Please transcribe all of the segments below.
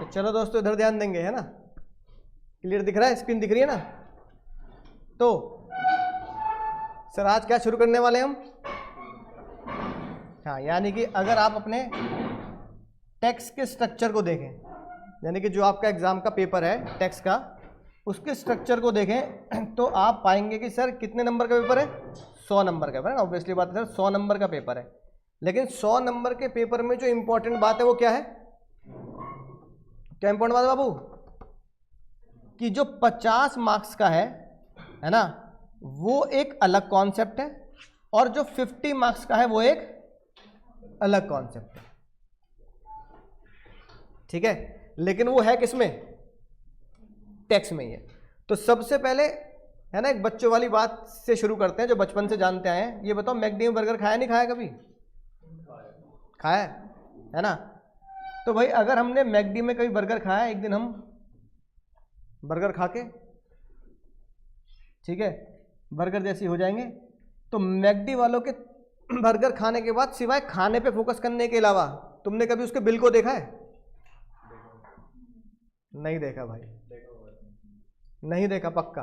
तो चलो दोस्तों इधर ध्यान देंगे, है ना? क्लियर दिख रहा है, स्क्रीन दिख रही है ना? तो सर आज क्या शुरू करने वाले हम? हाँ, यानी कि अगर आप अपने टेक्स्ट के स्ट्रक्चर को देखें, यानी कि जो आपका एग्जाम का पेपर है टेक्स्ट का, उसके स्ट्रक्चर को देखें तो आप पाएंगे कि सर कितने नंबर का पेपर है? 100 नंबर का पेपर है ना। ऑब्वियसली बात है सर, 100 नंबर का पेपर है। लेकिन 100 नंबर के पेपर में जो इंपॉर्टेंट बात है वो क्या है? क्या इंपॉर्टेंट बात है बाबू? कि जो 50 मार्क्स का है ना, वो एक अलग कॉन्सेप्ट है, और जो 50 मार्क्स का है वो एक अलग कॉन्सेप्ट है। ठीक है, लेकिन वो है किसमें? टेक्स्ट में ही है। तो सबसे पहले है ना, एक बच्चों वाली बात से शुरू करते हैं जो बचपन से जानते आए हैं। ये बताओ, मैकडी में बर्गर खाया नहीं खाया कभी? खाया है ना? तो भाई अगर हमने मैकडी में कभी बर्गर खाया, एक दिन हम बर्गर खा के, ठीक है, बर्गर जैसी हो जाएंगे, तो मैकडी वालों के बर्गर खाने के बाद सिवाय खाने पे फोकस करने के अलावा तुमने कभी उसके बिल को देखा है? नहीं देखा भाई, नहीं देखा, पक्का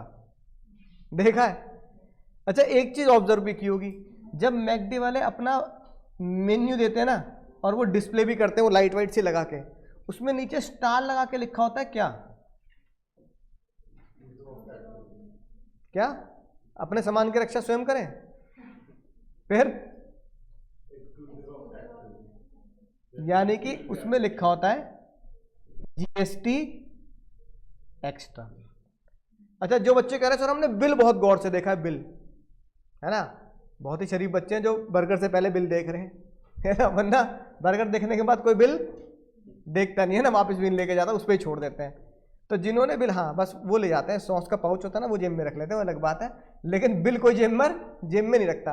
देखा है? अच्छा, एक चीज ऑब्जर्व भी की होगी, जब मैकडी वाले अपना मेन्यू देते हैं ना, और वो डिस्प्ले भी करते हैं वो लाइट वाइट से लगा के, उसमें नीचे स्टार लगा के लिखा होता है क्या? क्या? अपने सामान की रक्षा स्वयं करें। फिर यानी कि उसमें लिखा होता है जीएसटी एक्स्ट्रा। अच्छा, जो बच्चे कह रहे हैं सर हमने बिल बहुत गौर से देखा है, बिल, है ना, बहुत ही शरीफ बच्चे हैं जो बर्गर से पहले बिल देख रहे हैं, है ना, वरना बर्गर देखने के बाद कोई बिल देखता नहीं है ना, वापस बिल लेके जाता है, उस पर ही छोड़ देते हैं। तो जिन्होंने बिल, हाँ बस वो ले जाते हैं, सॉस का पाउच होता है ना, वो जेब में रख लेते हैं, वो अलग बात है, लेकिन बिल कोई जेब में नहीं रखता।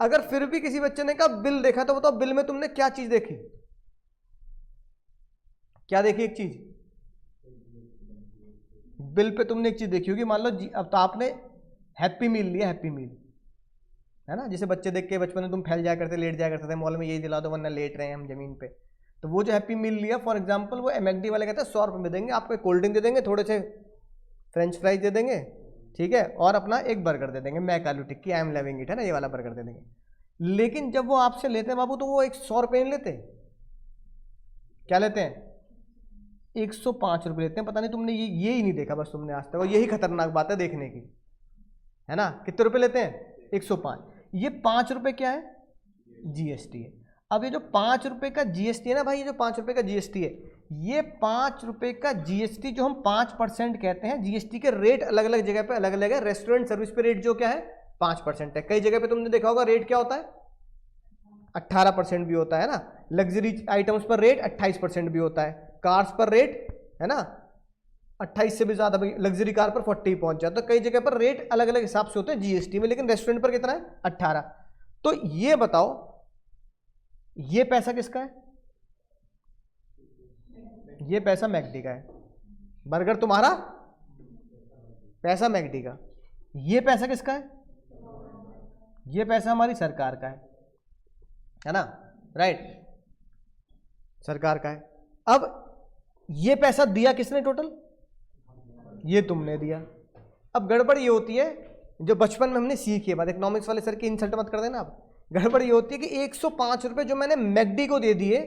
अगर फिर भी किसी बच्चे ने कहा बिल देखा, तो बताओ बिल में तुमने क्या चीज देखी? क्या देखी? एक चीज बिल पे तुमने एक चीज देखी होगी, मान लो अब तो आपने हैप्पी मील लिया, हैप्पी मील, है ना, जिसे बच्चे देख के बचपन में तुम फैल जाया करते, लेट जाया करते थे, मॉल में यही दिला दो वरना लेट रहे हैं हम जमीन पे। तो वो जो हैप्पी मील लिया, फॉर एग्जांपल, वो मैकडी वाले कहते हैं 100 रुपये में देंगे आपको, एक कोल्ड ड्रिंक दे देंगे, थोड़े से फ्रेंच फ्राइज दे देंगे, ठीक है, और अपना एक बर्गर दे देंगे, मैक आलू टिक्की, आई एम लविंग इट, है ना, ये वाला बर्गर दे देंगे। लेकिन जब वो आपसे लेते हैं बाबू, तो वो 100 रुपये नहीं लेते, क्या लेते हैं? 105 रुपये लेते हैं। पता नहीं तुमने ये ही नहीं देखा बस तुमने आज तक, और यही खतरनाक बात है देखने की, है ना। कितने रुपए लेते हैं? 105। ये 5 रुपये क्या है? जीएसटी है। अब ये जो 5 रुपये का जीएसटी है ना भाई, ये जो 5 रुपये का जीएसटी है, ये 5 रुपये का जीएसटी जो हम 5% कहते हैं, जीएसटी के रेट अलग अलग जगह पे अलग अलग है। रेस्टोरेंट सर्विस पे रेट जो क्या है? 5% है। कई जगह पे तुमने देखा होगा रेट क्या होता है? 18% भी होता है ना। लग्जरी आइटम्स पर रेट 28% भी होता है। कार्स पर रेट, है ना, 28 से भी ज्यादा, लग्जरी कार पर 40 पहुंच जाता है। तो कई जगह पर रेट अलग अलग हिसाब से होते हैं जीएसटी में, लेकिन रेस्टोरेंट पर कितना है? 18। तो ये बताओ, ये पैसा किसका है? ये पैसा मैकडी का है। बर्गर तुम्हारा, पैसा मैकडी का। ये पैसा किसका है? ये पैसा हमारी सरकार का है ना, राइट, सरकार का है। अब ये पैसा दिया किसने टोटल? ये तुमने दिया। अब गड़बड़ ये होती है, जो बचपन में हमने सीखी है बात, इकोनॉमिक्स वाले सर की इंसल्ट मत कर देना आप। गड़बड़ ये होती है कि 105 रुपये जो मैंने मैकडी को दे दिए,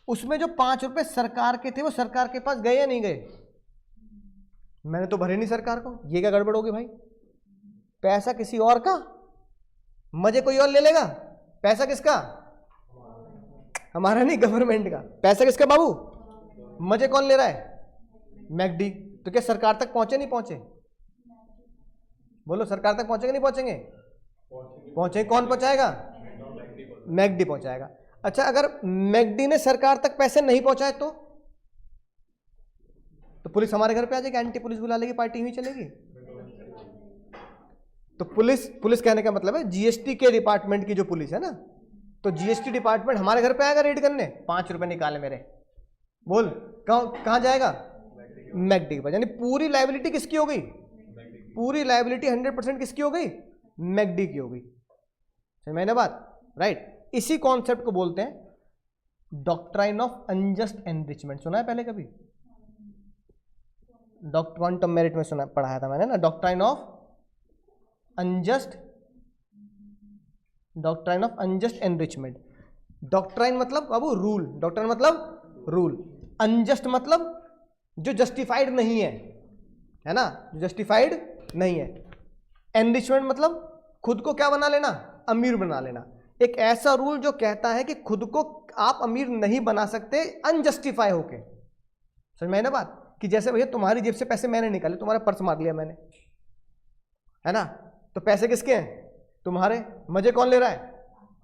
उसमें जो 5 रुपये सरकार के थे वो सरकार के पास गए या नहीं गए? मैंने तो भरे नहीं सरकार को। ये क्या गड़बड़ होगी भाई? पैसा किसी और का, मजे कोई और ले लेगा। पैसा किसका? हमारा नहीं, गवर्नमेंट का। पैसा किसका बाबू? मजे कौन ले रहा है? मैकडी। तो क्या सरकार तक पहुंचे नहीं पहुंचे? बोलो, सरकार तक पहुंचेंगे नहीं पहुंचेंगे? पहुंचे। कौन पहुंचाएगा? मैकडी पहुंचाएगा। अच्छा, अगर मैकडी ने सरकार तक पैसे नहीं पहुंचाए तो पुलिस हमारे घर पे आ जाएगी, एंटी पुलिस बुला लेगी, पार्टी हुई चलेगी। तो पुलिस कहने का मतलब है जीएसटी के डिपार्टमेंट की जो पुलिस है ना, तो जीएसटी डिपार्टमेंट हमारे घर पे आएगा रेड करने, 5 रुपए निकाले मेरे, बोल कहां जाएगा? मैकडी के पास। यानी पूरी लायबिलिटी किसकी हो गई? पूरी लायबिलिटी 100% किसकी हो गई? मैकडी की हो गई। समझ में ना बात? राइट। इसी कॉन्सेप्ट को बोलते हैं डॉक्ट्राइन ऑफ अनजस्ट एनरिचमेंट। सुना है पहले कभी? क्वांटम मेरिट में सुना पढ़ाया था मैंने ना, doctrine of unjust enrichment. Doctrine मतलब बाबू रूल, डॉक्ट्राइन मतलब रूल, अनजस्ट मतलब जो जस्टिफाइड नहीं है ना, जो जस्टिफाइड नहीं है। एनरिचमेंट मतलब खुद को क्या बना लेना, अमीर बना लेना। एक ऐसा रूल जो कहता है कि खुद को आप अमीर नहीं बना सकते अनजस्टिफाई होके। समझ में आई ना बात, कि जैसे भैया तुम्हारी जेब से पैसे मैंने निकाले, तुम्हारा पर्स मार लिया मैंने, है ना, तो पैसे किसके हैं, तुम्हारे, मजे कौन ले रहा है,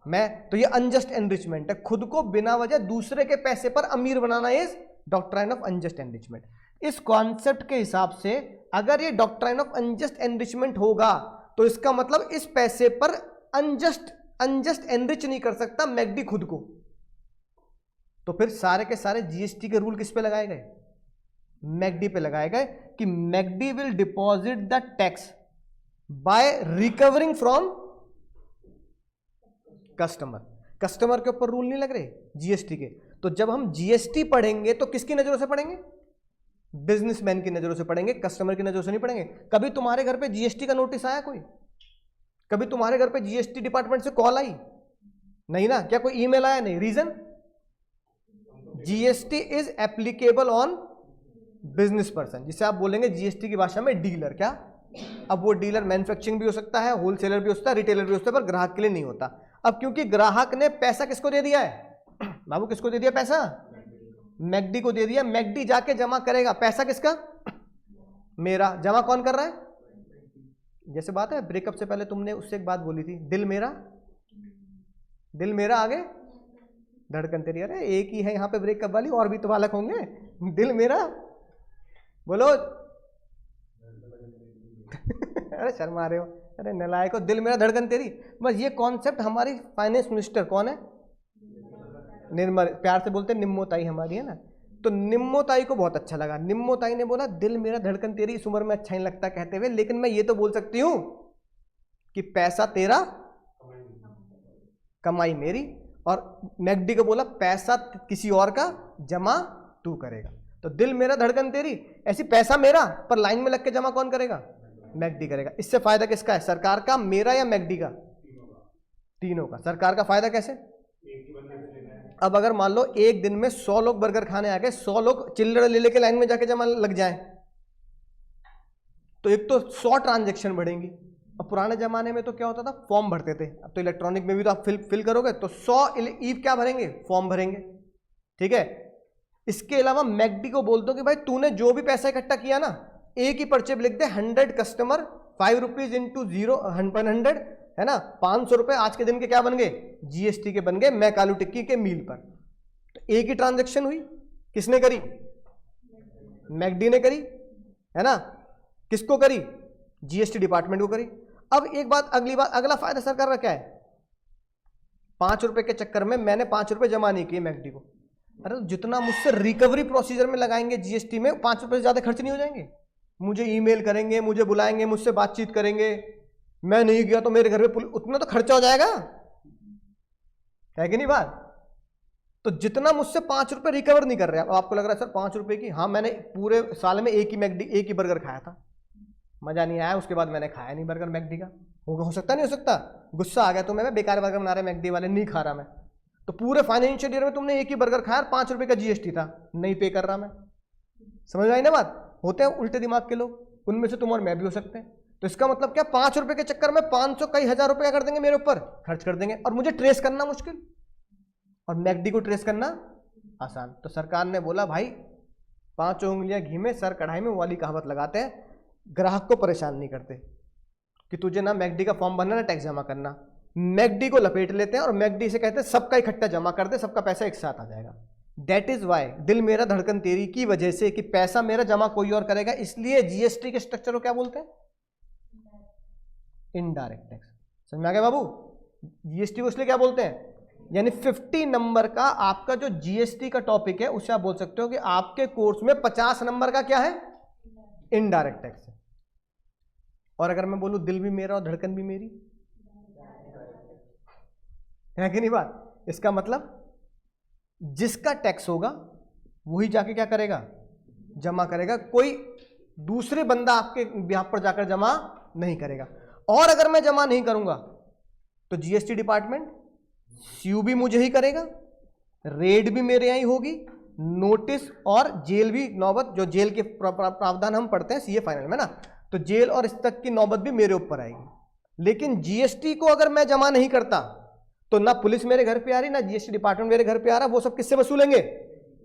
मैं। तो ये अनजस्ट एनरिचमेंट है, खुद को बिना वजह दूसरे के पैसे पर अमीर बनाना is doctrine of unjust enrichment. इस कॉन्सेप्ट के हिसाब से अगर ये डॉक्ट्राइन ऑफ अनजस्ट एनरिचमेंट होगा तो इसका मतलब इस पैसे पर अनजस्ट एनरिच नहीं कर सकता मैकडी खुद को। तो फिर सारे के सारे जीएसटी के रूल किस पे लगाए गए, मैकडी पे लगाए गए, कि McD will deposit the tax bye recovering from customer के ऊपर रूल नहीं लग रहे जीएसटी के। तो जब हम जीएसटी पढ़ेंगे तो किसकी नजरों से पढ़ेंगे, बिजनेसमैन की नजरों से पढ़ेंगे, कस्टमर की नजरों से नहीं पढ़ेंगे। कभी तुम्हारे घर पे जीएसटी का नोटिस आया कोई, कभी तुम्हारे घर पे जीएसटी डिपार्टमेंट से कॉल आई नहीं ना, क्या कोई ईमेल आया, नहीं। Reason, GST is applicable on business person, जिसे आप बोलेंगे जीएसटी की भाषा में डीलर। क्या, अब वो डीलर मैन्युफैक्चरिंग भी हो सकता है, होलसेलर भी हो सकता है, रिटेलर भी हो सकता है, पर ग्राहक के लिए नहीं होता। अब क्योंकि ग्राहक ने पैसा किसको दे दिया है बाबू, किसको दे दिया पैसा, मैकडी को दे दिया। मैकडी जाके जमा करेगा, पैसा किसका, मेरा। जमा कौन कर रहा है, जैसे बात है ब्रेकअप से पहले तुमने उससे एक बात बोली थी, दिल मेरा आगे धड़कन तेरी। अरे एक ही है यहाँ पे ब्रेकअप वाली, और भी तो बालक होंगे। दिल मेरा बोलो अरे शर्मा रहे हो, अरे नलायक हो, दिल मेरा धड़कन तेरी। बस ये कॉन्सेप्ट हमारी फाइनेंस मिनिस्टर कौन है, निर्मल, प्यार से बोलते हैं निम्मोताई हमारी, है ना। तो निम्मोताई को बहुत अच्छा लगा, निम्मोताई ने बोला दिल मेरा धड़कन तेरी इस उम्र में अच्छा नहीं लगता कहते हुए, लेकिन मैं ये तो बोल सकती हूं कि पैसा तेरा कमाई मेरी। और मैकडी को बोला पैसा किसी और का जमा तू करेगा। तो दिल मेरा धड़कन तेरी, ऐसी पैसा मेरा, पर लाइन में लग के जमा कौन करेगा, मैकडी करेगा। इससे फायदा किसका है, सरकार का, मेरा या मैकडी का, तीनों का। सरकार का फायदा कैसे, अब अगर मान लो एक दिन में 100 लोग बर्गर खाने आ गए, 100 लोग चिल्लड़ ले लेके लाइन में जाके जमा लग जाए, तो एक तो 100 ट्रांजेक्शन बढ़ेंगी। अब पुराने जमाने में तो क्या होता था, फॉर्म भरते थे, अब तो इलेक्ट्रॉनिक में भी तो आप फिल करोगे, तो 100 ईव क्या भरेंगे, फॉर्म भरेंगे, ठीक है। इसके अलावा मैकडी को बोल दो कि भाई तूने जो भी पैसा इकट्ठा किया ना, एक ही पर्चे पे लिख दे, 100 कस्टमर 5 रुपीज इंटू 100, है ना, 500 रुपए आज के दिन के क्या बन गए, जीएसटी के बन गए, मैं कालू टिक्की के मील पर। तो एक ही ट्रांजेक्शन हुई, किसने करी, मैकडी ने करी, है ना। किसको करी, जीएसटी डिपार्टमेंट को करी। अब एक बात, अगली बात, अगला फायदा सरकार का क्या है, 5 रुपए के चक्कर में मैंने 5 रुपए जमा नहीं किए मैकडी को, अरे तो जितना मुझसे रिकवरी प्रोसीजर में लगाएंगे जीएसटी में, 5 रुपए से ज्यादा खर्च नहीं हो जाएंगे। मुझे ईमेल करेंगे, मुझे बुलाएंगे, मुझसे बातचीत करेंगे, मैं नहीं गया तो मेरे घर पे उतना तो खर्चा हो जाएगा, है कि नहीं बात। तो जितना मुझसे 5 रुपए रिकवर नहीं कर रहे, अब आपको लग रहा है सर 5 रुपए की, हाँ मैंने पूरे साल में एक ही बर्गर खाया था, मजा नहीं आया, उसके बाद मैंने खाया नहीं बर्गर मैकडी का। हो सकता नहीं हो सकता, गुस्सा आ गया तो मैं बेकार बर्गर बना रहे मैकडी वाले, नहीं खा रहा मैं। तो पूरे फाइनेंशियल ईयर में तुमने एक ही बर्गर खाया, 5 रुपए का जीएसटी था, नहीं पे कर रहा मैं। समझ में आई ना बात। होते हैं उल्टे दिमाग के लोग, उनमें से तुम और मैं भी हो सकते हैं। तो इसका मतलब क्या, 5 रुपए के चक्कर में 500 कई हजार रुपए कर देंगे मेरे ऊपर, खर्च कर देंगे, और मुझे ट्रेस करना मुश्किल, और मैकडी को ट्रेस करना आसान। तो सरकार ने बोला भाई 5 उंगलियां घी में सर कढ़ाई में वाली कहावत लगाते हैं, ग्राहक को परेशान नहीं करते कि तुझे ना मैकडी का फॉर्म भरना ना टैक्स जमा करना। मैकडी को लपेट लेते हैं और मैकडी से कहते हैं सबका इकट्ठा जमा कर दे, सबका पैसा एक साथ आ जाएगा। दैट इज वाई दिल मेरा धड़कन तेरी की वजह से, कि पैसा मेरा जमा कोई और करेगा, इसलिए जीएसटी के स्ट्रक्चर को क्या बोलते हैं, इनडायरेक्ट टैक्स। समझ में आ गया बाबू। जीएसटी को इसलिए क्या बोलते हैं, यानी 50 नंबर का आपका जो जीएसटी का टॉपिक है, उसे आप बोल सकते हो कि आपके कोर्स में 50 नंबर का क्या है, इनडायरेक्ट टैक्स है। और अगर मैं बोलूं दिल भी मेरा और धड़कन भी मेरी, है कि नहीं बात। इसका मतलब जिसका टैक्स होगा वही जाके क्या करेगा, जमा करेगा। कोई दूसरे बंदा आपके बिहाफ पर जाकर जमा नहीं करेगा। और अगर मैं जमा नहीं करूंगा तो जीएसटी डिपार्टमेंट स्यू भी मुझे ही करेगा, रेड भी मेरे यहाँ ही होगी, नोटिस और जेल भी, नौबत जो जेल के प्रावधान हम पढ़ते हैं सीए फाइनल में ना, तो जेल और इस तक की नौबत भी मेरे ऊपर आएगी। लेकिन जीएसटी को अगर मैं जमा नहीं करता तो ना पुलिस मेरे घर पे आ रही, ना जीएसटी डिपार्टमेंट मेरे घर पे आ रहा, वो सब किससे वसूलेंगे?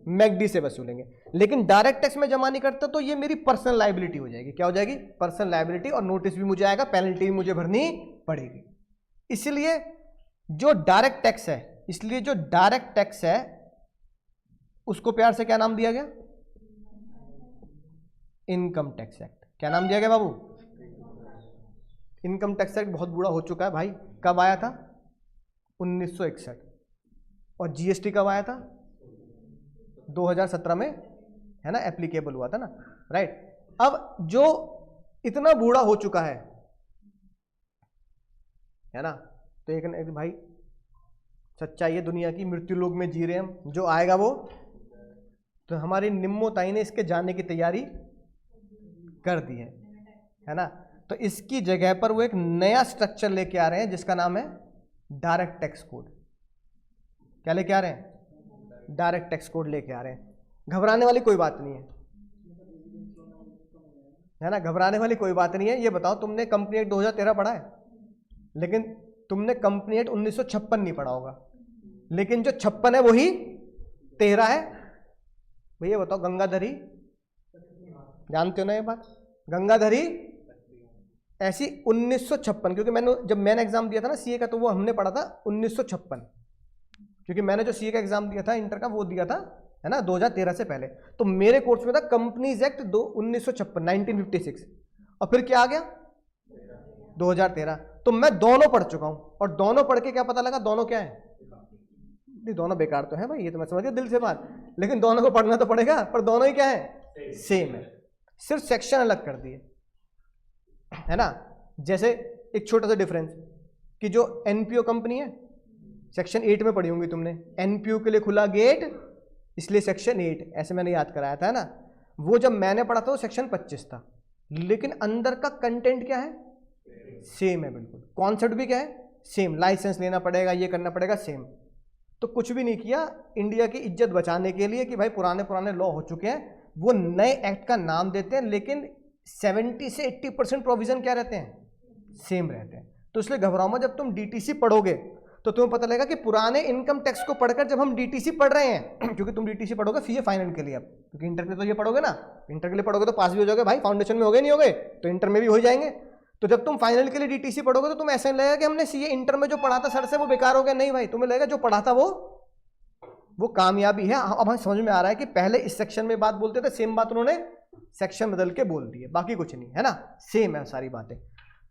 मैकडी से वसूलेंगे। लेकिन डायरेक्ट टैक्स में जमा नहीं करता तो ये मेरी पर्सनल लायबिलिटी हो जाएगी। क्या हो जाएगी? पर्सनल लायबिलिटी, और नोटिस भी मुझे आएगा, पेनल्टी भी मुझे भरनी पड़ेगी। इसलिए जो डायरेक्ट टैक्स है, उसको प्यार से क्या नाम दिया गया? Income tax act. क्या नाम दिया गया बाबू? इनकम टैक्स एक्ट बहुत बूढ़ा हो चुका है भाई। कब आया था? 1961। और जीएसटी कब आया था? 2017 में, है ना, एप्लीकेबल हुआ था ना, राइट। अब जो इतना बूढ़ा हो चुका है ना, तो एक भाई सच्चाई है दुनिया की, मृत्यु लोक में जी रहे हैं हम, जो आएगा वो, तो हमारी निम्मो ताई ने इसके जाने की तैयारी कर दी है ना। तो इसकी जगह पर वो एक नया स्ट्रक्चर लेके आ रहे हैं जिसका नाम है डायरेक्ट टैक्स कोड। क्या लेके आ रहे हैं? डायरेक्ट टैक्स कोड लेके आ रहे हैं। घबराने वाली कोई बात नहीं है ना, घबराने वाली कोई बात नहीं है। ये बताओ, तुमने कंपनी एक्ट 2013 पढ़ा है, लेकिन तुमने कंपनी एक्ट 1956 नहीं पढ़ा होगा, लेकिन जो 56 है वही 13 है। भैया बताओ, गंगाधरी, जानते हो ना ये बात? गंगाधरी ऐसी 1956, क्योंकि जब मैंने एग्जाम दिया था ना सीए का, तो वो हमने पढ़ा था 1956, क्योंकि मैंने जो सीए का एग्जाम दिया था इंटर का, वो दिया था, है ना, 2013 से पहले। तो मेरे कोर्स में था कंपनीज एक्ट 1956 और फिर क्या आ गया? 2013। तो मैं दोनों पढ़ चुका हूं, और दोनों पढ़ के क्या पता लगा? दोनों क्या है? दोनों बेकार तो है भाई, ये तो मैं समझ गया दिल से बात, लेकिन दोनों को पढ़ना तो पड़ेगा। पर दोनों ही क्या है? सेम है, सिर्फ सेक्शन अलग कर दिए, है ना। जैसे एक छोटा सा डिफरेंस, कि जो एनपीओ कंपनी है, सेक्शन 8 में पढ़ी होंगी तुमने, एनपीओ के लिए खुला गेट, इसलिए सेक्शन 8, ऐसे मैंने याद कराया था, है ना। वो जब मैंने पढ़ा था वो सेक्शन 25 था, लेकिन अंदर का कंटेंट क्या है? सेम है बिल्कुल। कॉन्सेप्ट भी क्या है? सेम। लाइसेंस लेना पड़ेगा, ये करना पड़ेगा, सेम। तो कुछ भी नहीं किया इंडिया की इज्जत बचाने के लिए कि भाई पुराने लॉ हो चुके हैं, वो नए एक्ट का नाम देते हैं, लेकिन 70 से 80% प्रोविजन क्या रहते हैं? सेम रहते हैं। तो इसलिए घबराओ मत, जब तुम डीटीसी पढ़ोगे तो तुम्हें पता लगेगा कि पुराने इनकम टैक्स को पढ़कर जब हम डीटीसी पढ़ रहे हैं, क्योंकि तुम डीटीसी पढ़ोगे सीए फाइनल के लिए, अब क्योंकि इंटर के लिए तो ये पढ़ोगे ना, इंटर के लिए पढ़ोगे तो पास भी हो जाओगे भाई, फाउंडेशन में हो गए नहीं हो गए तो इंटर में भी हो जाएंगे। तो जब तुम फाइनल के लिए डीटीसी पढ़ोगे तो तुम्हें ऐसा नहीं लगेगा कि हमने सीए इंटर में जो पढ़ा था सर से वो बेकार हो गया, नहीं भाई, तुम्हें लगेगा जो पढ़ा था वो कामयाबी है। अब हमें समझ में आ रहा है कि पहले इस सेक्शन में बात बोलते थे, सेम बात उन्होंने सेक्शन बदल के बोल दी है, बाकी कुछ नहीं, है ना, सेम है सारी बातें।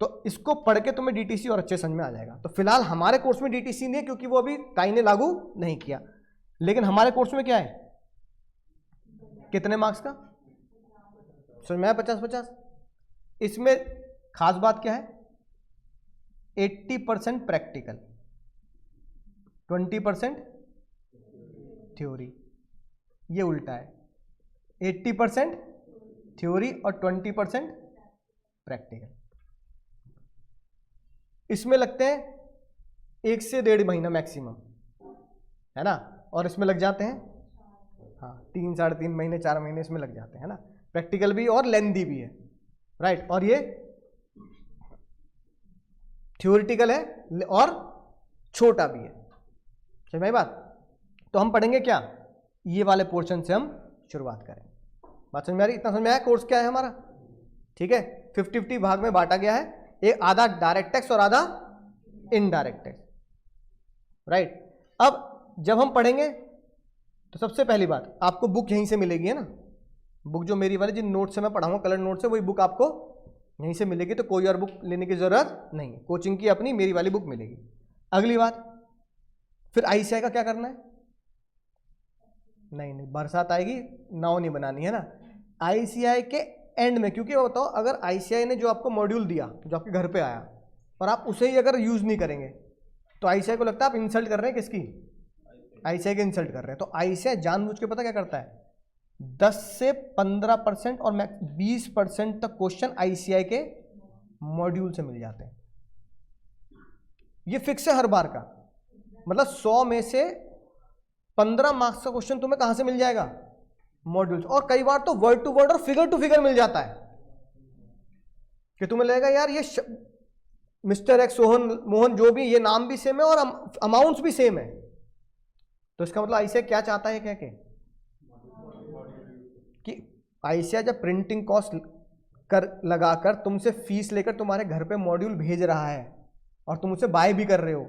तो इसको पढ़ के तुम्हें डीटीसी और अच्छे समझ में आ जाएगा। तो फिलहाल हमारे कोर्स में डीटीसी नहीं है, क्योंकि वो अभी ताई ने लागू नहीं किया। लेकिन हमारे कोर्स में क्या है? कितने मार्क्स का? समझ में आया? 50-50। इसमें खास बात क्या है? 80% प्रैक्टिकल, 20% थ्योरी। ये उल्टा है, 80% थ्योरी और 20% प्रैक्टिकल। इसमें लगते हैं 1 से 1.5 महीना मैक्सिमम, है ना, और इसमें लग जाते हैं 3-3.5 महीने, 4 महीने इसमें लग जाते हैं, है ना। प्रैक्टिकल भी और लेंदी भी है, राइट। और ये थ्योरिटिकल है और छोटा भी है, समझ में बात। तो हम पढ़ेंगे क्या? ये वाले पोर्शन से हम शुरुआत करेंगे। बात समझ में आ रही? इतना समझ में आया कोर्स क्या है हमारा? ठीक है, 50-50 भाग में बांटा गया है, एक आधा डायरेक्ट टैक्स और आधा इनडायरेक्ट टैक्स, राइट। अब जब हम पढ़ेंगे तो सबसे पहली बात, आपको बुक यहीं से मिलेगी, है ना। बुक जो मेरी वाली जिन नोट से मैं पढ़ाऊंगा, कलर नोट से, वही बुक आपको यहीं से मिलेगी। तो कोई और बुक लेने की जरूरत नहीं, कोचिंग की अपनी मेरी वाली बुक मिलेगी। अगली बात, फिर आईसीआई का क्या करना है? नहीं, बरसात आएगी, नाव नहीं बनानी, है ना। आईसीआई के एंड में, क्योंकि बताओ, अगर आईसीआई ने जो आपको मॉड्यूल दिया, जो आपके घर पे आया, और आप उसे ही अगर यूज नहीं करेंगे तो आईसीआई को लगता है आप इंसल्ट कर रहे हैं। किसकी? आईसीआई की इंसल्ट कर रहे हैं। तो आईसीआई जानबूझ के पता क्या करता है? 10 से 15% और 20% तक क्वेश्चन आईसीआई के मॉड्यूल से मिल जाते हैं। ये फिक्स है हर बार का, मतलब 100 में से 15 मार्क्स का क्वेश्चन तुम्हें कहां से मिल जाएगा, मॉड्यूल। और कई बार तो वर्ड टू वर्ड और फिगर टू फिगर मिल जाता है कि तुम्हें लगेगा यार ये मिस्टर एक्स मोहन जो भी, ये नाम भी सेम है और अमाउंट्स भी सेम है, तो इसका मतलब आईसीआई क्या चाहता है, क्या के कि आईसीआई जब प्रिंटिंग कॉस्ट लगाकर तुमसे फीस लेकर तुम्हारे घर पे मॉड्यूल भेज रहा है और तुम उसे बाय भी कर रहे हो,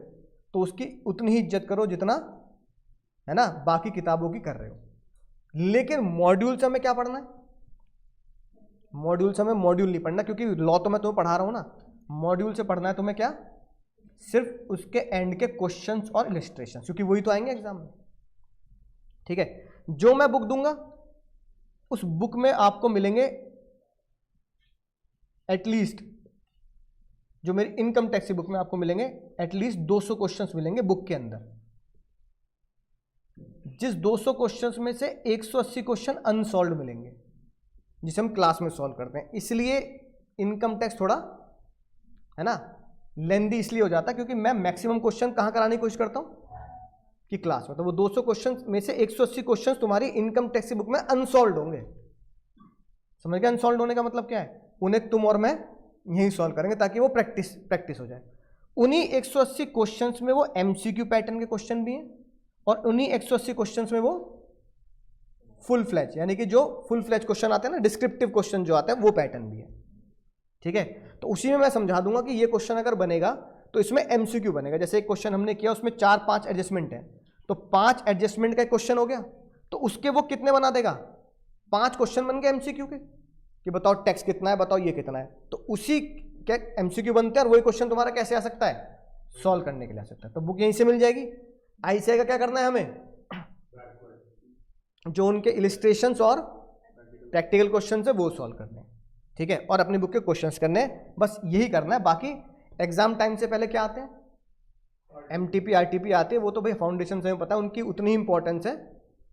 तो उसकी उतनी ही इज्जत करो जितना है ना बाकी किताबों की कर रहे हो। लेकिन मॉड्यूल से हमें क्या पढ़ना है, मॉड्यूल से हमें मॉड्यूल नहीं पढ़ना, क्योंकि लॉ तो मैं तुम्हें पढ़ा रहा हूं ना, मॉड्यूल से पढ़ना है तुम्हें क्या, सिर्फ उसके एंड के क्वेश्चंस और इलस्ट्रेशन, क्योंकि वही तो आएंगे एग्जाम में। ठीक है, जो मैं बुक दूंगा उस बुक में आपको मिलेंगे एटलीस्ट, जो मेरी इनकम टैक्स की बुक में आपको मिलेंगे एटलीस्ट 200 क्वेश्चंस मिलेंगे बुक के अंदर, जिस 200 क्वेश्चंस में से 180 क्वेश्चन अनसॉल्व मिलेंगे जिसे हम क्लास में सॉल्व करते हैं। इसलिए इनकम टैक्स थोड़ा है ना लेंदी इसलिए हो जाता है क्योंकि मैं मैक्सिमम क्वेश्चन कहां कराने की कोशिश करता हूं कि क्लास में। तो वो 200 क्वेश्चन में से 180 क्वेश्चन तुम्हारी इनकम टैक्स की बुक में अनसॉल्व होंगे। समझ गए अनसॉल्व होने का मतलब क्या है, उन्हें तुम और मैं यही सॉल्व करेंगे ताकि वो प्रैक्टिस हो जाए। उन्हीं 180 क्वेश्चंस में वो एमसीक्यू पैटर्न के क्वेश्चन भी हैं और उन्हीं 180 क्वेश्चंस में वो फुल फ्लैज, यानी कि जो फुल फ्लैज क्वेश्चन आते हैं ना, डिस्क्रिप्टिव क्वेश्चन जो आते हैं वो पैटर्न भी है। ठीक है, तो उसी में मैं समझा दूंगा कि ये क्वेश्चन अगर बनेगा तो इसमें एमसीक्यू बनेगा। जैसे एक क्वेश्चन हमने किया उसमें 4-5 एडजस्टमेंट है, तो 5 एडजस्टमेंट का एक क्वेश्चन हो गया, तो उसके वो कितने बना देगा, 5 क्वेश्चन बन गए एमसीक्यू के कि बताओ टैक्स कितना है, बताओ ये कितना है। तो उसी क्या एमसीक्यू बनते हैं और वही क्वेश्चन तुम्हारा कैसे आ सकता है, सॉल्व करने के लिए आ सकता है। तो बुक यहीं से मिल जाएगी। आईसीआई का क्या करना है हमें, जो उनके इलिस्ट्रेशंस और प्रैक्टिकल क्वेश्चन है वो सॉल्व करने हैं। ठीक है, और अपनी बुक के क्वेश्चंस करने हैं, बस यही करना है। बाकी एग्जाम टाइम से पहले क्या आते हैं, एमटीपी आरटीपी आते हैं, वो तो भाई फाउंडेशन से हमें पता है उनकी उतनी इंपॉर्टेंस है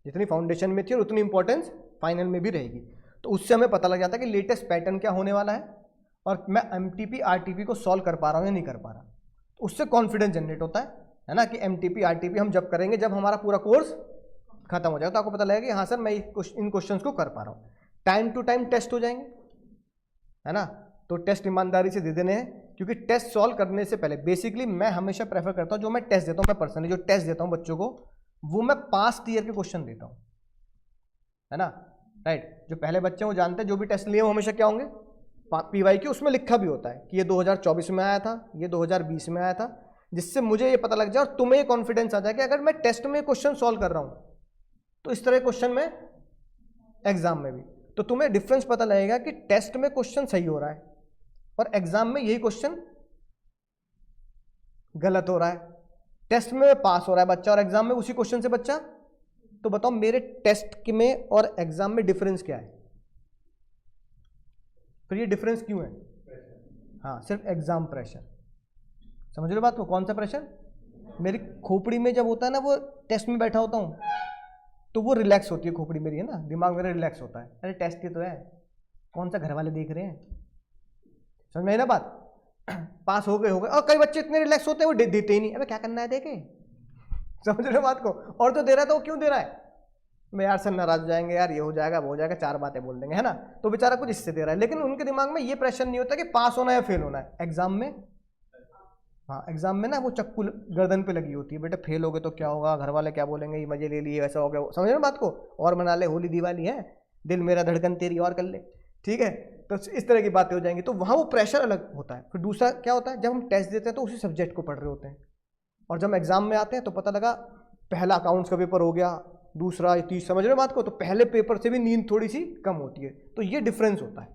जितनी फाउंडेशन में थी और उतनी इंपॉर्टेंस फाइनल में भी रहेगी। तो उससे हमें पता लग जाता है कि लेटेस्ट पैटर्न क्या होने वाला है और मैं एमटीपी आरटीपी को सॉल्व कर पा रहा हूँ या नहीं कर पा रहा। तो उससे कॉन्फिडेंस जनरेट होता है ना, कि एमटीपी आरटीपी हम जब करेंगे जब हमारा पूरा कोर्स खत्म हो जाएगा तो आपको पता लगेगा कि हाँ सर मैं इन क्वेश्चंस को कर पा रहा हूँ। टाइम टू टाइम टेस्ट हो जाएंगे, है ना, तो टेस्ट ईमानदारी से दे देने हैं, क्योंकि टेस्ट सॉल्व करने से पहले बेसिकली मैं हमेशा प्रेफर करता हूँ, जो मैं टेस्ट देता हूँ, मैं पर्सनली जो टेस्ट देता हूँ बच्चों को, वो मैं पास्ट ईयर के क्वेश्चन देता हूँ, है ना, राइट। जो पहले बच्चे वो जानते हैं जो भी टेस्ट लिए वो हमेशा क्या होंगे, पीवाई की, उसमें लिखा भी होता है कि ये 2024 में आया था, ये 2020 में आया था, जिससे मुझे ये पता लग जाए और तुम्हें ये कॉन्फिडेंस आ जाए कि अगर मैं टेस्ट में क्वेश्चन सॉल्व कर रहा हूँ तो इस तरह क्वेश्चन में एग्जाम में भी, तो तुम्हें डिफरेंस पता लगेगा कि टेस्ट में क्वेश्चन सही हो रहा है और एग्जाम में यही क्वेश्चन गलत हो रहा है। टेस्ट में पास हो रहा है बच्चा और एग्जाम में उसी क्वेश्चन से बच्चा, तो बताओ मेरे टेस्ट में और एग्जाम में डिफरेंस क्या है, फिर ये डिफरेंस क्यों है, हाँ सिर्फ एग्जाम प्रेशर। समझ रहे बात को, कौन सा प्रेशर, मेरी खोपड़ी में जब होता है ना, वो टेस्ट में बैठा होता हूँ तो वो रिलैक्स होती है खोपड़ी मेरी, है ना, दिमाग मेरा रिलैक्स होता है, अरे टेस्ट ही तो है, कौन सा घर वाले देख रहे हैं, समझ में आई ना बात। पास हो गए और कई बच्चे इतने रिलैक्स होते हैं वो देते ही नहीं, अबे क्या करना है देखे, समझ रहे बात को, और तो दे रहा है तो वो क्यों दे रहा है, मैं यार सर नाराज हो जाएंगे, यार ये हो जाएगा वो हो जाएगा, 4 बातें बोल देंगे, है ना, तो बेचारा कुछ इससे दे रहा है। लेकिन उनके दिमाग में ये प्रेशर नहीं होता कि पास होना है या फेल होना है। एग्जाम में, हाँ एग्जाम में ना वो चक्कू गर्दन पे लगी होती है, बेटा फेल हो गए तो क्या होगा, घर वाले क्या बोलेंगे, ये मजे ले लिए, वैसा हो गया, समझ रहे बात को, और मना ले, होली दिवाली है, दिल मेरा धड़कन तेरी और कर ले, ठीक है, तो इस तरह की बातें हो जाएंगी। तो वहाँ वो प्रेशर अलग होता है। फिर दूसरा क्या होता है, जब हम टेस्ट देते हैं तो उसी सब्जेक्ट को पढ़ रहे होते हैं, और जब एग्जाम में आते हैं तो पता लगा पहला अकाउंट्स का पेपर हो गया, दूसरा तीसरा, समझ रहे बात को, तो पहले पेपर से भी नींद थोड़ी सी कम होती है। तो ये डिफरेंस होता है।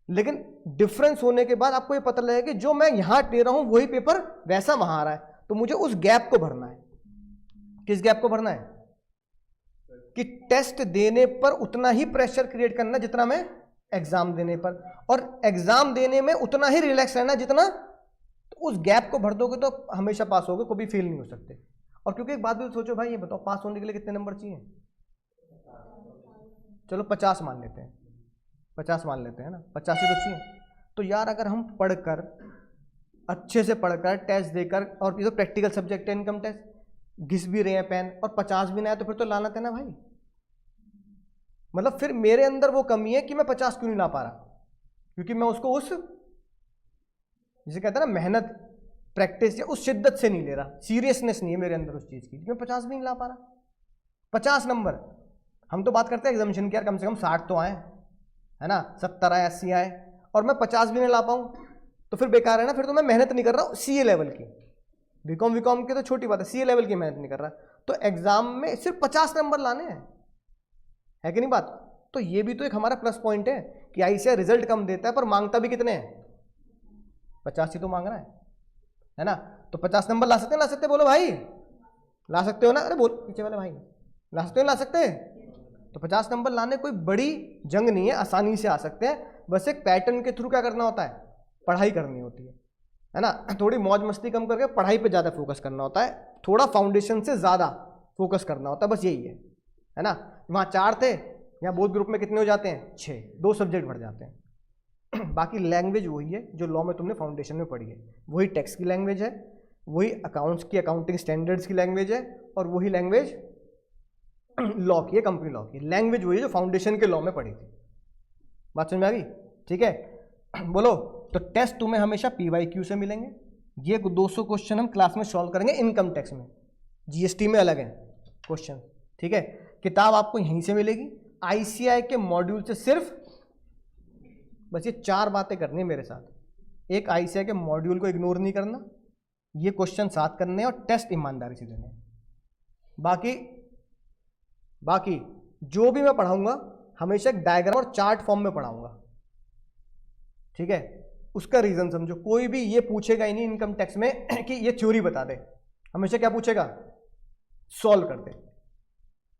लेकिन डिफरेंस होने के बाद आपको ये पता लगेगा कि जो मैं यहां दे रहा हूं वही पेपर वैसा वहां आ रहा है, तो मुझे उस गैप को भरना है। किस गैप को भरना है, कि टेस्ट देने पर उतना ही प्रेशर क्रिएट करना जितना मैं एग्जाम देने पर, और एग्जाम देने में उतना ही रिलैक्स रहना जितना, तो उस गैप को भर दोगे तो हमेशा पास होगे, कभी फेल नहीं हो सकते। और क्योंकि एक बात भी सोचो भाई, ये बताओ पास होने के लिए कितने नंबर चाहिए, चलो 50 मान लेते हैं, 50 मान लेते हैं ना, 85 तो चाहिए। तो यार अगर हम पढ़कर, अच्छे से पढ़कर, टेस्ट देकर, और ये तो प्रैक्टिकल सब्जेक्ट है इनकम टैक्स, घिस भी रहे हैं पेन और 50 भी ना है, तो फिर तो लानत है ना भाई। मतलब फिर मेरे अंदर वो कमी है कि मैं 50 क्यों नहीं ला पा रहा, क्योंकि मैं उसको उस, जिसे कहते हैं ना, मेहनत, प्रैक्टिस या उस शिद्दत से नहीं ले रहा, सीरियसनेस नहीं है मेरे अंदर उस चीज़ की, मैं 50 भी नहीं ला पा रहा। 50 नंबर, हम तो बात करते हैं एग्जामिनेशन की यार, कम से कम 60 तो आए, है ना, 70 आए, 80 आए, और मैं 50 भी नहीं ला पाऊँ तो फिर बेकार है ना। फिर तो मैं मेहनत नहीं कर रहा हूँ सीए लेवल की, बीकॉम वीकॉम की तो छोटी बात है, सीए लेवल की मेहनत नहीं कर रहा। तो एग्जाम में सिर्फ 50 नंबर लाने हैं, है कि नहीं बात। तो ये भी तो एक हमारा प्लस पॉइंट है कि आईसीआई रिजल्ट कम देता है पर मांगता भी कितने हैं, 50 ही तो मांग रहा है ना। तो 50 नंबर ला सकते हैं, ला सकते, बोलो भाई, ला सकते हो ना, अरे बोल पीछे वाले भाई, ला सकते हो, ला सकते हैं। तो 50 नंबर लाने कोई बड़ी जंग नहीं है, आसानी से आ सकते हैं। बस एक पैटर्न के थ्रू क्या करना होता है, पढ़ाई करनी होती है ना। थोड़ी मौज मस्ती कम करके पढ़ाई पे ज़्यादा फोकस करना होता है, थोड़ा फाउंडेशन से ज़्यादा फोकस करना होता है, बस यही है ना। वहाँ 4 थे, यहाँ बोथ ग्रुप में कितने हो जाते हैं, 6, 2 सब्जेक्ट बढ़ जाते हैं। बाकी लैंग्वेज वही है जो लॉ में तुमने फाउंडेशन में पढ़ी है, वही टैक्स की लैंग्वेज है, वही अकाउंट्स की, अकाउंटिंग स्टैंडर्ड्स की लैंग्वेज है, और वही लैंग्वेज लॉ की है, कंपनी लॉ की लैंग्वेज वही है जो फाउंडेशन के लॉ में पढ़ी थी। बात समझ में आ गई, ठीक है। बोलो, तो टेस्ट तुम्हें हमेशा PYQ से मिलेंगे। ये 200 क्वेश्चन हम क्लास में सॉल्व करेंगे इनकम टैक्स में, GST में अलग है क्वेश्चन, ठीक है। किताब आपको यहीं से मिलेगी, ICAI के मॉड्यूल से। सिर्फ बस ये 4 बातें करनी है मेरे साथ। एक, ICAI के मॉड्यूल को इग्नोर नहीं करना, ये क्वेश्चन 7 करने हैं, और टेस्ट ईमानदारी से देने हैं। बाकी जो भी मैं पढ़ाऊंगा हमेशा एक डायग्राम और चार्ट फॉर्म में पढ़ाऊंगा, ठीक है। उसका रीजन समझो, कोई भी ये पूछेगा ही नहीं इनकम टैक्स में कि ये थ्योरी बता दे, हमेशा क्या पूछेगा, सॉल्व कर दे,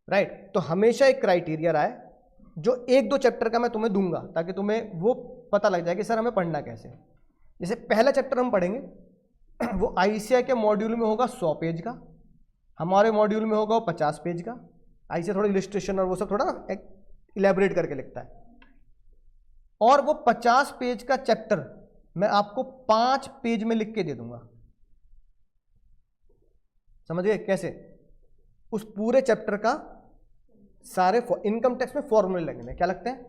राइट। तो हमेशा एक क्राइटेरिया रहा है जो 1-2 चैप्टर का मैं तुम्हें दूंगा, ताकि तुम्हें वो पता लग जाए कि सर हमें पढ़ना कैसे। जैसे पहला चैप्टर हम पढ़ेंगे वो ICAI के मॉड्यूल में होगा 100 पेज का, हमारे मॉड्यूल में होगा वो 50 पेज का। ICAI थोड़ा इलिस्ट्रेशन और वो सब थोड़ा ना इलेबोरेट करके लिखता है, और वो 50 पेज का चैप्टर मैं आपको 5 पेज में लिख के दे दूंगा। समझ गए कैसे? उस पूरे चैप्टर का सारे इनकम टैक्स में फॉर्मूले लगने, क्या लगते हैं,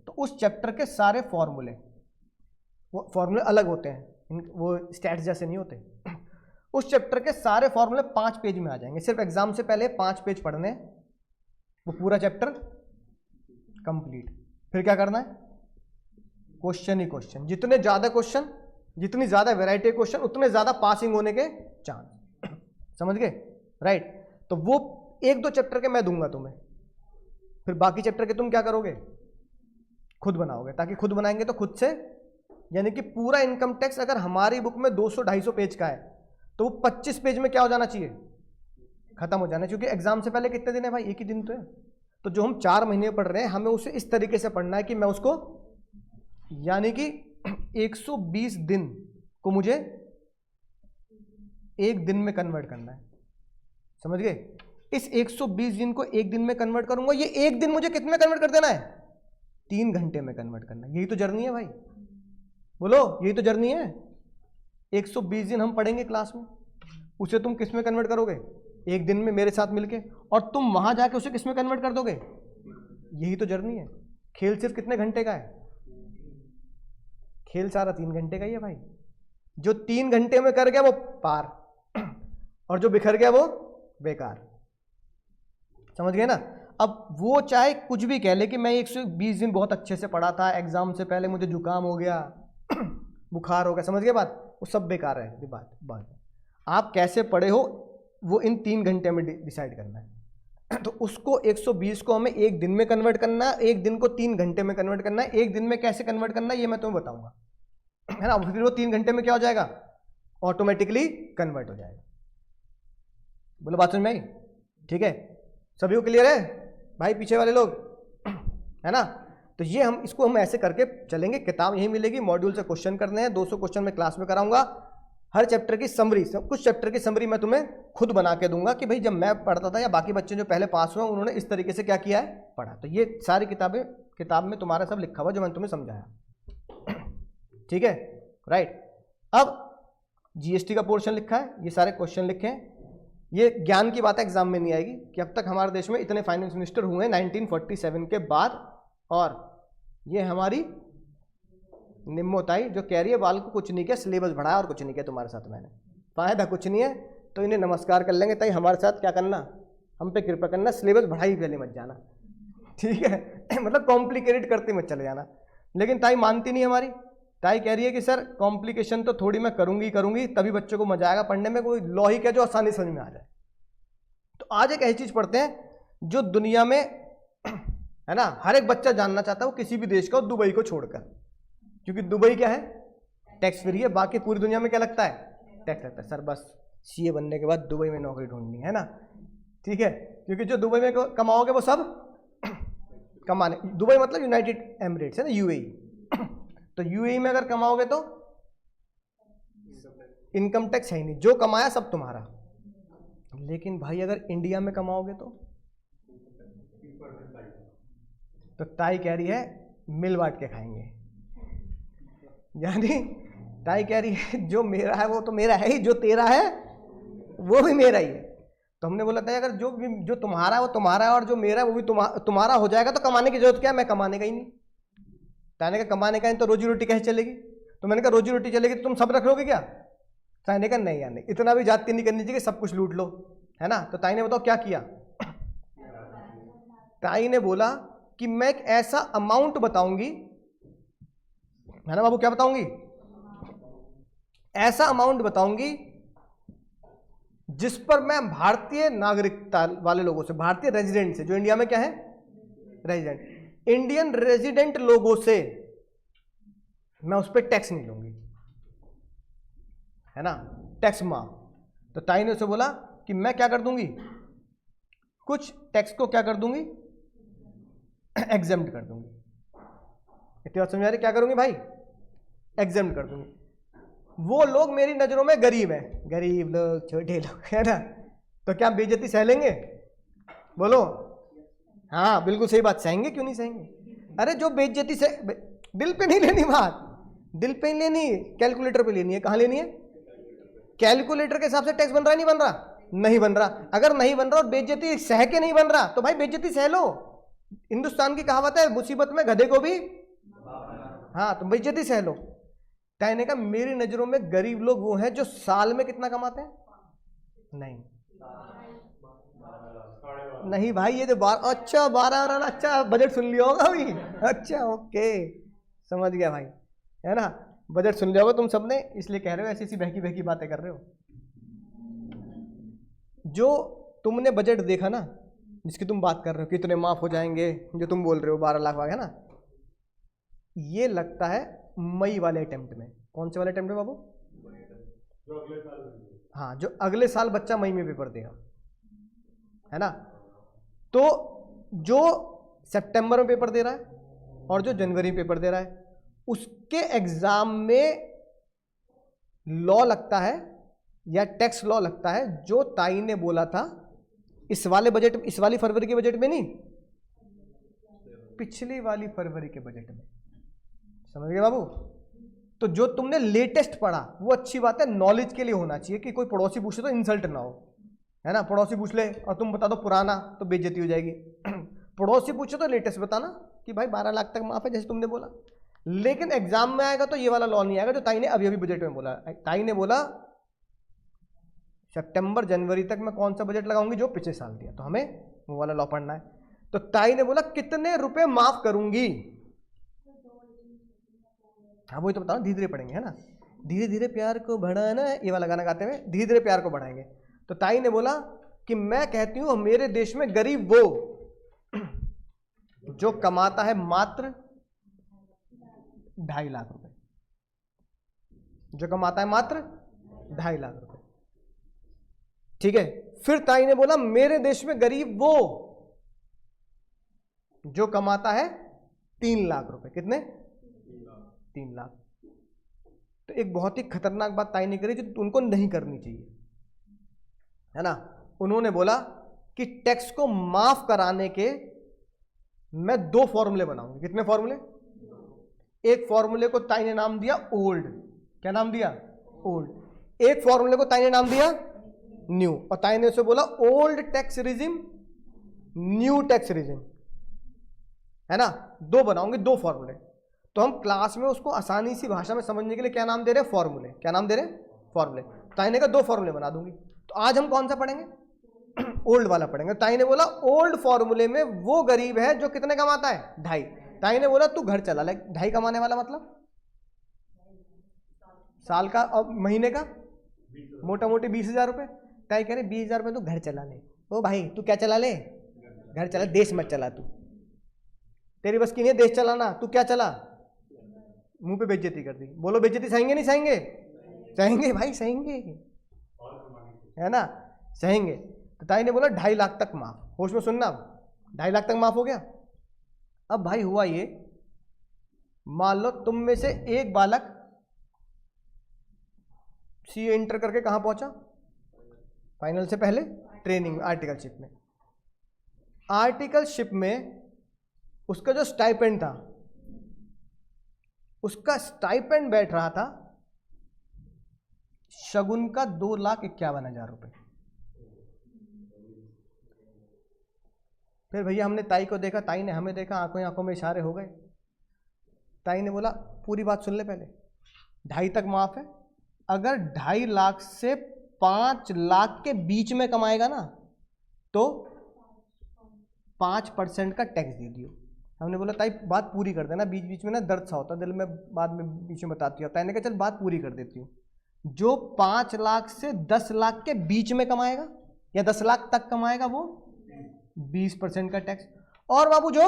तो उस चैप्टर के सारे फॉर्मूले, वो फॉर्मूले अलग होते हैं, वो स्टैट्स जैसे नहीं होते। उस चैप्टर के सारे फॉर्मूले 5 पेज में आ जाएंगे। सिर्फ एग्जाम से पहले 5 पेज पढ़ने, वो पूरा चैप्टर कंप्लीट। फिर क्या करना है, क्वेश्चन ही क्वेश्चन, जितने ज्यादा क्वेश्चन, जितनी ज्यादा वैरायटी क्वेश्चन, उतने ज्यादा पासिंग होने के चांस। समझ गए, राइट। तो वो 1-2 चैप्टर के मैं दूंगा तुम्हें, फिर बाकी चैप्टर के तुम क्या करोगे, खुद बनाओगे। ताकि खुद बनाएंगे तो खुद से, यानी कि पूरा इनकम टैक्स अगर हमारी बुक में 200-250 पेज का है तो वो 25 पेज में क्या हो जाना चाहिए, खत्म हो जाना। क्योंकि एग्जाम से पहले कितने दिन है भाई, 1 ही दिन तो है। तो जो हम 4 महीने पढ़ रहे हैं, हमें उसे इस तरीके से पढ़ना है कि मैं उसको, यानी कि 120 दिन को मुझे 1 दिन में कन्वर्ट करना है। समझ गए? इस 120 दिन को 1 दिन में कन्वर्ट करूंगा, ये 1 दिन मुझे कितने में कन्वर्ट कर देना है, 3 घंटे में कन्वर्ट करना है। यही तो जर्नी है भाई, बोलो, यही तो जर्नी है। 120 दिन हम पढ़ेंगे क्लास में, उसे तुम किस में कन्वर्ट करोगे, 1 दिन में मेरे साथ मिलके, और तुम वहां जाके उसे किस में कन्वर्ट कर दोगे। यही तो जर्नी है। खेल सिर्फ कितने घंटे का है, खेल सारा 3 घंटे का ही है भाई। जो 3 घंटे में कर गया वो पार, और जो बिखर गया वो बेकार। समझ गए ना? अब वो चाहे कुछ भी कह ले कि मैं 120 दिन बहुत अच्छे से पढ़ा था, एग्जाम से पहले मुझे जुकाम हो गया बुखार हो गया, समझ गए बात, वो सब बेकार है। बात आप कैसे पढ़े हो वो इन 3 घंटे में डिसाइड करना है। तो उसको 120 को हमें 1 दिन में कन्वर्ट करना है, 1 दिन को 3 घंटे में कन्वर्ट करना है। 1 दिन में कैसे कन्वर्ट करना है ये मैं तुम्हें बताऊंगा, है ना। फिर वो 3 घंटे में क्या हो जाएगा, ऑटोमेटिकली कन्वर्ट हो जाएगा। बोलो, बात समझ में आई? ठीक है, सभी को क्लियर है भाई, पीछे वाले लोग, है ना। तो ये हम ऐसे करके चलेंगे। किताब यही मिलेगी, मॉड्यूल से क्वेश्चन करने हैं, 200 क्वेश्चन मैं क्लास में कराऊंगा, हर चैप्टर की समरी, कुछ चैप्टर की समरी मैं तुम्हें खुद बना के दूंगा कि भाई जब मैं पढ़ता था या बाकी बच्चे जो पहले पास हुए उन्होंने इस तरीके से क्या किया है, पढ़ा। तो ये सारी किताब में तुम्हारा सब लिखा हुआ जो मैंने तुम्हें समझाया, ठीक है, राइट। अब जीएसटी का पोर्शन लिखा है, ये सारे क्वेश्चन लिखे हैं। ये ज्ञान की बात एग्जाम में नहीं आएगी कि अब तक हमारे देश में इतने फाइनेंस मिनिस्टर हुए 1947 के बाद, और ये हमारी निम्मोताई जो कह रही है बाल को कुछ नहीं किया, सिलेबस बढ़ाया और कुछ नहीं किया तुम्हारे साथ मैंने, फायदा कुछ नहीं है, तो इन्हें नमस्कार कर लेंगे। ताई हमारे साथ क्या करना, हम पे कृपा करना, सिलेबस बढ़ाई पहले मत जाना, ठीक है मतलब कॉम्प्लिकेटेड करते मत चले जाना। लेकिन ताई मानती नहीं हमारी, ताई कह रही है कि सर कॉम्प्लिकेशन तो थोड़ी मैं करूंगी तभी बच्चों को मजा आएगा पढ़ने में, कोई लॉजिक है जो आसानी समझ में आ जाए। तो आज एक ऐसी चीज पढ़ते हैं जो दुनिया में है ना हर एक बच्चा जानना चाहता है, वो किसी भी देश का, दुबई को छोड़कर, क्योंकि दुबई क्या है, टैक्स फ्री है, बाकी पूरी दुनिया में क्या लगता है, टैक्स लगता है। सर बस सीए बनने के बाद दुबई में नौकरी ढूंढनी है ना, ठीक है, क्योंकि जो दुबई में कमाओगे वो सब कमाने, दुबई मतलब यूनाइटेड एमिरेट्स है ना, यूएई, तो यूएई में अगर कमाओगे तो इनकम टैक्स है ही नहीं, जो कमाया सब तुम्हारा। लेकिन भाई अगर इंडिया में कमाओगे तो ताई कह रही है मिल बांट के खाएंगे, यानी ताई कह रही है जो मेरा है वो तो मेरा है ही, जो तेरा है वो भी मेरा ही है। तो हमने बोला था अगर जो तुम्हारा है वो तुम्हारा है और जो मेरा है वो भी तुम्हारा हो जाएगा, तो कमाने की जरूरत क्या है, मैं कमाने का ही नहीं। ताई ने कहा कमाने का नहीं तो रोजी रोटी कैसे चलेगी, तो मैंने कहा रोजी रोटी चलेगी तो तुम सब रख लोगे क्या। ताई ने कहा नहीं यार नहीं, इतना भी जाती नहीं करनी चाहिए, सब कुछ लूट लो, है ना। तो ताई ने बताओ क्या किया, ताई ने बोला कि मैं एक ऐसा अमाउंट बताऊंगी, है ना बाबू, क्या बताऊंगी, ऐसा अमाउंट बताऊंगी जिस पर मैं भारतीय नागरिकता वाले लोगों से, भारतीय रेजिडेंट से, जो इंडिया में क्या है रेजिडेंट, इंडियन रेजिडेंट लोगों से मैं उस पर टैक्स नहीं लूंगी, है ना, टैक्स माफ। तो ताई ने उसे बोला कि मैं क्या कर दूंगी, कुछ टैक्स को क्या कर दूंगी, एग्जेम्प्ट कर दूंगी। इतनी बात समझ आ रही, क्या करूंगी भाई, एग्जेम्प्ट कर दूंगी। वो लोग मेरी नजरों में गरीब हैं, गरीब लोग, छोटे लोग, है ना, तो क्या बेइज्जती सह लेंगे, बोलो, हाँ बिल्कुल सही बात, सहेंगे, क्यों नहीं सहेंगे। अरे जो बेइज्जती से, दिल पे नहीं लेनी बात, दिल पे नहीं लेनी, कैलकुलेटर पे लेनी है। कहाँ लेनी है, कैलकुलेटर के हिसाब से टैक्स बन रहा है, नहीं बन रहा, नहीं बन रहा। अगर नहीं बन रहा और बेइज्जती सह के नहीं बन रहा तो भाई बेइज्जती सह लो। हिंदुस्तान की कहावत है, मुसीबत में गधे को भी, हाँ, तो बेइज्जती सह लो। ताई ने कहा मेरी नजरों में गरीब लोग वो हैं जो साल में कितना कमाते हैं, नहीं भाई, ये जो अच्छा 12 अच्छा बजट सुन लिया होगा अभी, अच्छा ओके समझ गया भाई, है ना, बजट सुन लिया होगा तुम सबने, इसलिए कह रहे हो, ऐसी ऐसी बहकी बहकी बातें कर रहे हो। जो तुमने बजट देखा ना, जिसकी तुम बात कर रहे हो, कितने माफ हो जाएंगे, जो तुम बोल रहे हो 12 लाख है ना, ये लगता है मई वाले अटेम्प्ट में। कौन से वाले अटेम्प्ट में बाबू, हाँ, जो अगले साल बच्चा मई में पेपर देगा, है ना। तो जो सितंबर में पेपर दे रहा है और जो जनवरी में पेपर दे रहा है, उसके एग्जाम में लॉ लगता है या टैक्स लॉ लगता है, जो ताई ने बोला था इस वाले बजट, इस वाली फरवरी के बजट में नहीं, पिछली वाली फरवरी के बजट में, समझ गए बाबू। तो जो तुमने लेटेस्ट पढ़ा वो अच्छी बात है, नॉलेज के लिए होना चाहिए, कि कोई पड़ोसी पूछे तो इंसल्ट ना हो, है ना। पड़ोसी पूछ ले और तुम बता दो पुराना, तो बेइज्जती हो जाएगी। पड़ोसी पूछे तो लेटेस्ट बताना कि भाई 12 लाख तक माफ है, जैसे तुमने बोला। लेकिन एग्जाम में आएगा तो ये वाला लॉ नहीं आएगा जो ताई ने अभी अभी बजट में बोला। ताई ने बोला सितंबर जनवरी तक मैं कौन सा बजट लगाऊंगी, जो पिछले साल दिया, तो हमें वो वाला लॉ पढ़ना है। तो ताई ने बोला कितने रुपए माफ करूंगी, हाँ वही तो बताओ, धीरे धीरे पढ़ेंगे, है ना, धीरे धीरे प्यार को बढ़ाना, ये वाला गाना गाते हुए धीरे धीरे प्यार को बढ़ाएंगे। तो ताई ने बोला कि मैं कहती हूं मेरे देश में गरीब वो जो कमाता है मात्र 2.5 लाख रुपए, जो कमाता है मात्र 2.5 लाख रुपए, ठीक है। फिर ताई ने बोला मेरे देश में गरीब वो जो कमाता है 3 लाख रुपए, कितने, 3 लाख। तो एक बहुत ही खतरनाक बात ताई ने करी जो उनको नहीं करनी चाहिए, है ना। उन्होंने बोला कि टैक्स को माफ कराने के मैं 2 फॉर्मूले बनाऊंगी। कितने फॉर्मूले? एक फॉर्मूले को ताई ने नाम दिया ओल्ड। क्या नाम दिया? ओल्ड। एक फॉर्मूले को ताई ने नाम दिया न्यू, और ताई ने उसे बोला old tax regime, new tax regime, है ना। 2 बनाऊंगे, 2 फॉर्मूले। तो हम क्लास में उसको आसानी सी भाषा में समझने के लिए क्या नाम दे रहे हैं? फॉर्मूले। क्या नाम दे रहे हैं? फॉर्मूले। ताई ने कहा 2 फॉर्मूले बना दूंगी। तो आज हम कौन सा पढ़ेंगे? ओल्ड वाला पढ़ेंगे। ताई ने बोला ओल्ड फॉर्मूले में वो गरीब है जो कितने कमाता है? 2.5। ताई ने बोला तू घर चला ले। 2.5 कमाने वाला मतलब साल का और महीने का मोटा मोटी 20,000 रुपए। ताई कह रहे 20,000 रुपए तू घर चला ले। ओ भाई तू क्या चला ले? घर चला, देश मत चला। तू, तेरी बस की नहीं है देश चलाना, तू क्या चला? मुंह पे बेइज्जती कर दी। बोलो बेइज्जती सहेंगे नहीं सहेंगे? सहेंगे भाई, सहेंगे, है ना, सहेंगे। तो ताई ने बोला 2.5 लाख तक माफ। होश में सुनना, 2.5 लाख तक माफ हो गया। अब भाई हुआ ये, मान लो तुम में से एक बालक सीए इंटर करके कहां पहुंचा? फाइनल से पहले ट्रेनिंग आर्टिकलशिप में। आर्टिकलशिप में उसका जो स्टाइपेंड था, उसका स्टाइपेंड बैठ रहा था शगुन का 2,51,000 रुपए। फिर भैया हमने ताई को देखा, ताई ने हमें देखा, आंखों आंखों में इशारे हो गए। ताई ने बोला पूरी बात सुन ले पहले, 2.5 तक माफ है। अगर 2.5 लाख से 5 लाख के बीच में कमाएगा ना तो 5% का टैक्स दे दियो। हमने बोला ताई बात पूरी कर देना, बीच बीच में ना दर्द सा होता दिल में, बाद में बीच में बताती हूँ। ताई ने कहा चल बात पूरी कर देती हूँ। जो 5 लाख से 10 लाख के बीच में कमाएगा या 10 लाख तक कमाएगा वो 20% का टैक्स, और बाबू जो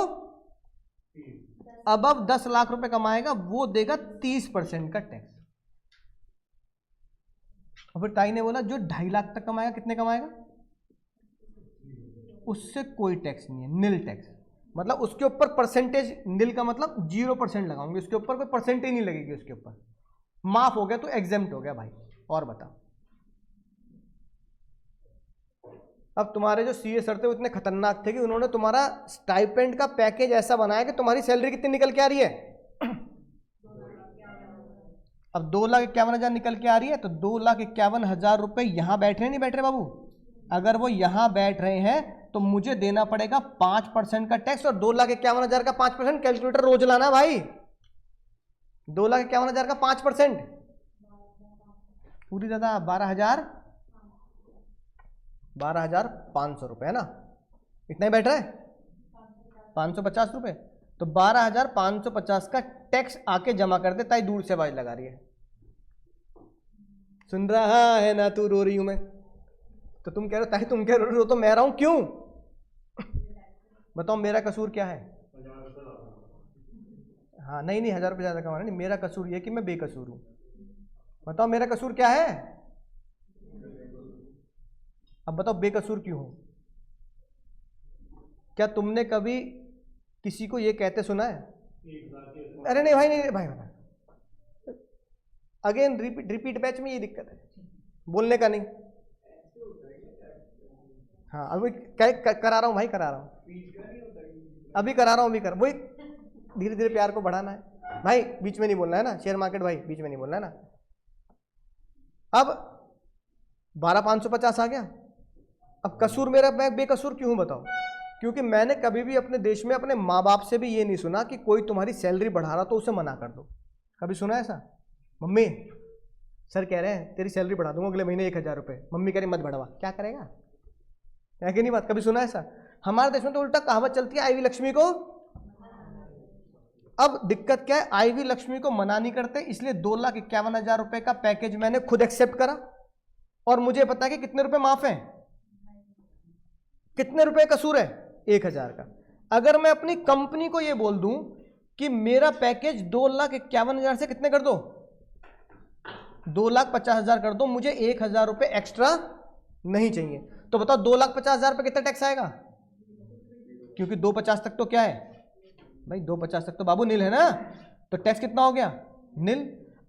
अब 10 लाख रुपए कमाएगा वो देगा 30% का टैक्स। और फिर ताई ने बोला जो 2.5 लाख तक कमाएगा, कितने कमाएगा? उससे कोई टैक्स नहीं है, निल टैक्स। मतलब उसके ऊपर परसेंटेज, निल का मतलब 0% लगाऊंगे, उसके ऊपर कोई परसेंटेज नहीं लगेगी, उसके ऊपर माफ हो गया तो एग्जेम्प्ट हो गया भाई। और बताओ, अब तुम्हारे जो सीए सर थे वो इतने खतरनाक थे कि उन्होंने तुम्हारा स्टाइपेंड का पैकेज ऐसा बनाया कि तुम्हारी सैलरी कितनी निकल के आ रही है? अब 2,51,000 निकल के आ रही है, तो 2,51,000 रुपए यहां बैठ रहे नहीं बैठ रहे बाबू? अगर वो यहां बैठ रहे हैं तो मुझे देना पड़ेगा 5% का टैक्स। और 2,51,000 का 5%, कैलकुलेटर रोज लाना भाई। 2,51,000 का 5% पूरी दादा 12,500 रुपए, है ना। इतना ही बैठ रहा है, 550 रुपए। तो 12,550 का टैक्स आके जमा कर दे। ताई दूर से आवाज लगा रही है, सुन रहा है ना तू, रो रही हूं मैं। तो तुम कह रहे हो ताई तुम कह रहे हो तो मैं रहा हूं क्यों? बताओ मेरा कसूर क्या है? हाँ नहीं 1,000 रुपये ज्यादा कमाना नहीं, मेरा कसूर ये कि मैं बेकसूर हूं। बताओ मेरा कसूर क्या है? अब बताओ बेकसूर क्यों हूं? क्या तुमने कभी किसी को ये कहते सुना है? अरे नहीं भाई, नहीं भाई, अगेन रिपीट बैच में ये दिक्कत है, बोलने का नहीं। हाँ अभी करा रहा हूँ भाई, करा रहा हूँ, अभी करा रहा हूँ, अभी कर, वही धीरे धीरे प्यार को बढ़ाना है भाई। बीच में नहीं बोलना है ना, शेयर मार्केट भाई, बीच में नहीं बोलना है ना। अब 12,550 आ गया। अब कसूर मेरा, मैं बेकसूर क्यों हूं बताओ? क्योंकि मैंने कभी भी अपने देश में अपने माँ बाप से भी ये नहीं सुना कि कोई तुम्हारी सैलरी बढ़ा रहा तो उसे मना कर दो। कभी सुना ऐसा? मम्मी सर कह रहे हैं तेरी सैलरी बढ़ा दूंगा अगले महीने 1,000 रुपये। मम्मी कह रही मत बढ़ावा, क्या करेगा? है कि नहीं बात? कभी सुना ऐसा? हमारे देश में तो उल्टा कहावत चलती है, आईवी लक्ष्मी को। अब दिक्कत क्या है, आईवी लक्ष्मी को मना नहीं करते, इसलिए 2,51,000 रुपए का पैकेज मैंने खुद एक्सेप्ट करा। और मुझे पता है कि कितने रुपए माफ हैं, कितने रुपए कसूर है, 1,000 का। अगर मैं अपनी कंपनी को यह बोल दूं कि मेरा पैकेज 2,51,000 से कितने कर दो, 2,50,000 कर दो, मुझे 1,000 रुपए एक्स्ट्रा नहीं चाहिए, तो बताओ 2,50,000 पे कितना टैक्स आएगा? क्योंकि 2,50 तक तो क्या है भाई, 2,50 तक तो बाबू नील है ना, तो टैक्स कितना हो गया? नील।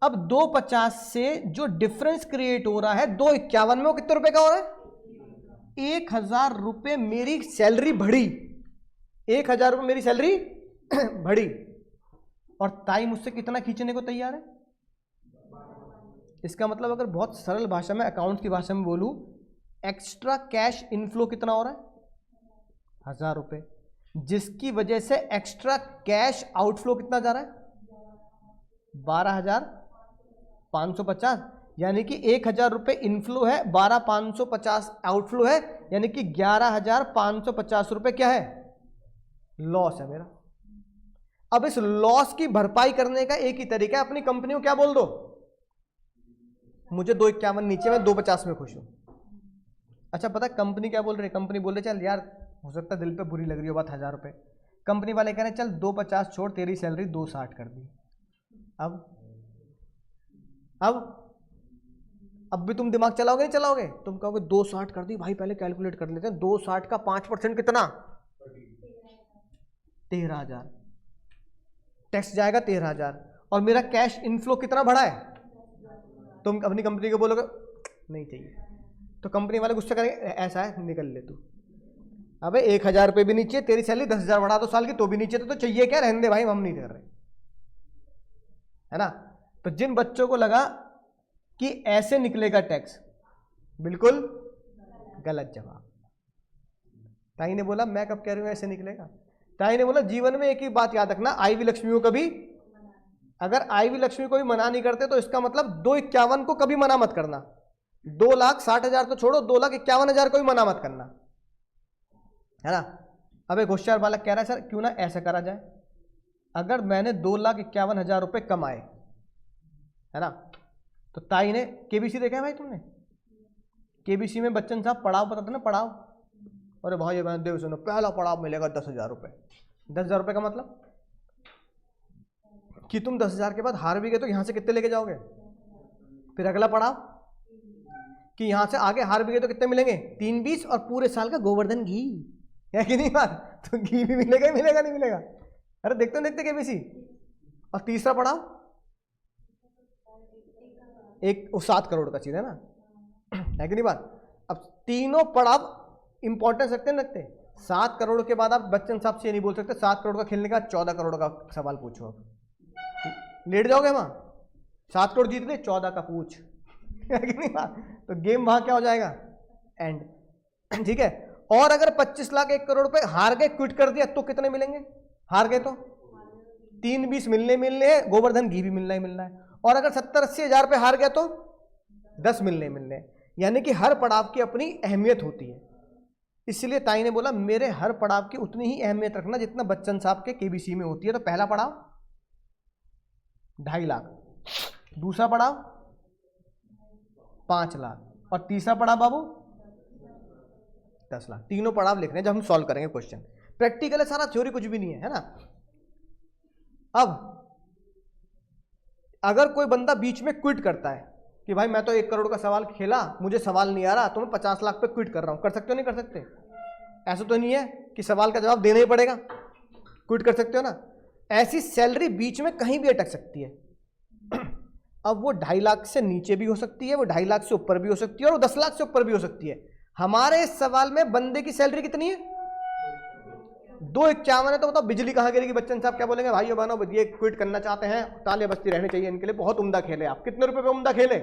अब 250 से जो डिफरेंस क्रिएट हो रहा है 251 में, वो कितने रुपए का हो रहा है? 1000 रुपए मेरी सैलरी बढ़ी, 1000 रुपए मेरी सैलरी बढ़ी, और ताई मुझसे कितना खींचने को तैयार है? इसका मतलब अगर बहुत सरल भाषा में, अकाउंट की भाषा में बोलूं, एक्स्ट्रा कैश इनफ्लो कितना हो रहा है? 1000 रुपए, जिसकी वजह से एक्स्ट्रा कैश आउटफ्लो कितना जा रहा है? 12,550, यानी कि 1000 रुपए इनफ्लो है, 12,550 आउटफ्लो है, यानी कि 11,550 रुपए क्या है? लॉस है मेरा। अब इस लॉस की भरपाई करने का एक ही तरीका है, अपनी कंपनी को क्या बोल दो, मुझे 251 नीचे, मैं 250 में खुश हूं। अच्छा पता कंपनी क्या बोल रही है? कंपनी बोल रही है चल यार, हो सकता है दिल पे बुरी लग रही हो बात, 1000 रुपए, कंपनी वाले कह रहे हैं चल 250 छोड़, तेरी सैलरी 260 कर दी। अब भी तुम दिमाग चलाओगे नहीं चलाओगे? तुम कहोगे 260 कर दी भाई, पहले कैलकुलेट कर लेते हैं, 260 का 5% कितना? 13,000, टैक्स जाएगा 13,000, और मेरा कैश इनफ्लो कितना बढ़ा है? तुम अपनी कंपनी को बोलोगे नहीं चाहिए, तो कंपनी वाले गुस्सा करेंगे, ऐसा है निकल ले तू, अबे 1000 रुपये भी नीचे, तेरी सैलरी 10,000 बढ़ा दो साल की तो भी नीचे, तो चाहिए क्या? रहने दे भाई, हम नहीं कर रहे, है ना? तो जिन बच्चों को लगा कि ऐसे निकलेगा टैक्स, बिल्कुल गलत जवाब। ताई ने बोला मैं कब कह रही हूं ऐसे निकलेगा? ताई ने बोला जीवन में एक ही बात याद रखना, आईवी लक्ष्मी को कभी, अगर आईवी लक्ष्मी को भी मना नहीं करते तो इसका मतलब 251 को कभी मना मत करना, 2,60,000 तो छोड़ो, 2,51,000 को भी मना मत करना, है ना? अब एक होशियार बालक कह रहा है सर क्यों ना ऐसा करा जाए, अगर मैंने 2,51,000 रुपए कमाए, है ना, तो ताई ने, केबीसी देखा है भाई तुमने? केबीसी में बच्चन साहब पड़ाव बताते ना, पड़ाव, अरे भाई बहन देव सुनो, पहला पड़ाव मिलेगा 10,000 रुपए। 10,000 रुपए का मतलब कि तुम 10,000 के बाद हार भी गए तो यहां से कितने लेके जाओगे? फिर अगला पड़ाव कि यहां से आगे हार भी गए तो कितने मिलेंगे? 3,20 और पूरे साल का गोवर्धन घी, है कि नहीं बात? तो घी भी मिलेगा ही मिलेगा, नहीं मिलेगा? अरे देखते देखते केबीसी। और तीसरा पड़ाव एक 7 करोड़ का चीज है ना, है कि नहीं बात? अब तीनों पड़ाव इंपॉर्टेंस रखते रखते 7 करोड़ के बाद आप बच्चन साहब से ये नहीं बोल सकते 7 करोड़ का खेलने का 14 करोड़ का सवाल पूछो, अब लेट जाओगे वहां, 7 करोड़ जीत गए, 14 का पूछ, है कि नहीं बात? तो गेम वहां क्या हो जाएगा? एंड, ठीक है। और अगर 25 लाख 1 करोड़ रुपए हार गए, क्विट कर दिया, तो कितने मिलेंगे? हार गए तो 3,20 मिलने हैं, गोवर्धन घी भी मिलना ही मिलना है। और अगर 70-80 हजार रुपए हार गया तो 10 मिलने हैं। यानी कि हर पड़ाव की अपनी अहमियत होती है, इसलिए ताई ने बोला मेरे हर पड़ाव की उतनी ही अहमियत रखना जितना बच्चन साहब के केबीसी में होती है। तो पहला पड़ाव 2.5 लाख, दूसरा पड़ाव 5 लाख, और तीसरा पड़ाव बाबू 10 लाख। तीनों पड़ाव लिखने हैं जब हम सॉल्व करेंगे क्वेश्चन। प्रैक्टिकल है सारा, थ्योरी कुछ भी नहीं है ना। अब अगर कोई बंदा बीच में क्विट करता है कि भाई मैं तो 1 करोड़ का सवाल खेला, मुझे सवाल नहीं आ रहा, तो मैं 50 लाख पे क्विट कर रहा हूं, कर सकते हो नहीं कर सकते? ऐसा तो नहीं है कि सवाल का जवाब देना ही पड़ेगा, क्विट कर सकते हो ना। ऐसी सैलरी बीच में कहीं भी अटक सकती है। अब वो 2.5 लाख से नीचे भी हो सकती है, वो 2.5 लाख से ऊपर भी हो सकती है, और वो 10 लाख से ऊपर भी हो सकती है। हमारे इस सवाल में बंदे की सैलरी कितनी है? 251 है। तो बताओ बिजली कहां गिरेगी? बच्चन साहब क्या बोलेंगे? भाइयों बहनों ये क्विट करना चाहते हैं, ताले बस्ती रहनी चाहिए इनके लिए, बहुत उम्दा खेले आप। कितने रुपए पे उम्दा खेले?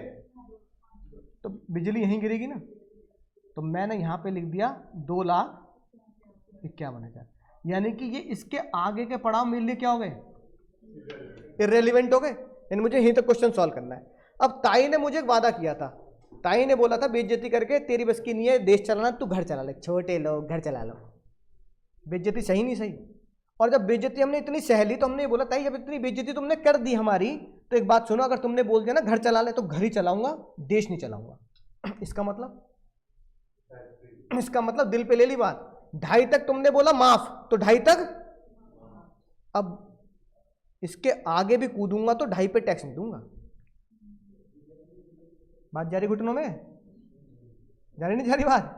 तो बिजली यहीं गिरेगी ना। तो मैंने यहां पे लिख दिया 2,51,000, यानी कि ये इसके आगे के पड़ाव मेरे लिए क्या हो गए? इररेलेवेंट हो गए। यानी मुझे यहीं तक क्वेश्चन सॉल्व करना है। अब ताई ने मुझे एक वादा किया था, ताई ने बोला था बेइज्जती करके तेरी बस की नहीं है देश चलाना, तू घर चला ले, छोटे लोग घर चला लो। बेइज्जती सही नहीं सही? और जब बेइज्जती हमने इतनी सह ली तो हमने बोला ताई जब इतनी बेइज्जती तुमने कर दी हमारी, तो एक बात सुनो, अगर तुमने बोल दिया ना घर चला ले, तो घर ही चलाऊंगा, देश नहीं चलाऊंगा। इसका मतलब दिल पे ले ली बात। 2.5 तक तुमने बोला माफ, तो 2.5 तक। अब इसके आगे भी कूदूंगा तो 2.5 पे टैक्स नहीं दूंगा। बात जा रही घुटनों में? जा रही नहीं जा रही बात?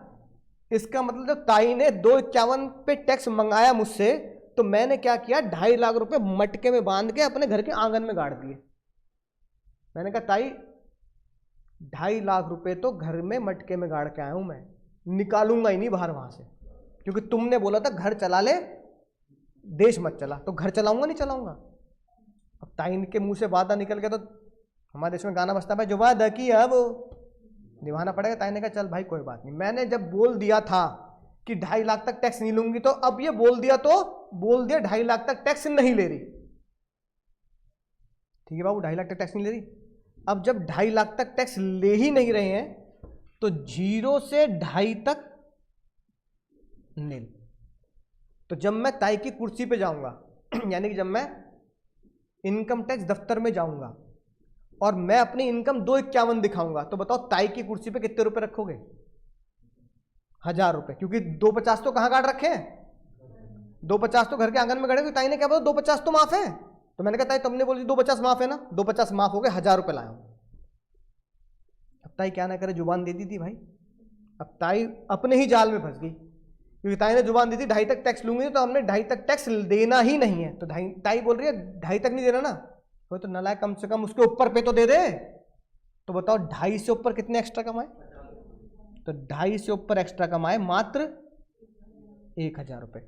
इसका मतलब जब ताई ने 251 पे टैक्स मंगाया मुझसे, तो मैंने क्या किया? 2.5 लाख रुपए मटके में बांध के अपने घर के आंगन में गाड़ दिए। मैंने कहा ताई 2.5 लाख रुपए तो घर में मटके में गाड़ के आया हूं मैं, निकालूंगा ही नहीं बाहर वहां से, क्योंकि तुमने बोला था घर चला ले देश मत चला, तो घर चलाऊंगा नहीं चलाऊंगा। अब ताई के मुंह से वादा निकल गया, तो हमारे देश में गाना बजता है जो वादा किया वो निभाना पड़ेगा। ताई ने कहा चल भाई कोई बात नहीं। मैंने जब बोल दिया था कि 2.5 लाख तक टैक्स नहीं लूंगी, तो अब ये बोल दिया 2.5 लाख तक टैक्स नहीं ले रही। ठीक है बाबू, 2.5 लाख तक टैक्स नहीं ले रही। अब जब 2.5 लाख तक टैक्स ले ही नहीं रहे हैं, तो 0 से 2.5 तक नील। तो जब मैं ताई की कुर्सी पे जाऊंगा यानी कि जब मैं इनकम टैक्स दफ्तर में जाऊंगा और मैं अपनी इनकम 251 दिखाऊंगा, तो बताओ ताई की कुर्सी पे कितने रुपए रखोगे? 1000 रुपए, क्योंकि 250 तो कहां काट रखे हैं? 250 तो घर के आंगन में गड़े हुए। ताई ने क्या बोला 250 तो माफ है। तो मैंने कहा ताई तुमने बोली 250 माफ है ना, 250 माफ हो गए, 1000 रुपए लाया। अब ताई क्या ना करे, जुबान दे दी थी भाई। अब ताई अपने ही जाल में फंस गई, क्योंकि ताई ने जुबान दी थी 2.5 तक टैक्स लूंगी, तो हमने 2.5 तक टैक्स देना ही नहीं है। तो ताई बोल रही है 2.5 तक नहीं देना ना, तो नालायक कम से कम उसके ऊपर पे तो दे दे। तो बताओ 2.5 से ऊपर कितने एक्स्ट्रा कमाए? तो 2.5 से ऊपर एक्स्ट्रा कमाए मात्र 1000 रुपए।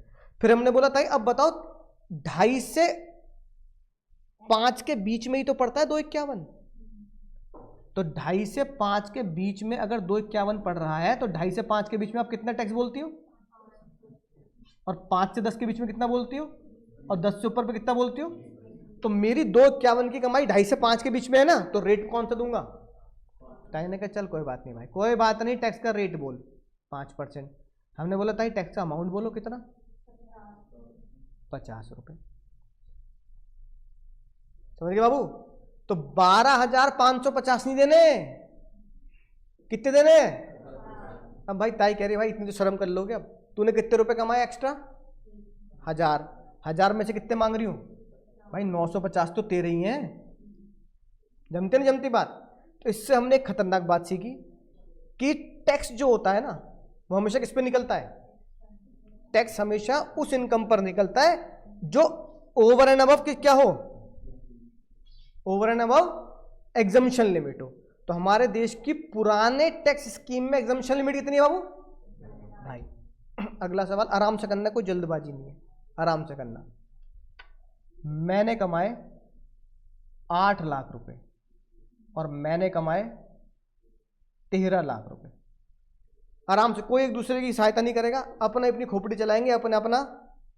फिर हमने बोला ताई अब बताओ 2.5 से 5 के बीच में ही तो पड़ता है 251। तो 2.5 से 5 के बीच में अगर 251 पड़ रहा है, तो 2.5 से 5 के बीच में आप कितना टैक्स बोलती हो? और 5 से 10 के बीच में कितना बोलती हो? और 10 से ऊपर पे कितना बोलती हो? तो मेरी 251 की कमाई 2.5 से 5 के बीच में है ना, तो रेट कौन सा दूंगा? ताई ने कहा चल कोई बात नहीं भाई, कोई बात नहीं, टैक्स का रेट बोल 5%। हमने बोला ताई टैक्स का अमाउंट बोलो कितना? 50 रुपए। समझ गए बाबू? तो 12,550 नहीं देने, कितने देने? अब भाई ताई कह रही भाई इतनी तो शर्म कर लोगे, अब तूने कितने रुपए कमाए एक्स्ट्रा? 1000 में से कितने मांग रही हूं भाई? 950 तो तेरे ही हैं। जमते नहीं जमती बात? तो इससे हमने एक खतरनाक बात सीखी कि टैक्स जो होता है ना, वो हमेशा किस पे निकलता है? टैक्स हमेशा उस इनकम पर निकलता है जो ओवर एंड अबव क्या हो? Over and above exemption limit हो। तो हमारे देश की पुराने टैक्स स्कीम में एग्जम्पशन लिमिट कितनी है बाबू? भाई अगला सवाल आराम से करना, कोई जल्दबाजी नहीं है, आराम से करना। मैंने कमाए 8 लाख रुपए और मैंने कमाए 13 लाख रुपए। आराम से, कोई एक दूसरे की सहायता नहीं करेगा, अपना अपनी खोपड़ी चलाएंगे, अपना अपना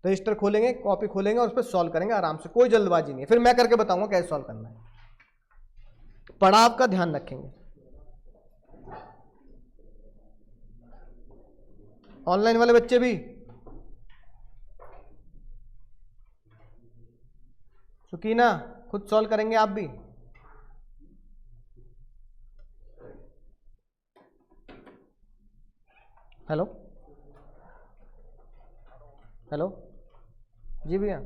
रजिस्टर खोलेंगे, कॉपी खोलेंगे और उस पर सॉल्व करेंगे आराम से, कोई जल्दबाजी नहीं है। फिर मैं करके बताऊंगा कैसे सॉल्व करना है। पड़ाव का ध्यान रखेंगे। ऑनलाइन वाले बच्चे भी सुकीना खुद सॉल्व करेंगे, आप भी। हेलो हेलो जी भैया,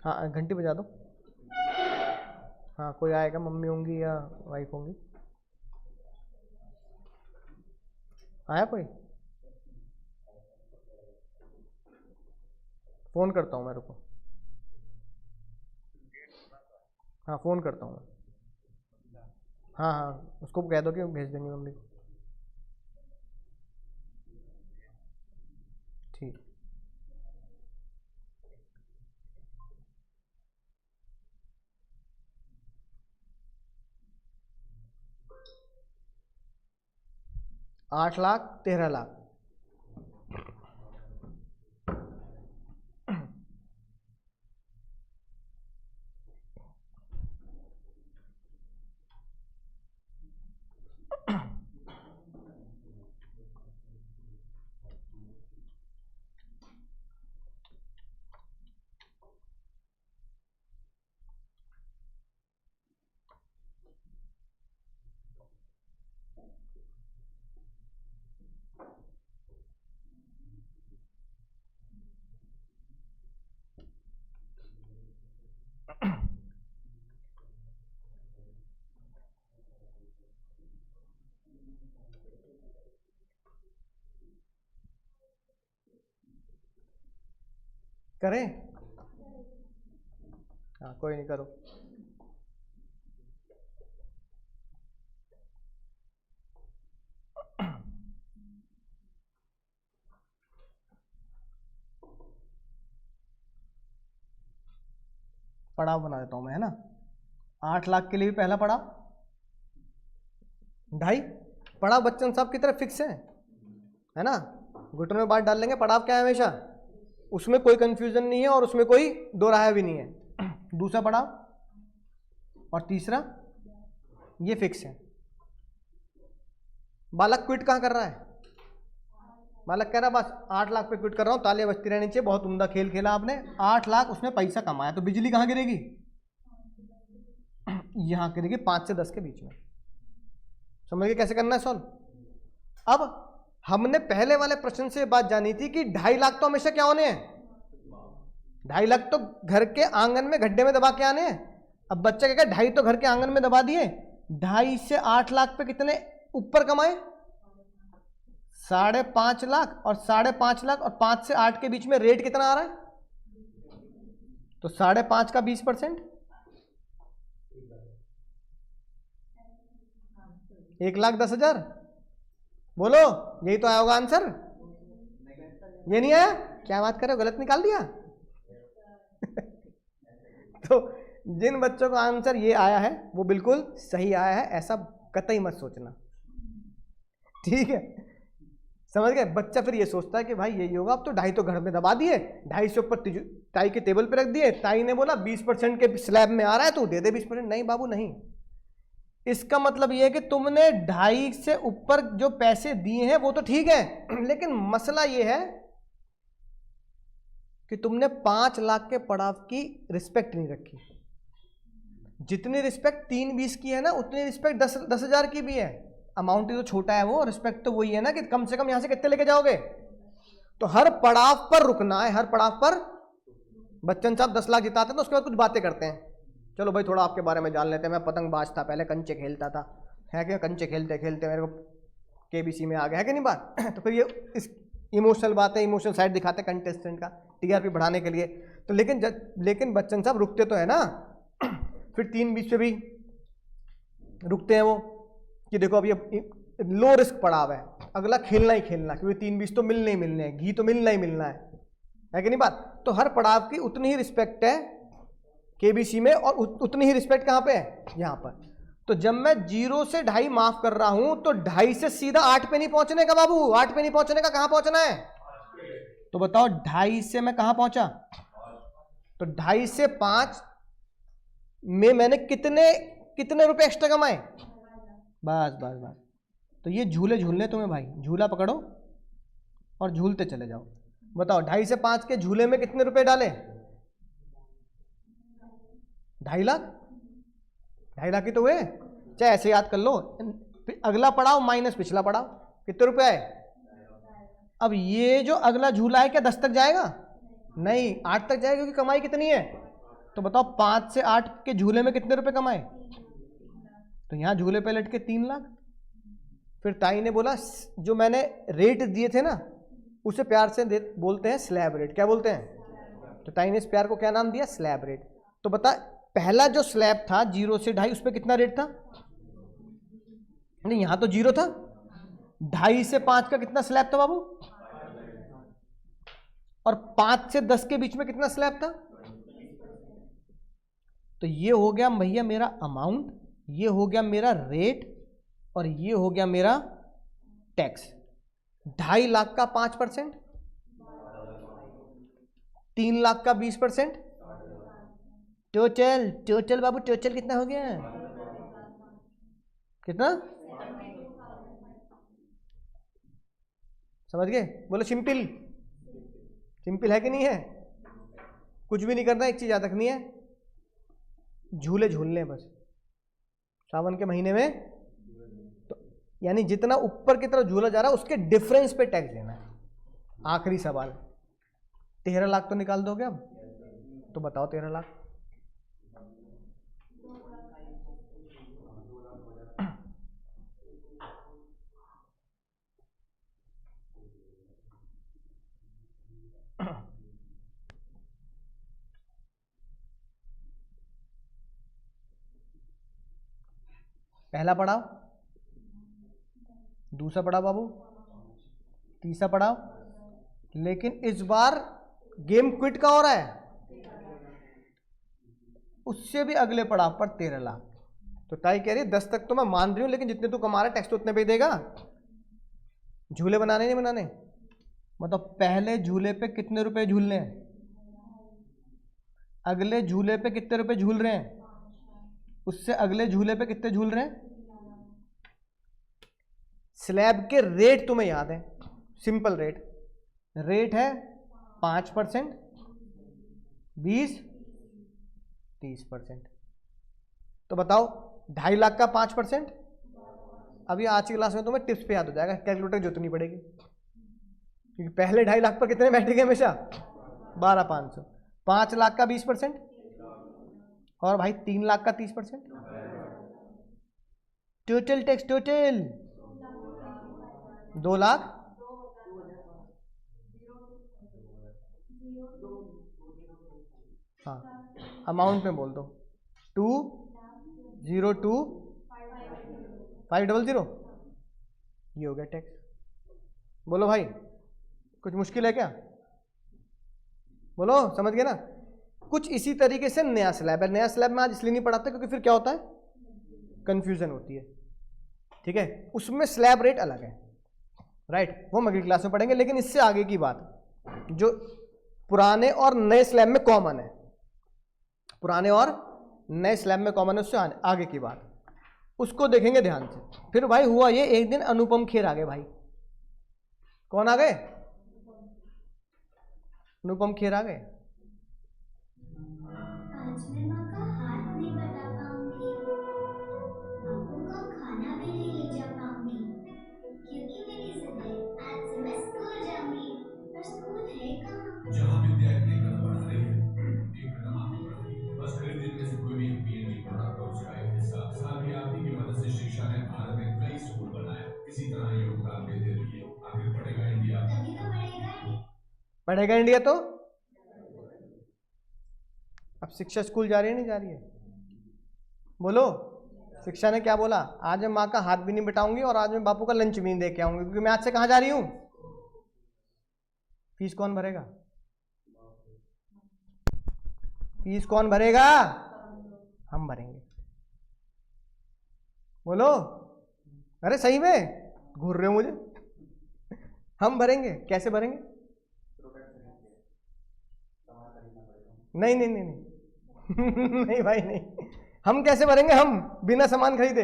हाँ घंटी बजा दो। हाँ कोई आएगा, मम्मी होंगी या वाइफ होंगी। आया कोई? फोन करता हूँ मैं, रुको। हाँ फोन करता हूँ मैं। हाँ हाँ उसको कह दो कि भेज देंगे मम्मी को। ठीक। आठ लाख 13 लाख। करें? हाँ कोई नहीं, करो। पड़ाव बना देता हूं मैं, है ना। 8 लाख के लिए भी पहला पड़ाव 2.5 पड़ाव बच्चन साहब की तरफ फिक्स है ना। घुटनों में बात डाल लेंगे, पड़ाव क्या है हमेशा, उसमें कोई कंफ्यूजन नहीं है और उसमें कोई दो राय भी नहीं है। दूसरा पड़ाव और तीसरा ये फिक्स है। बालक क्विट कहां कर रहा है, बालक कह रहा है बस 8 लाख पे क्विट कर रहा हूं, तालियां बजती रहनी चाहिए, बहुत उम्दा खेल खेला आपने, 8 लाख उसने पैसा कमाया। तो बिजली कहां गिरेगी, यहां गिरेगी 5 से 10 के बीच में। समझ गए कैसे करना है सॉल्व। अब हमने पहले वाले प्रश्न से बात जानी थी कि 2.5 लाख तो हमेशा क्या होने हैं, 2.5 लाख तो घर के आंगन में गड्ढे में दबा के आने हैं। अब बच्चा क्या, 2.5 तो घर के आंगन में दबा दिए, 2.5 से 8 लाख पे कितने ऊपर कमाए, 5.5 लाख, और 5.5 लाख और 5 से 8 के बीच में रेट कितना आ रहा है, तो 5.5 का 20%, 1,10,000। बोलो यही तो आया होगा आंसर, ये नहीं आया, क्या बात कर रहे हो, गलत निकाल दिया। तो जिन बच्चों का आंसर ये आया है वो बिल्कुल सही आया है, ऐसा कतई मत सोचना, ठीक है। समझ गए। बच्चा फिर ये सोचता है कि भाई यही होगा, अब तो 2.5 तो घर में दबा दिए, 2.5 से ऊपर ताई के टेबल पे रख दिए, ताई ने बोला 20% के स्लैब में आ रहा है तो दे दे 20%। नहीं बाबू नहीं, इसका मतलब ये है कि तुमने 2.5 से ऊपर जो पैसे दिए हैं वो तो ठीक है, लेकिन मसला ये है कि तुमने 5 लाख के पड़ाव की रिस्पेक्ट नहीं रखी। जितनी रिस्पेक्ट 3-20 की है ना, उतनी रिस्पेक्ट 10,000 की भी है। अमाउंट ही तो छोटा है, वो रिस्पेक्ट तो वही है ना कि कम से कम यहां से कितने लेके जाओगे। तो हर पड़ाव पर रुकना है, हर पड़ाव पर। बच्चन साहब 10 लाख जिताते हैं तो उसके बाद कुछ बातें करते हैं, चलो भाई थोड़ा आपके बारे में जान लेते हैं, मैं पतंगबाज था, पहले कंचे खेलता था, है कि कंचे खेलते खेलते मेरे को केबीसी में आ गया, है कि नहीं बात। तो फिर ये इस इमोशनल बातें, इमोशनल साइड दिखाते हैं कंटेस्टेंट का, टीआरपी बढ़ाने के लिए। तो लेकिन बच्चन साहब रुकते तो है ना। फिर 3-20 पे भी रुकते हैं वो कि देखो अब ये लो रिस्क पड़ाव है, अगला खेलना ही खेलना, क्योंकि 3-20 तो मिलने ही मिलने हैं, घी तो मिलना ही मिलना है कि नहीं बात। तो हर पड़ाव की उतनी ही रिस्पेक्ट है केबीसी में, और उतनी ही रिस्पेक्ट कहां पे है, यहां पर। तो जब मैं 0 से 2.5 माफ कर रहा हूं तो 2.5 से सीधा 8 पे नहीं पहुंचने का बाबू, 8 पे नहीं पहुंचने का, कहां पहुंचना है, तो बताओ 2.5 से मैं कहां पहुंचा, तो 2.5 से 5 में मैंने कितने रुपए एक्स्ट्रा कमाए, बस बस बस। तो ये झूले झूलने तुम्हें भाई, झूला पकड़ो और झूलते चले जाओ। बताओ 2.5 से 5 के झूले में कितने रुपए डाले, 2.5 लाख, 2.5 लाख ही तो हुए, चाहे ऐसे याद कर लो। अगला पड़ाव माइनस पिछला पड़ाव, कितने रुपए आए। अब ये जो अगला झूला है क्या 10 तक जाएगा, नहीं 8 तक जाएगा, क्योंकि कमाई कितनी है। तो बताओ 5 से 8 के झूले में कितने रुपए कमाए, तो यहां झूले पे लटके 3 लाख। फिर ताई ने बोला जो मैंने रेट दिए थे ना, उसे प्यार से बोलते हैं स्लैब रेट, क्या बोलते हैं। तो ताई ने इस प्यार को क्या नाम दिया, स्लैब रेट। तो बता पहला जो स्लैब था 0 से 2.5, उस पर कितना रेट था, नहीं यहां तो 0 था, 2.5 से 5 का कितना स्लैब था बाबू, और 5 से 10 के बीच में कितना स्लैब था। तो ये हो गया भैया मेरा अमाउंट, ये हो गया मेरा रेट, और ये हो गया मेरा टैक्स। 2.5 लाख का 5%, 3 लाख का 20%, टोटल बाबू टोटल कितना हो गया, कितना, समझ गए। बोलो सिंपल, सिंपल है कि नहीं है। कुछ भी नहीं करना, एक चीज याद रखनी है, झूले झूलने बस सावन के महीने में। तो यानी जितना ऊपर की तरफ झूला जा रहा है उसके डिफरेंस पे टैक्स देना है। आखिरी सवाल, 13 लाख तो निकाल दोगे अब, तो बताओ 13 लाख, पहला पड़ाव, दूसरा पड़ाव बाबू, तीसरा पड़ाव। लेकिन इस बार गेम क्विट का हो रहा है, उससे भी अगले पड़ाव पर 13 लाख। तो ताई कह रही है 10 तक तो मैं मान रही हूं, लेकिन जितने तू कमा रहा है टैक्स तो उतने पे ही देगा। झूले बनाने नहीं बनाने, मतलब पहले झूले पे कितने रुपए झूलने हैं, अगले झूले पे कितने रुपए झूल रहे हैं, उससे अगले झूले पे कितने झूल रहे हैं। स्लैब के रेट तुम्हें याद है, सिंपल रेट है 5%, 20, 30%। तो बताओ 2.5 लाख का 5%। अभी आज की क्लास में तुम्हें टिप्स पे याद हो जाएगा, कैलकुलेटर की जरूरत नहीं पड़ेगी, क्योंकि पहले 2.5 लाख पर कितने बैठेंगे हमेशा, 12,500। 5 लाख का 20%, और भाई 3 लाख का 30%। Total tax total 2 lakh. हाँ अमाउंट में बोल दो, 202,500, ये हो गया टैक्स। बोलो भाई कुछ मुश्किल है क्या, बोलो, समझ गए ना। कुछ इसी तरीके से नया स्लैब है, नया स्लैब में आज इसलिए नहीं पढ़ाते क्योंकि फिर क्या होता है, कंफ्यूजन होती है, ठीक है। उसमें स्लैब रेट अलग है, राइट, वो हम अगली क्लास में पढ़ेंगे। लेकिन इससे आगे की बात जो पुराने और नए स्लैब में कॉमन है, पुराने और नए स्लैब में कॉमन है, उससे आगे की बात उसको देखेंगे ध्यान से। फिर भाई हुआ ये, एक दिन अनुपम खेर आ गए भाई। कौन आ गए, अनुपम खेर आ गए। आज मैं माँ का हाथ नहीं बटा पाऊंगी, बापू को खाना भी नहीं ले जा पाऊंगी, क्योंकि मेरी जिद है आज से मैं स्कूल जाऊंगी। पर स्कूल है कहाँ? जहाँ विद्या इतने कदम बढ़ा रही है, एक कदम आगे बढ़ा रही है। बस खरीद इनमें से कोई भी एक पीएनबी प्रोडक्ट और उसका एक हिस्सा। साथ ही आप ही की मदद से शिक्षा ने भारत में कई स्कूल बनाए, इसी तरह योगदान देते रहिए। आखिर पढ़ेगा इंडिया, तभी तो बढ़ेगा इंडिया। पढ़ेगा इंडिया। तो अब शिक्षा स्कूल जा रही है नहीं जा रही है, बोलो। शिक्षा ने क्या बोला, आज मैं माँ का हाथ भी नहीं बिठाऊंगी और आज मैं बापू का लंच भी नहीं दे के आऊंगी, क्योंकि मैं आज से कहाँ जा रही हूँ। फीस कौन भरेगा, फीस कौन भरेगा, हम भरेंगे। बोलो, अरे सही में घूर रहे हो मुझे, हम भरेंगे। कैसे भरेंगे, नहीं नहीं नहीं नहीं नहीं भाई नहीं, हम कैसे भरेंगे, हम बिना सामान खरीदे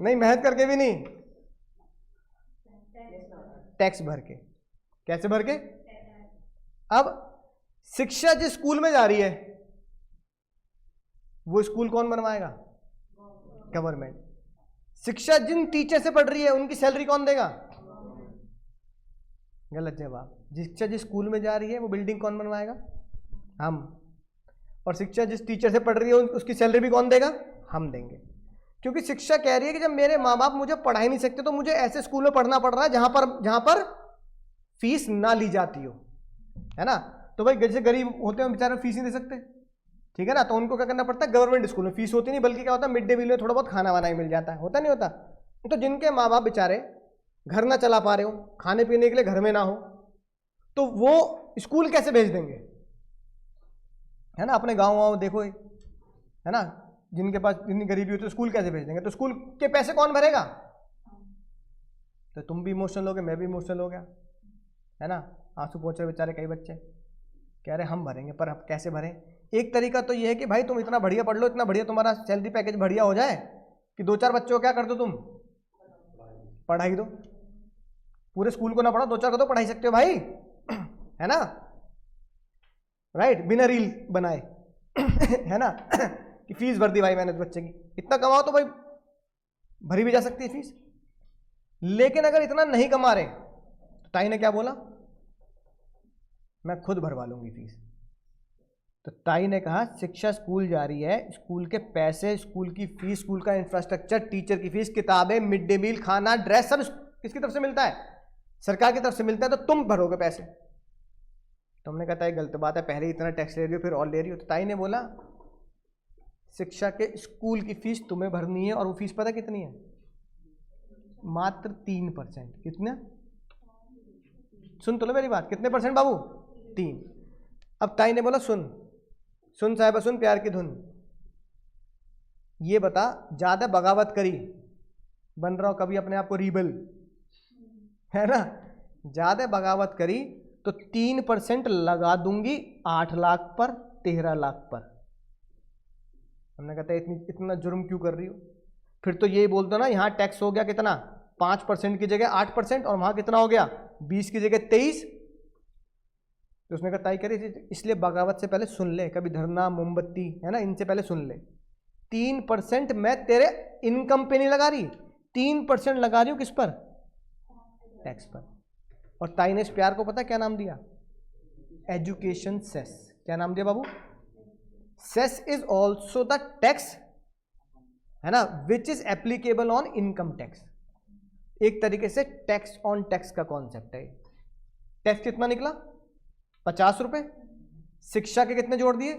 नहीं, मेहनत करके भी नहीं, टैक्स भर के। कैसे भर के, अब शिक्षा जिस स्कूल में जा रही है वो स्कूल कौन बनवाएगा, गवर्नमेंट। शिक्षा जिन टीचर से पढ़ रही है उनकी सैलरी कौन देगा, गलत जवाब। शिक्षा जिस स्कूल में जा रही है वो बिल्डिंग कौन बनवाएगा, हम। और शिक्षा जिस टीचर से पढ़ रही है उसकी सैलरी भी कौन देगा, हम देंगे। क्योंकि शिक्षा कह रही है कि जब मेरे माँ बाप मुझे पढ़ा ही नहीं सकते तो मुझे ऐसे स्कूल में पढ़ना पड़ रहा है जहां पर फीस ना ली जाती हो, है ना। तो भाई जैसे गरीब होते हैं बेचारे फीस नहीं दे सकते, ठीक है ना, तो उनको क्या करना पड़ता है, गवर्नमेंट स्कूल में फीस होती नहीं, बल्कि क्या होता है, मिड डे मील में थोड़ा बहुत खाना वाना ही मिल जाता है, होता नहीं होता। तो जिनके माँ बाप बेचारे घर ना चला पा रहे हो, खाने पीने के लिए घर में ना हो, तो वो स्कूल कैसे भेज देंगे, है ना। अपने गाँव वाँव देखो, है ना, जिनके पास इतनी गरीबी होती है स्कूल कैसे भेज देंगे, तो स्कूल के पैसे कौन भरेगा। तो तुम भी इमोशनल हो गए, मैं भी इमोशनल हो गया, है ना। आंसू पहुंच रहे बेचारे कई बच्चे, कह रहे हम भरेंगे, पर अब कैसे भरें। एक तरीका तो ये है कि भाई तुम इतना बढ़िया पढ़ लो, इतना बढ़िया तुम्हारा सैलरी पैकेज बढ़िया हो जाए कि 2-4 बच्चों को क्या कर दो, तुम पढ़ाई दो। पूरे स्कूल को ना पढ़ा, 2-4 को तो पढ़ाई सकते हो भाई, है ना, राइट, बिना रील बनाए है ना कि फीस भर दी भाई मैंने बच्चे की, इतना कमाओ तो भाई भरी भी जा सकती है फीस। लेकिन अगर इतना नहीं कमा रहे तो ताई ने क्या बोला, मैं खुद भरवा लूंगी फीस। तो ताई ने कहा शिक्षा स्कूल जा रही है, स्कूल के पैसे, स्कूल की फीस, स्कूल का इंफ्रास्ट्रक्चर, टीचर की फीस, किताबें, मिड डे मील, खाना, ड्रेस, सब किसकी तरफ से मिलता है, सरकार की तरफ से मिलता है, तो तुम भरोगे पैसे। तुमने कहा ताई गलत बात है, पहले इतना टैक्स ले रही हो फिर और ले रही हो। तो ताई ने बोला शिक्षा के स्कूल की फीस तुम्हें भरनी है, और वो फीस पता कितनी है, मात्र 3%। कितना, सुन तो लो मेरी बात, कितने परसेंट बाबू, 3। अब ताई ने बोला सुन, सुन साहिबा सुन प्यार की धुन, ये बता ज्यादा बगावत करी, बन रहा हो कभी अपने आप को रीबल, है ना, ज्यादा बगावत करी तो 3% लगा दूंगी 8 लाख पर, 13 लाख पर। हमने कहता है इतना जुर्म क्यों कर रही हो? फिर तो यही बोल दो ना, यहाँ टैक्स हो गया कितना, 5% की जगह 8%, और वहां कितना हो गया 20 की जगह 23। तो उसने कहा ताई करी, इसलिए बगावत से पहले सुन ले, कभी धरना मोमबत्ती है ना, इनसे पहले सुन ले। 3% मैं तेरे इनकम पे नहीं लगा रही, 3% लगा रही हूं किस पर, टैक्स पर। और ताई ने इस प्यार को पता क्या नाम दिया, एजुकेशन सेस। क्या नाम दिया बाबू, cess is also the tax, है ना, which is applicable on income tax. एक तरीके से टैक्स ऑन टैक्स का कॉन्सेप्ट है। टैक्स कितना निकला 50 रुपए, शिक्षा के कितने जोड़ दिए,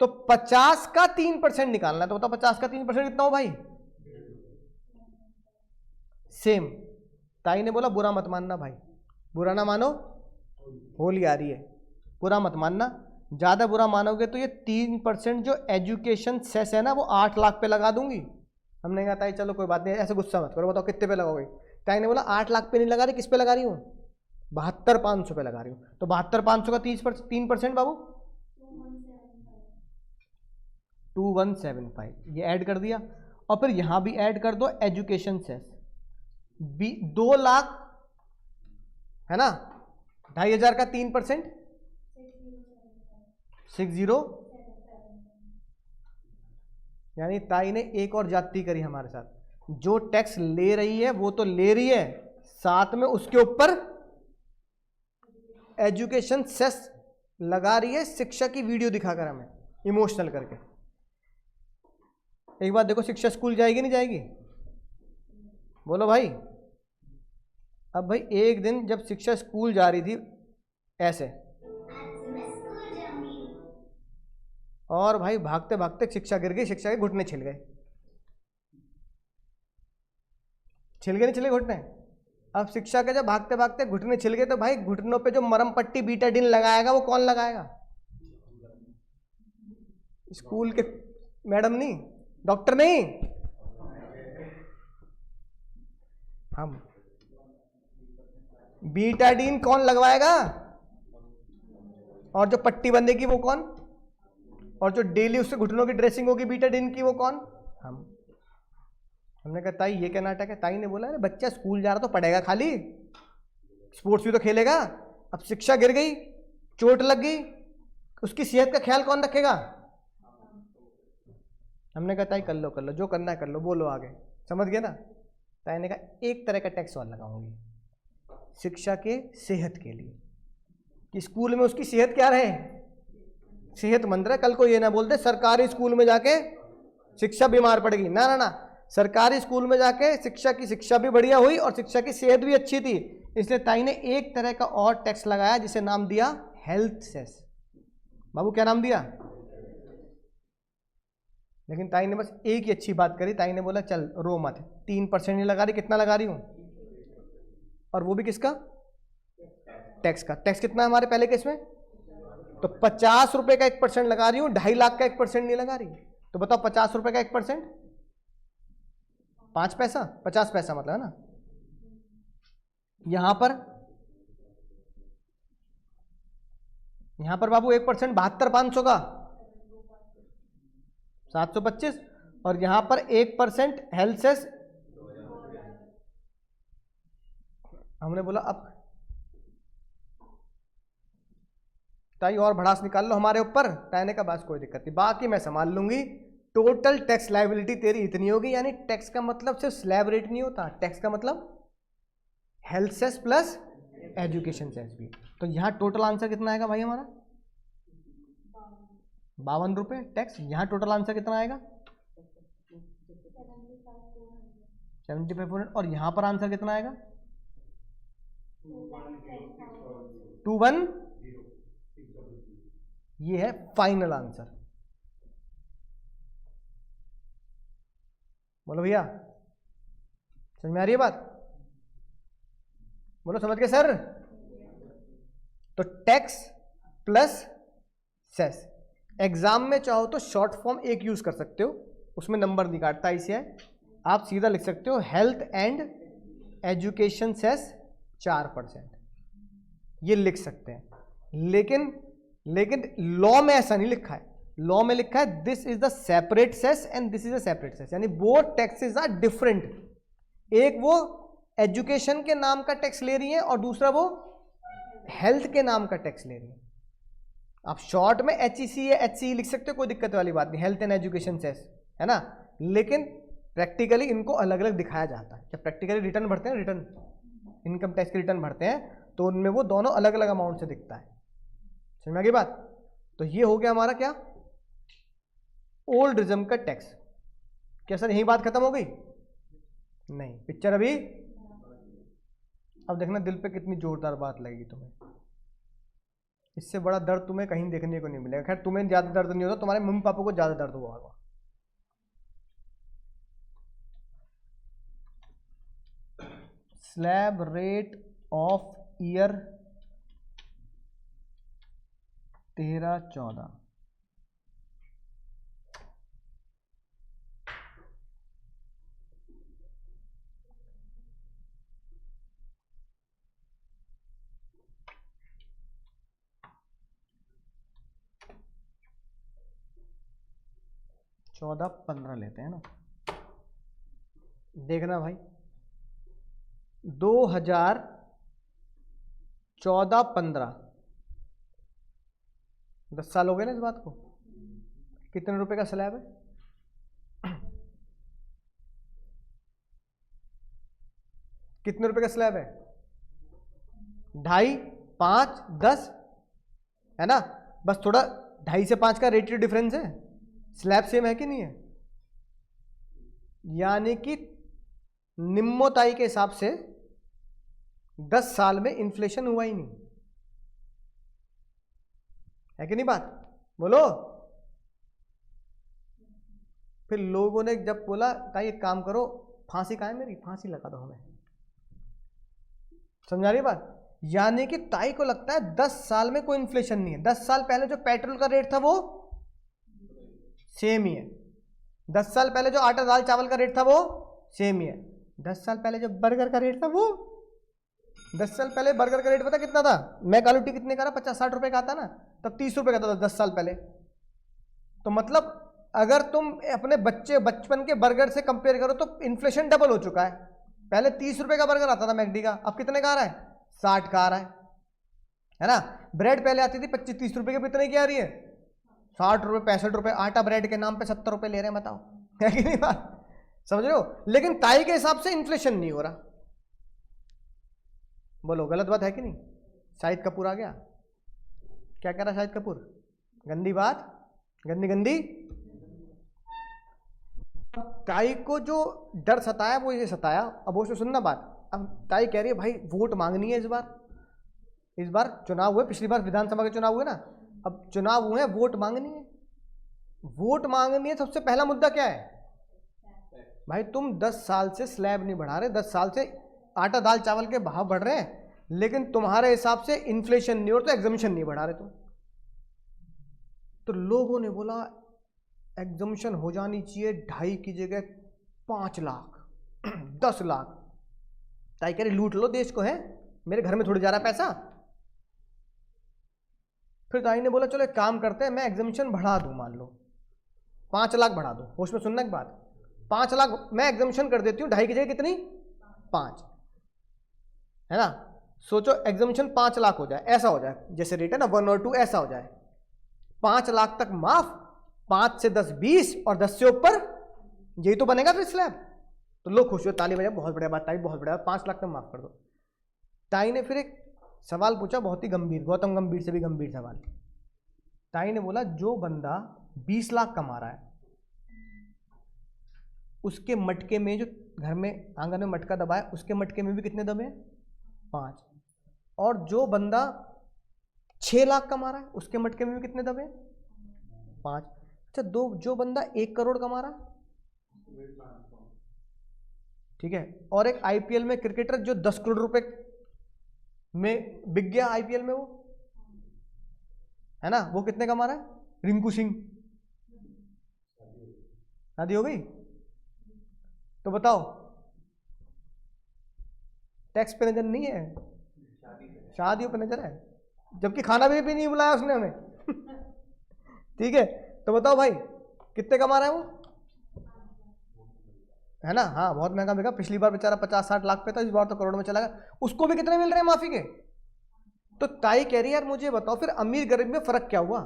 तो 50 का 3% निकालना है। तो बताओ 50 का 3% कितना हो भाई, सेम। ताई ने बोला बुरा मत मानना भाई, बुरा ना मानो, होली आ रही है, बुरा मत मानना। ज्यादा बुरा मानोगे तो ये 3% जो एजुकेशन सेस है ना, वो 8 लाख पे लगा दूंगी। हमने कहा ताई चलो कोई बात नहीं, ऐसे गुस्सा मत करो, बताओ कितने पे लगाओगे। ताई ने बोला 8 लाख पे नहीं लगा रही, किस पे लगा रही हूँ, 72,500 पे लगा रही हूँ। तो 72,500 का 3% बाबू 2175, ये ऐड कर दिया। और फिर यहां भी ऐड कर दो एजुकेशन सेस 2 लाख, है ना, 2,500 का 3% 60, यानी ताई ने एक और जाति करी हमारे साथ। जो टैक्स ले रही है वो तो ले रही है, साथ में उसके ऊपर एजुकेशन सेस लगा रही है, शिक्षा की वीडियो दिखाकर हमें इमोशनल करके। एक बात देखो, शिक्षा स्कूल जाएगी नहीं जाएगी, बोलो भाई। अब भाई एक दिन जब शिक्षा स्कूल जा रही थी ऐसे, और भाई भागते भागते शिक्षा गिर गई, शिक्षा के घुटने छिल गए, छिल गए नहीं छिले घुटने। अब शिक्षा के जब भागते भागते घुटने छिल गए, तो भाई घुटनों पे जो मरम पट्टी बीटाडिन लगाएगा वो कौन लगाएगा, स्कूल के मैडम नहीं, डॉक्टर नहीं, हम। बीटाडीन कौन लगवाएगा, और जो पट्टी बंधेगी वो कौन, और जो डेली उससे घुटनों की ड्रेसिंग होगी बीटाडीन की वो कौन, हम। हमने कहा ताई ये क्या नाटक है। ताई ने बोला अरे बच्चा स्कूल जा रहा तो पढ़ेगा खाली, स्पोर्ट्स भी तो खेलेगा। अब शिक्षा गिर गई, चोट लग गई, उसकी सेहत का ख्याल कौन रखेगा। हमने कहा ताई कर लो जो करना है कर लो, बोलो आगे, समझ गए ना। ताई ने कहा एक तरह का टैक्स और लगाऊंगी शिक्षा के सेहत के लिए, कि स्कूल में उसकी सेहत क्या रहे, सेहतमंद रहे। कल को ये ना बोल दे सरकारी स्कूल में जाके शिक्षा बीमार पड़ेगी, ना ना ना, सरकारी स्कूल में जाके शिक्षा की शिक्षा भी बढ़िया हुई और शिक्षा की सेहत भी अच्छी थी। इसलिए ताई ने एक तरह का और टैक्स लगाया जिसे नाम दिया हेल्थ सेस। बाबू क्या नाम दिया, लेकिन ताई ने बस एक ही अच्छी बात करी। ताई ने बोला चल रो मत, 3% नहीं लगा रही, कितना लगा रही हूं, और वो भी किसका, टैक्स का। टैक्स कितना है हमारे पहले केस में, तो 50 रुपए का 1% लगा रही हूं, 2.5 लाख का 1% नहीं लगा रही। तो बताओ 50 रुपए का 1% 5 पैसा, 50 पैसा मतलब, है ना। यहां पर बाबू 1% 72,500 का 725, और यहां पर 1% हेल्थ सेस। हमने बोला अब ताई और भड़ास निकाल लो हमारे ऊपर। ताई ने कहा बस कोई दिक्कत नहीं, बाकी मैं संभाल लूंगी। टोटल टैक्स लायबिलिटी तेरी इतनी होगी, यानी टैक्स का मतलब सिर्फ स्लैब रेट नहीं होता, टैक्स का मतलब health cess plus education cess भी। तो यहां टोटल आंसर कितना आएगा भाई हमारा, 52 रुपए टैक्स। यहां टोटल आंसर कितना आएगा 75,400, और यहां पर आंसर कितना आएगा 21। ये है फाइनल आंसर। बोलो भैया समझ में आ रही है बात, बोलो समझ गए सर। तो टैक्स प्लस सेस एग्जाम में चाहो तो शॉर्ट फॉर्म एक यूज कर सकते हो, उसमें नंबर नहीं काटता ICI, आप सीधा लिख सकते हो हेल्थ एंड एजुकेशन सेस 4%, ये लिख सकते हैं। लेकिन लॉ में ऐसा नहीं लिखा है। लॉ में लिखा है this is the separate cess and this is a separate cess, यानी बोथ टैक्सेस आर डिफरेंट। एक वो एजुकेशन के नाम का टैक्स ले रही है और दूसरा वो हेल्थ के नाम का टैक्स ले रही है। आप शॉर्ट में HEC या HCE लिख सकते हो, कोई दिक्कत वाली बात नहीं, हेल्थ एंड एजुकेशन सेस, है ना। लेकिन प्रैक्टिकली इनको अलग अलग दिखाया जाता है। जब प्रैक्टिकली रिटर्न भरते हैं, रिटर्न इनकम टैक्स के रिटर्न भरते हैं, तो उनमें वो दोनों अलग अलग अमाउंट से दिखता है। समझ में आ गई बात? तो ये हो गया हमारा क्या, ओल्ड रिज्म का टैक्स। क्या सर यही बात खत्म हो गई? नहीं, पिक्चर अभी। अब देखना दिल पे कितनी जोरदार बात लगेगी तुम्हें। इससे बड़ा दर्द तुम्हें कहीं देखने को नहीं मिलेगा। खैर तुम्हें ज्यादा दर्द नहीं होता, तुम्हारे मम्मी पापा को ज्यादा दर्द हुआ होगा। स्लैब रेट ऑफ ईयर 13-14, चौदह 15 लेते हैं ना। देखना भाई 2014-15 10 साल हो गए ना इस बात को। कितने रुपए का स्लैब है? कितने रुपए का स्लैब है? 2.5, 5, 10, है ना। बस थोड़ा 2.5 से 5 का रेट डिफरेंस है। स्लैब सेम है कि नहीं है? यानी कि निम्नोताई के हिसाब से 10 साल में इन्फ्लेशन हुआ ही नहीं है कि नहीं बात? बोलो। फिर लोगों ने जब बोला ताई एक काम करो, फांसी कहाँ है मेरी, फांसी लगा दो हमें। समझा रही बात? यानी कि ताई को लगता है 10 साल में कोई इन्फ्लेशन नहीं है। 10 साल पहले जो पेट्रोल का रेट था वो सेम ही है। 10 साल पहले जो आटा दाल चावल का रेट था वो सेम ही है। 10 साल पहले जो बर्गर का रेट था वो 10 साल पहले बर्गर का रेट पता कितना था? मैकालुटी कितने का था? 50-60 रुपए का था ना, तब 30 रुपए का था 10 साल पहले। तो मतलब अगर तुम अपने बचपन के बर्गर से कंपेयर करो तो इन्फ्लेशन डबल हो चुका है। पहले 30 रुपए का बर्गर आता था मैकडी का, अब कितने का आ रहा है? 60 का आ रहा है ना। ब्रेड पहले आती थी 25-30 रुपए के, कितने की आ रही है? 60 रुपए 65 रुपए। आटा ब्रेड के नाम पे 70 रुपए ले रहे हैं, बताओ है कि नहीं बात? समझ रहे हो? लेकिन ताई के हिसाब से इन्फ्लेशन नहीं हो रहा। बोलो गलत बात है कि नहीं? शाहिद कपूर आ गया। क्या कह रहा शाहिद कपूर? गंदी बात, गंदी। ताई को जो डर सताया वो ये सताया। अब वो सुनना बात। अब ताई कह रही है भाई वोट मांगनी है इस बार चुनाव हुए, पिछली बार विधानसभा के चुनाव हुए ना, अब चुनाव हुए, वोट मांगनी है। वोट मांगनी है, सबसे पहला मुद्दा क्या है भाई? तुम 10 साल से स्लैब नहीं बढ़ा रहे, 10 साल से आटा दाल चावल के भाव बढ़ रहे हैं, लेकिन तुम्हारे हिसाब से इन्फ्लेशन नहीं हो तो एग्जम्पशन नहीं बढ़ा रहे तुम। तो लोगों ने बोला एग्जम्पशन हो जानी चाहिए 2.5 की जगह 5 लाख 10 लाख। ताई कह रही लूट लो देश को, है मेरे घर में थोड़ी जा रहा पैसा। फिर ताई ने बोला चलो एक काम करते हैं, मैं एग्जम्पशन बढ़ा दूं, मान लो 5 लाख बढ़ा दो। होश में सुनना एक बात, 5 लाख मैं एग्जम्पशन कर देती हूँ, 2.5 की जगह कितनी? 5, है ना। सोचो एग्जम्पशन 5 लाख हो जाए, ऐसा हो जाए जैसे रेट है ना 1 और 2, ऐसा हो जाए 5 लाख तक माफ, 5 से 10 20 और 10 से ऊपर, यही तो बनेगा फिर स्लैब। तो लोग खुश हुए, ताली बजाए, बहुत बढ़िया बात ताई, बहुत बढ़िया, 5 लाख तक माफ कर दो। ताई ने फिर एक सवाल पूछा, बहुत ही गंभीर, गौतम गंभीर से भी गंभीर सवाल। ताई ने बोला जो बंदा 20 लाख कमा रहा है उसके मटके में, जो घर में आंगन में मटका दबा है, उसके मटके में भी कितने दबे हैं? 5। और जो बंदा 6 लाख कमा रहा है उसके मटके में भी कितने दबे हैं? 5। अच्छा, जो बंदा 1 करोड़ कमा रहा है, ठीक है, और एक आईपीएल में क्रिकेटर जो 10 करोड़ रुपए में बिक गया आईपीएल में, वो है ना, वो कितने कमा रहा है? रिंकू सिंह, शादी हो गई? तो बताओ, टैक्स पे नजर नहीं है, शादियों पे नजर है, जबकि खाना भी नहीं बुलाया उसने हमें। ठीक है, तो बताओ भाई कितने कमा रहा है वो, है ना? हाँ, बहुत महंगा मिलेगा। पिछली बार बेचारा 50-60 लाख पे था, इस बार तो करोड़ में चला गया। उसको भी कितने मिल रहे हैं माफी के? तो ताई कह रही है यार मुझे बताओ फिर अमीर गरीब में फर्क क्या हुआ?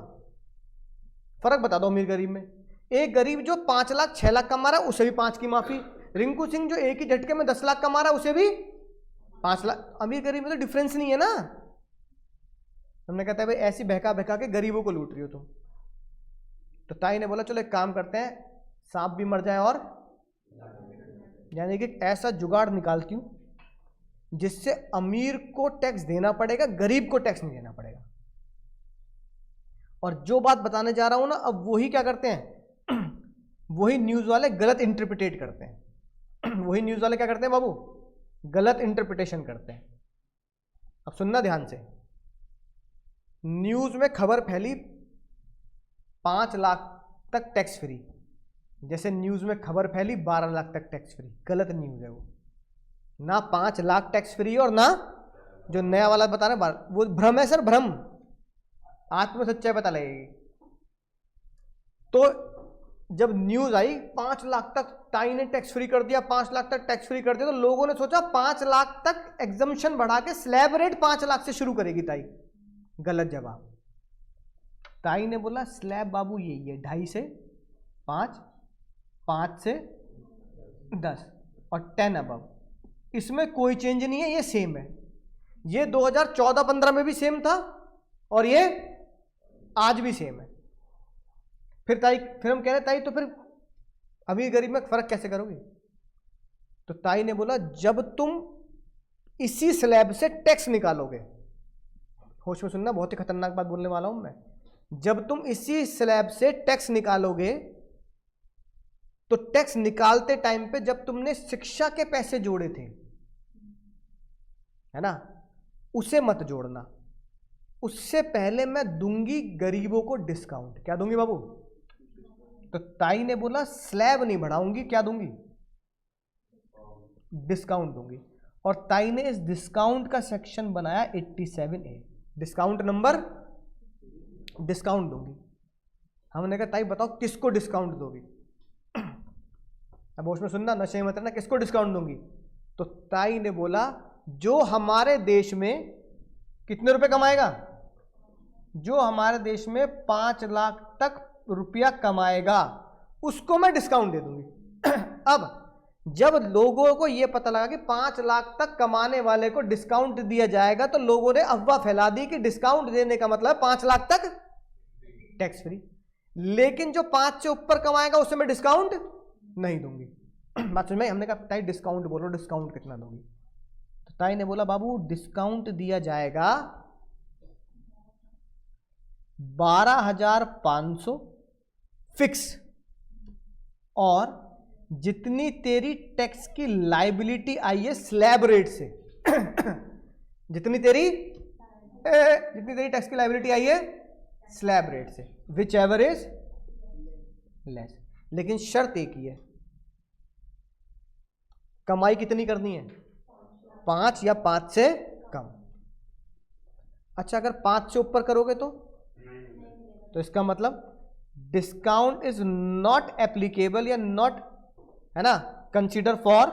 फर्क बता दो अमीर गरीब में। एक गरीब जो 5 लाख 6 लाख कमा रहा है उसे भी 5 की माफी, रिंकू सिंह जो एक ही झटके में 10 लाख कमा रहा है उसे भी 5 लाख। अमीर गरीब में तो डिफरेंस नहीं है ना। हमने कहता है भाई ऐसी बहका बहका के गरीबों को लूट रही हो तुम। तो ताई ने बोला चलो एक काम करते हैं, सांप भी मर जाए और, यानी कि ऐसा जुगाड़ निकालती हूं जिससे अमीर को टैक्स देना पड़ेगा, गरीब को टैक्स नहीं देना पड़ेगा। और जो बात बताने जा रहा हूं ना, अब वही क्या करते हैं, वही न्यूज वाले गलत इंटरप्रिटेट करते हैं। वही न्यूज वाले क्या करते हैं बाबू, गलत इंटरप्रिटेशन करते हैं। अब सुनना ध्यान से, न्यूज में खबर फैली 5 लाख तक टैक्स फ्री, जैसे न्यूज में खबर फैली 12 लाख तक टैक्स फ्री। गलत न्यूज है वो, ना 5 लाख टैक्स फ्री और ना जो नया वाला बता रहे हैं वो भ्रम है सर, भ्रम। आज तुम्हें सच्चाई पता लगेगी। तो जब न्यूज आई 5 लाख तक ताई ने टैक्स फ्री कर दिया, 5 लाख तक टैक्स फ्री कर दिया, तो लोगों ने सोचा 5 लाख तक एग्जम्पशन बढ़ा के स्लैब रेट 5 लाख से शुरू करेगी ताई। गलत जवाब। ताई ने बोला स्लैब बाबू यही है, 2.5 से 5, 5 से 10 और 10 अबव। इसमें कोई चेंज नहीं है, ये सेम है। ये 2014-15 में भी सेम था और ये आज भी सेम है। फिर हम कह रहे ताई तो फिर अमीर गरीब में फर्क कैसे करोगे? तो ताई ने बोला जब तुम इसी स्लैब से टैक्स निकालोगे, होश में सुनना, बहुत ही खतरनाक बात बोलने वाला हूं मैं, जब तुम इसी स्लैब से टैक्स निकालोगे तो टैक्स निकालते टाइम पे जब तुमने शिक्षा के पैसे जोड़े थे, है ना, उसे मत जोड़ना। उससे पहले मैं दूंगी गरीबों को डिस्काउंट। क्या दूंगी बाबू? तो ताई ने बोला स्लैब नहीं बढ़ाऊंगी, क्या दूंगी? डिस्काउंट दूंगी। और ताई ने इस डिस्काउंट का सेक्शन बनाया 87A, डिस्काउंट नंबर, डिस्काउंट दूंगी। हमने कहा ताई बताओ किसको डिस्काउंट दोगी? अब उसमें सुनना, नशे मत रहना, किसको डिस्काउंट दूंगी? तो ताई ने बोला जो हमारे देश में कितने रुपए कमाएगा, जो हमारे देश में 5 लाख तक रुपया कमाएगा उसको मैं डिस्काउंट दे दूंगी। अब जब लोगों को यह पता लगा कि 5 लाख तक कमाने वाले को डिस्काउंट दिया जाएगा तो लोगों ने अफवाह फैला दी कि डिस्काउंट देने का मतलब 5 लाख तक टैक्स फ्री, लेकिन जो 5 से ऊपर कमाएगा उसे मैं डिस्काउंट नहीं दूंगी। बात समझ में? हमने कहा ताई डिस्काउंट बोलो, डिस्काउंट कितना दोगी? तो ताई ने बोला बाबू डिस्काउंट दिया जाएगा 12,500 फिक्स, और जितनी तेरी टैक्स की लायबिलिटी आई है स्लैब रेट से जितनी तेरी टैक्स की लायबिलिटी आई है स्लैब रेट से, विच एवर इज लेस। लेकिन शर्त एक ही है, कमाई कितनी करनी है? 5 या 5 से कम। अच्छा अगर 5 से ऊपर करोगे तो इसका मतलब डिस्काउंट इज नॉट एप्लीकेबल या नॉट, है ना, कंसीडर फॉर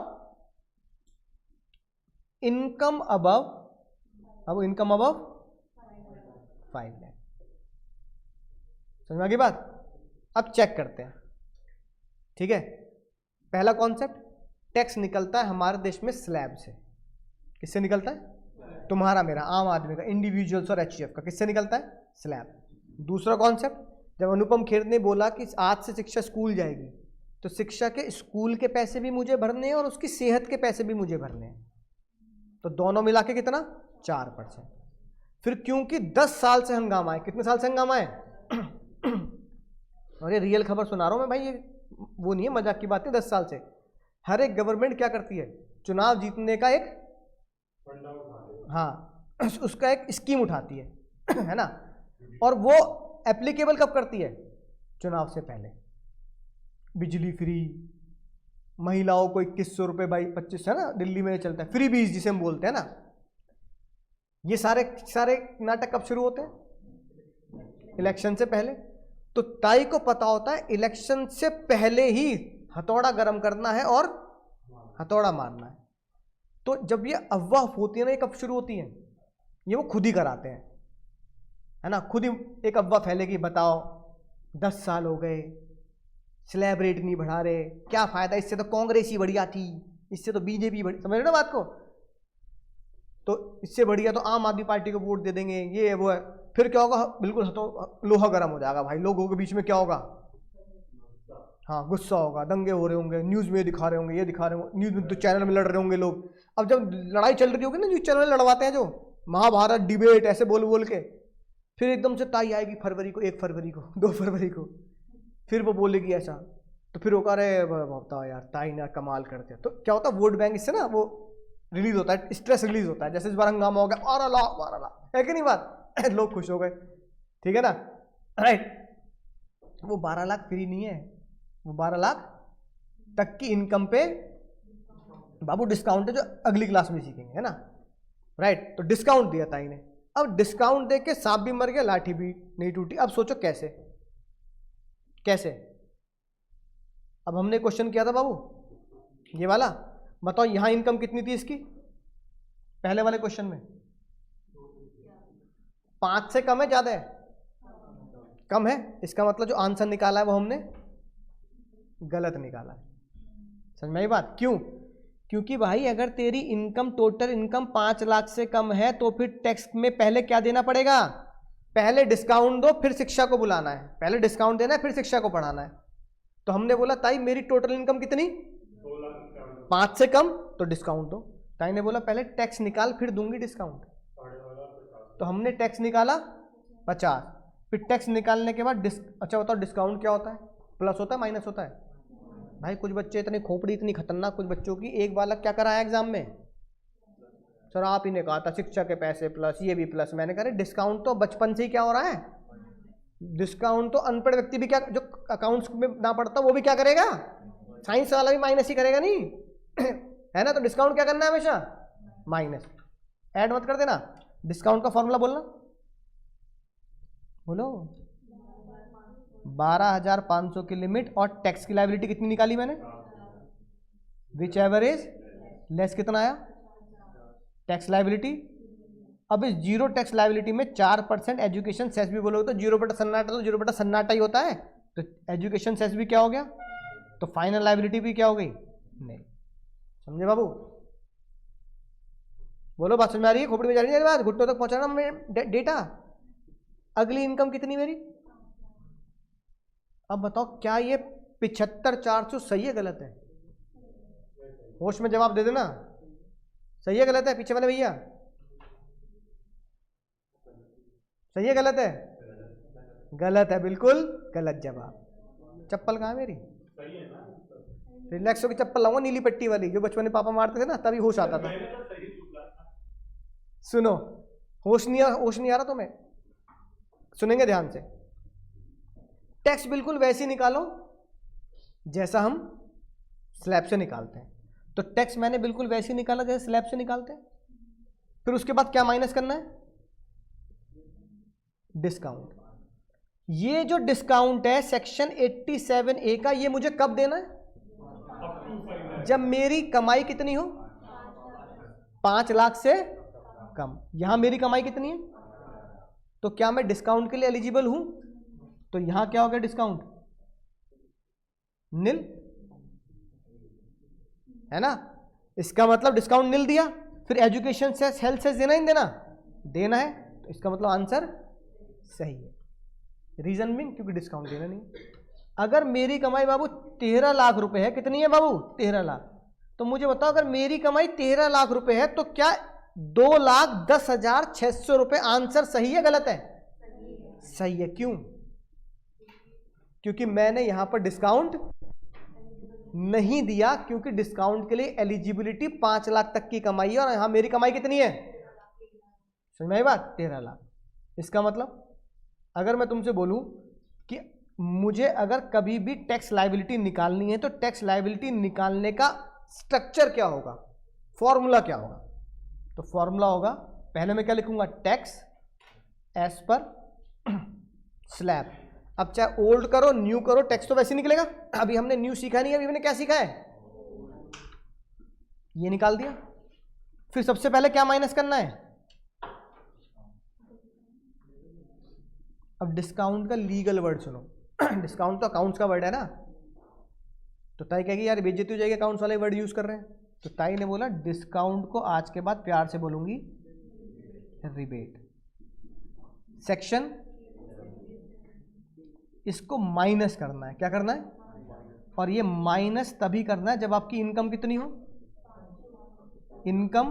इनकम अबव, अब इनकम अबव 5 लाख। समझ में आ गई बात? अब चेक करते हैं, ठीक है। पहला कॉन्सेप्ट, टैक्स निकलता है हमारे देश में स्लैब से। किससे निकलता है? तुम्हारा मेरा आम आदमी का, इंडिविजुअल्स और एचयूएफ का। किससे निकलता है? स्लैब। दूसरा कॉन्सेप्ट, जब अनुपम खेर ने बोला कि आज से शिक्षा स्कूल जाएगी, तो शिक्षा के स्कूल के पैसे भी मुझे भरने हैं और उसकी सेहत के पैसे भी मुझे भरने हैं, तो दोनों मिला के कितना? 4%। फिर क्योंकि 10 साल से हंगामा है, कितने साल से हंगामा है? और ये रियल खबर सुना रहा हूं मैं भाई, ये वो नहीं है, मजाक की बात नहीं। 10 साल से हर एक गवर्नमेंट क्या करती है? चुनाव जीतने का एक, हाँ, उसका एक स्कीम उठाती है ना, और वो एप्लीकेबल कब करती है? चुनाव से पहले। बिजली फ्री, महिलाओं को 2100 रुपये बाई 25, है ना, दिल्ली में चलता है, फ्री बीज जिसे हम बोलते हैं ना। ये सारे नाटक कब शुरू होते हैं? इलेक्शन से पहले। तो ताई को पता होता है इलेक्शन से पहले ही हथौड़ा गर्म करना है और हथौड़ा मारना है। तो जब ये अफवाह होती है ना, ये कब शुरू होती है? ये वो खुद ही कराते हैं, है ना, खुद ही एक अफवाह फैलेगी, बताओ 10 साल हो गए स्लैब रेट नहीं बढ़ा रहे, क्या फायदा, इससे तो कांग्रेस ही बढ़िया थी, इससे तो बीजेपी बढ़िया, समझ रहे ना बात को? तो इससे बढ़िया तो आम आदमी पार्टी को वोट दे देंगे, ये वो है। फिर क्या होगा? बिल्कुल तो लोहा गर्म हो जाएगा भाई, लोगों के बीच में क्या होगा? हाँ, गुस्सा होगा, दंगे हो रहे होंगे, न्यूज़ में दिखा रहे होंगे, ये दिखा रहे होंगे, न्यूज़ में तो चैनल में लड़ रहे होंगे लोग। अब जब लड़ाई चल रही होगी ना, न्यूज़ चैनल में लड़वाते हैं जो महाभारत डिबेट ऐसे बोल बोल के, फिर एकदम से ताई आएगी फरवरी को, 1 फरवरी को, 2 फरवरी को, फिर वो बोलेगी ऐसा, तो फिर वो कह रहे बताओ यार ताई ना कमाल करते हैं। तो क्या होता है, वोट बैंक इससे ना वो रिलीज होता है, स्ट्रेस रिलीज होता है। जैसे इस बार हंगामा हो गया, 12 लाख, है कि नहीं बात? लोग खुश हो गए, ठीक है ना, राइट। वो 12 लाख फ्री नहीं है, वो 12 लाख तक की इनकम पे बाबू डिस्काउंट है, जो अगली क्लास में सीखेंगे, है ना, राइट। तो डिस्काउंट दिया ताई ने। अब डिस्काउंट दे के सांप भी मर गया, लाठी भी नहीं टूटी। अब सोचो कैसे कैसे? अब हमने क्वेश्चन किया था बाबू ये वाला, बताओ यहां इनकम कितनी थी इसकी? पहले वाले क्वेश्चन में 5 से कम है, ज्यादा है? कम है। इसका मतलब जो आंसर निकाला है वो हमने गलत निकाला है। समझ में आई बात? क्यों? क्योंकि भाई अगर तेरी इनकम, टोटल इनकम 5 लाख से कम है, तो फिर टैक्स में पहले क्या देना पड़ेगा? पहले डिस्काउंट दो, फिर शिक्षा को बुलाना है। पहले डिस्काउंट देना है, फिर शिक्षा को पढ़ाना है। तो हमने बोला ताई मेरी टोटल इनकम कितनी? 5 से कम, तो डिस्काउंट दो। ताई ने बोला पहले टैक्स निकाल, फिर दूंगी डिस्काउंट। तो हमने टैक्स निकाला 50, फिर टैक्स निकालने के बाद अच्छा बताओ डिस्काउंट क्या होता है? प्लस होता है माइनस होता है? भाई कुछ बच्चे इतनी खोपड़ी, इतनी खतरनाक, कुछ बच्चों की, एक बालक क्या कराया एग्जाम में, सर आप ही ने कहा था शिक्षा के पैसे प्लस, ये भी प्लस। मैंने कहा डिस्काउंट तो बचपन से ही क्या हो रहा है, डिस्काउंट तो अनपढ़ व्यक्ति भी क्या, जो अकाउंट्स में ना पढ़ता वो भी क्या करेगा, साइंस वाला भी माइनस ही करेगा नहीं है ना। तो डिस्काउंट क्या करना है हमेशा? माइनस। ऐड मत कर देना। डिस्काउंट का फॉर्मूला बोलना, बोलो। 12,500 की लिमिट, और टैक्स की लायबिलिटी कितनी निकाली मैंने? विच एवर इज लेस, कितना आया टैक्स लायबिलिटी। अब इस जीरो टैक्स लायबिलिटी में 4% एजुकेशन सेस भी बोलोगे तो 0/सन्नाटा, तो 0/सन्नाटा ही होता है। तो एजुकेशन सेस भी क्या हो गया, तो फाइनल लायबिलिटी भी क्या हो गई? नहीं। समझे बाबू? बोलो, बात समझ में आ रही है? खोपड़ी में जा रही है बात? घुट्टों तक पहुंचाना मैं डेटा। अगली इनकम कितनी मेरी? अब बताओ क्या ये 75,400 सही है गलत है? होश में जवाब दे देना, सही है गलत है? पीछे वाले भैया, सही है गलत है? गलत है, बिल्कुल गलत जवाब। चप्पल कहाँ है मेरी? रिलैक्सो की चप्पल लाऊंगा, नीली पट्टी वाली, जो बचपन में पापा मारते थे ना, तभी होश आता था। सुनो, होश नहीं आ रहा तुम्हें? सुनेंगे ध्यान से। टैक्स बिल्कुल वैसे ही निकालो जैसा हम स्लैब से निकालते हैं। तो टैक्स मैंने बिल्कुल वैसे ही निकाला जैसे स्लैब से निकालते हैं। फिर उसके बाद क्या माइनस करना है? डिस्काउंट। ये जो डिस्काउंट है सेक्शन 87A का, ये मुझे कब देना है? जब मेरी कमाई कितनी हो? 5 लाख से कम। यहां मेरी कमाई कितनी है? तो क्या मैं डिस्काउंट के लिए एलिजिबल हूं? तो यहां क्या हो गया? डिस्काउंट नील, है ना। इसका मतलब डिस्काउंट नील दिया। फिर एजुकेशन से, हेल्थ से देना ही देना, देना है। तो इसका मतलब आंसर सही है। रीजन मीन क्योंकि डिस्काउंट देना नहीं। अगर मेरी कमाई बाबू 13 लाख रुपए है, कितनी है बाबू? 13 लाख। तो मुझे बताओ अगर मेरी कमाई 13 लाख रुपए है तो क्या 2,10,600 रुपए आंसर सही है गलत है? सही है। क्यों? क्योंकि मैंने यहां पर डिस्काउंट नहीं दिया, क्योंकि डिस्काउंट के लिए एलिजिबिलिटी 5 लाख तक की कमाई है, और यहां मेरी कमाई कितनी है? समझ में आई बात? 13 लाख। इसका मतलब अगर मैं तुमसे बोलूं कि मुझे अगर कभी भी टैक्स लायबिलिटी निकालनी है तो टैक्स लायबिलिटी निकालने का स्ट्रक्चर क्या होगा, फॉर्मूला क्या होगा, तो फॉर्मूला होगा, पहले मैं क्या लिखूंगा, टैक्स एज पर स्लैब। अब चाहे ओल्ड करो न्यू करो, टैक्स तो वैसे निकलेगा। अभी हमने न्यू सीखा नहीं है, अभी हमने क्या सीखा है, ये निकाल दिया। फिर सबसे पहले क्या माइनस करना है, अब डिस्काउंट का लीगल वर्ड सुनो। डिस्काउंट तो अकाउंट्स का वर्ड है ना, तो ताई कहेगी यार बेइज्जती हो जाएगी, अकाउंट्स वाले वर्ड यूज कर रहे हैं, तो ताई ने बोला डिस्काउंट को आज के बाद प्यार से बोलूंगी रिबेट। सेक्शन, इसको माइनस करना है, क्या करना है, और ये माइनस तभी करना है जब आपकी इनकम कितनी हो, इनकम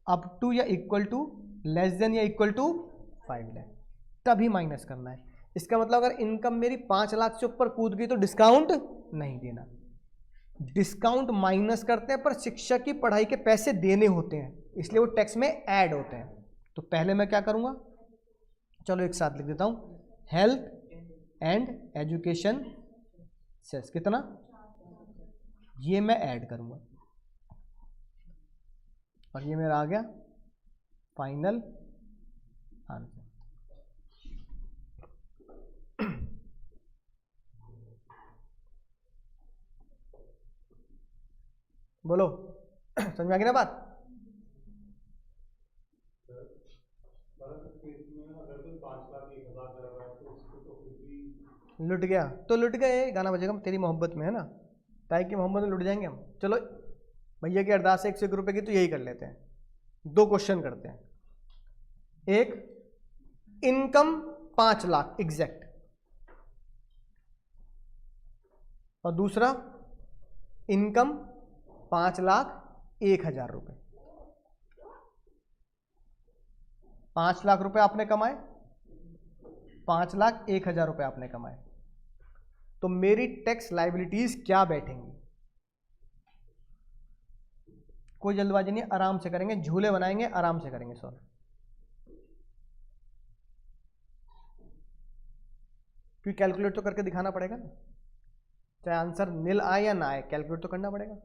अप टू या इक्वल टू, लेस देन या इक्वल टू 5 लाख, तभी माइनस करना है। इसका मतलब अगर इनकम मेरी 5 लाख से ऊपर कूद गई तो डिस्काउंट नहीं देना। डिस्काउंट माइनस करते हैं पर शिक्षक की पढ़ाई के पैसे देने होते हैं, इसलिए वो टैक्स में ऐड होते हैं। तो पहले मैं क्या करूंगा, चलो एक साथ लिख देता हूं, हेल्थ एंड एजुकेशन सेस कितना, ये मैं ऐड करूंगा और ये मेरा आ गया फाइनल आंसर। बोलो समझ में आ गई ना बात। लुट गया तो लुट गए, गाना बजेगा तेरी मोहब्बत में, है ना, ताई की मोहब्बत में लुट जाएंगे हम। चलो भैया की अरदास है 101 रुपए की, तो यही कर लेते हैं, 2 क्वेश्चन करते हैं। एक, इनकम 5 लाख एग्जैक्ट, और दूसरा इनकम 5,01,000 रुपए। 5 लाख रुपए आपने कमाए, 5,01,000 रुपए आपने कमाए, तो मेरी टैक्स लायबिलिटीज क्या बैठेंगी, कोई जल्दबाजी नहीं, आराम से करेंगे, झूले बनाएंगे, आराम से करेंगे सॉल्व। क्योंकि कैलकुलेट तो करके दिखाना पड़ेगा ना, चाहे आंसर नील आए या ना आए, कैलकुलेट तो करना पड़ेगा।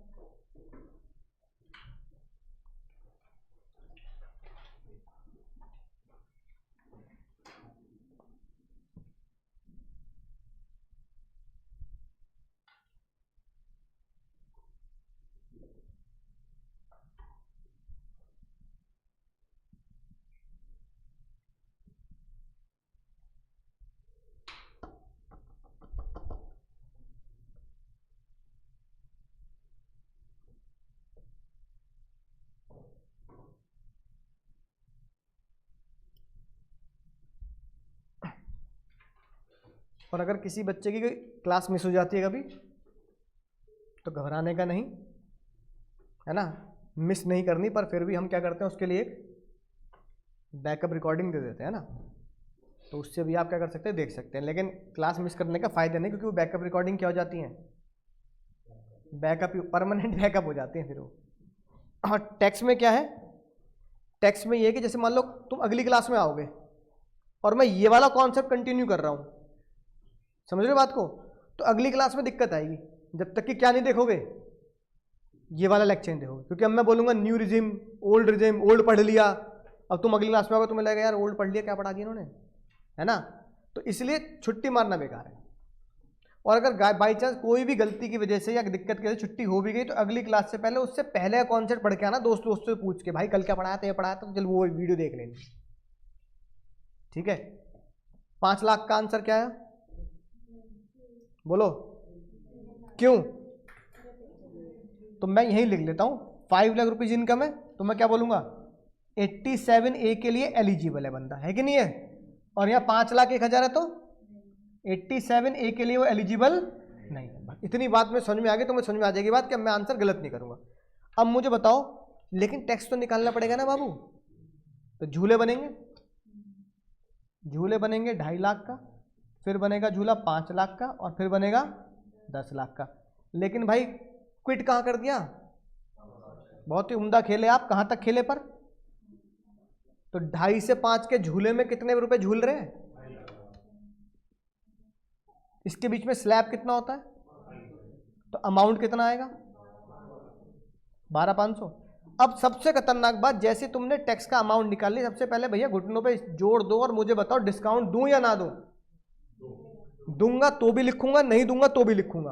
और अगर किसी बच्चे की क्लास मिस हो जाती है कभी, तो घबराने का नहीं, है ना, मिस नहीं करनी, पर फिर भी हम क्या करते हैं उसके लिए एक बैकअप रिकॉर्डिंग दे देते हैं ना, तो उससे भी आप क्या कर सकते हैं, देख सकते हैं। लेकिन क्लास मिस करने का फायदा नहीं, क्योंकि वो बैकअप रिकॉर्डिंग क्या हो जाती है, बैकअप, परमानेंट बैकअप हो जाती हैं फिर वो। और टैक्स में क्या है, टैक्स में ये है कि जैसे मान लो तुम अगली क्लास में आओगे और मैं ये वाला कॉन्सेप्ट कंटिन्यू कर रहा हूँ, समझ रहे हो बात को, तो अगली क्लास में दिक्कत आएगी जब तक कि क्या नहीं देखोगे, ये वाला लेक्चर नहीं देखोगे। क्योंकि अब मैं बोलूँगा न्यू रिजिम, ओल्ड पढ़ लिया, अब तुम अगली क्लास में आओगे तुम्हें लगेगा यार ओल्ड पढ़ लिया, क्या पढ़ा दिया इन्होंने, है ना, तो इसलिए छुट्टी मारना बेकार है। और अगर बाई चांस कोई भी गलती की वजह से या दिक्कत की वजह से छुट्टी हो भी गई, तो अगली क्लास से पहले उससे पहले कॉन्सेप्ट पढ़ के आना, दोस्तों से पूछ के, भाई कल क्या पढ़ाया था, ये पढ़ाया था, तो चल वो वीडियो देख लेंगे, ठीक है। 5 लाख का आंसर क्या है, बोलो क्यों, तो मैं यही लिख लेता हूं, 5 लाख रुपीज इनकम है, तो मैं क्या बोलूंगा, 87A के लिए एलिजिबल है बंदा, है कि नहीं है, और यहाँ 5,01,000 है, तो 87A के लिए वो एलिजिबल नहीं है। इतनी बात में समझ में आ गई, तो मैं समझ में आ जाएगी बात कि मैं आंसर गलत नहीं करूंगा। अब मुझे बताओ, लेकिन टैक्स तो निकालना पड़ेगा ना बाबू, तो झूले बनेंगे, झूले बनेंगे 2.5 लाख का, फिर बनेगा झूला 5 लाख का, और फिर बनेगा 10 लाख का। लेकिन भाई क्विट कहाँ कर दिया, बहुत ही उम्दा खेले आप, कहाँ तक खेले पर, तो 2.5 से 5 के झूले में कितने रुपए झूल रहे हैं? इसके बीच में स्लैब कितना होता है? तो अमाउंट कितना आएगा? 12,500। अब सबसे खतरनाक बात, जैसे तुमने टैक्स का अमाउंट निकाल ली, सबसे पहले भैया घुटनों पे जोड़ दो और मुझे बताओ डिस्काउंट दूं या ना दूं? दूंगा तो भी लिखूंगा, नहीं दूंगा तो भी लिखूंगा।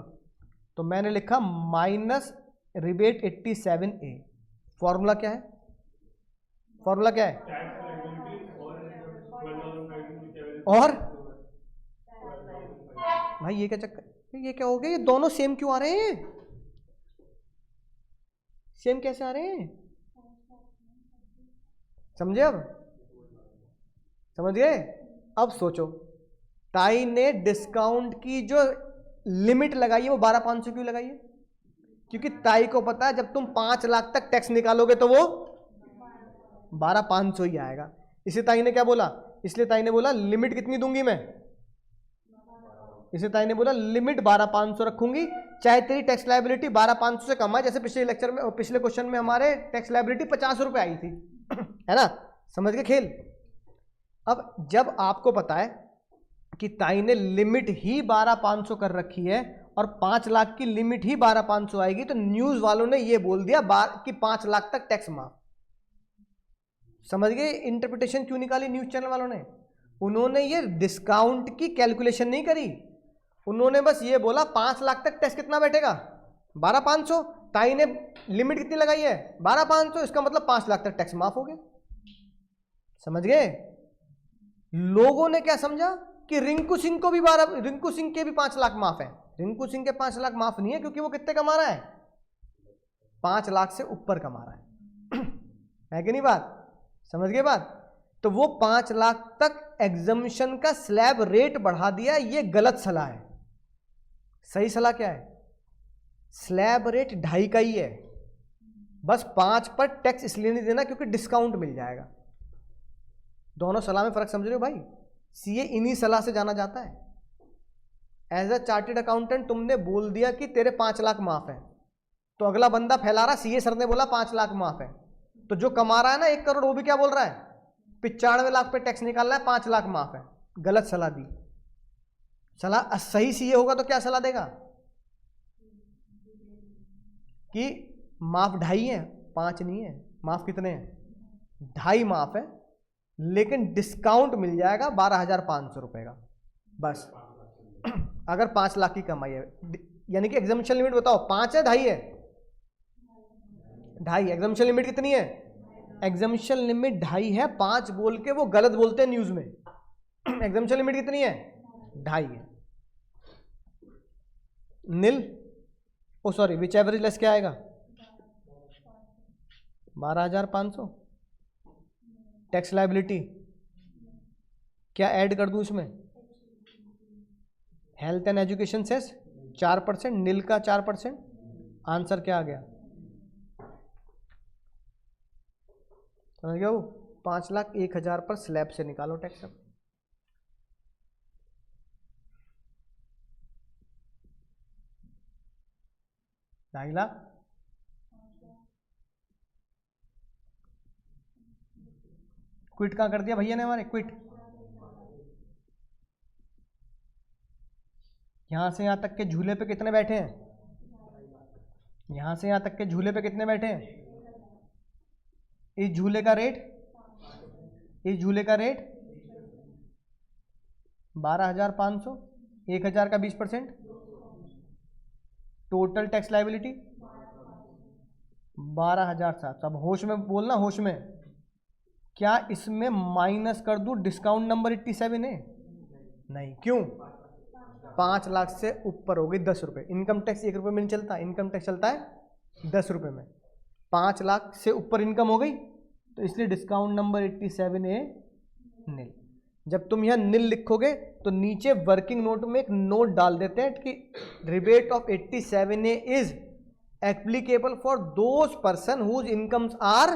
तो मैंने लिखा माइनस रिबेट 87A। फॉर्मूला क्या है? फॉर्मूला क्या है? और भाई ये क्या चक्कर, ये क्या हो गया? ये दोनों सेम क्यों आ रहे हैं? सेम कैसे आ रहे हैं? समझे? अब समझ गए? अब सोचो, टाई ने डिस्काउंट की जो लिमिट लगाई है वो 12,500 क्यों लगाई है? क्योंकि टाई को पता है जब तुम 5 लाख तक टैक्स निकालोगे तो वो 12,500 ही आएगा। इसलिए ताई ने क्या बोला? इसलिए ताई ने बोला लिमिट कितनी दूंगी मैं? इसलिए ताई ने बोला लिमिट 12,500 रखूंगी, चाहे तेरी टैक्स लायबिलिटी 12,500 से कम है। जैसे पिछले लेक्चर में, पिछले क्वेश्चन में हमारे टैक्स लायबिलिटी 50 रुपए आई थी है ना? समझ गए खेल? अब जब आपको पता है कि ताई ने लिमिट ही 12,500 कर रखी है और 5 लाख की लिमिट ही 12,500 आएगी, तो न्यूज वालों ने ये बोल दिया कि 5 लाख तक टैक्स माफ। समझ गए इंटरप्रिटेशन क्यों निकाली न्यूज चैनल वालों ने? उन्होंने ये डिस्काउंट की कैलकुलेशन नहीं करी, उन्होंने बस ये बोला 5 लाख तक टैक्स कितना बैठेगा? 12,500। ताई ने लिमिट कितनी लगाई है? 12,500। इसका मतलब 5 लाख तक टैक्स माफ हो गया। समझ गए? लोगों ने क्या समझा कि रिंकू सिंह को भी रिंकू सिंह के भी 5 लाख माफ है। रिंकू सिंह के 5 लाख माफ नहीं है, क्योंकि वो कितने कमा रहा है? 5 लाख से ऊपर कमा रहा है कि नहीं बात? समझ गए बात? तो वो 5 लाख तक एग्जम्पशन का स्लैब रेट बढ़ा दिया, ये गलत सलाह है। सही सलाह क्या है? स्लैब रेट 2.5 का ही है, बस 5 पर टैक्स इसलिए नहीं देना क्योंकि डिस्काउंट मिल जाएगा। दोनों सलाह में फर्क समझ रहे हो भाई? सीए इन्हीं सलाह से जाना जाता है। एज अ चार्टेड अकाउंटेंट तुमने बोल दिया कि तेरे 5 लाख माफ है, तो अगला बंदा फैला रहा सीए सर ने बोला 5 लाख माफ है, तो जो कमा रहा है ना 1 करोड़ वो भी क्या बोल रहा है? 95 लाख पे टैक्स निकालना है, 5 लाख माफ है। गलत सलाह दी। सलाह सही सीए होगा तो क्या सलाह देगा कि माफ 2.5 है, 5 नहीं है। माफ कितने हैं? 2.5 माफ है, लेकिन डिस्काउंट मिल जाएगा 12,500 रुपए का बस। अगर 5 लाख की कमाई है, यानी कि एग्जम्पशन लिमिट बताओ 5 है 2.5 है? 2.5। एग्जम्पशन लिमिट कितनी है? एग्जम्पशन लिमिट 2.5 है। 5 बोल के वो गलत बोलते हैं न्यूज में। एग्जम्पशन लिमिट कितनी है? 2.5 है। नील, ओ सॉरी, विच एवरेज लेस क्या आएगा? 12,500। टैक्स लायबिलिटी क्या ऐड कर दूं इसमें? हेल्थ एंड एजुकेशन सेस 4%, नील का 4%। आंसर क्या आ गया? समझ गया? वो 5,01,000 पर स्लैब से निकालो टैक्स। अब 2.5 लाख। क्विट कहाँ कर दिया भैया ने हमारे? क्विट यहां से यहां तक के झूले पे कितने बैठे हैं? यहां से यहां तक के झूले पे कितने बैठे हैं? इस झूले का रेट, इस झूले का रेट 12,500, 1,000 का 20%, टोटल टैक्स लायबिलिटी 12,700। अब होश में बोलना, होश में। क्या इसमें माइनस कर दूं डिस्काउंट नंबर 87 है? नहीं। क्यों? 5 लाख से ऊपर हो गई 10 रुपये। इनकम टैक्स 1 रुपये में नहीं चलता, इनकम टैक्स चलता है 10 रुपये में। 5 लाख से ऊपर इनकम हो गई, तो इसलिए डिस्काउंट नंबर 87A नील। जब तुम यहाँ नील लिखोगे तो नीचे वर्किंग नोट में एक नोट डाल देते हैं कि rebate of 87A is applicable for those person whose incomes are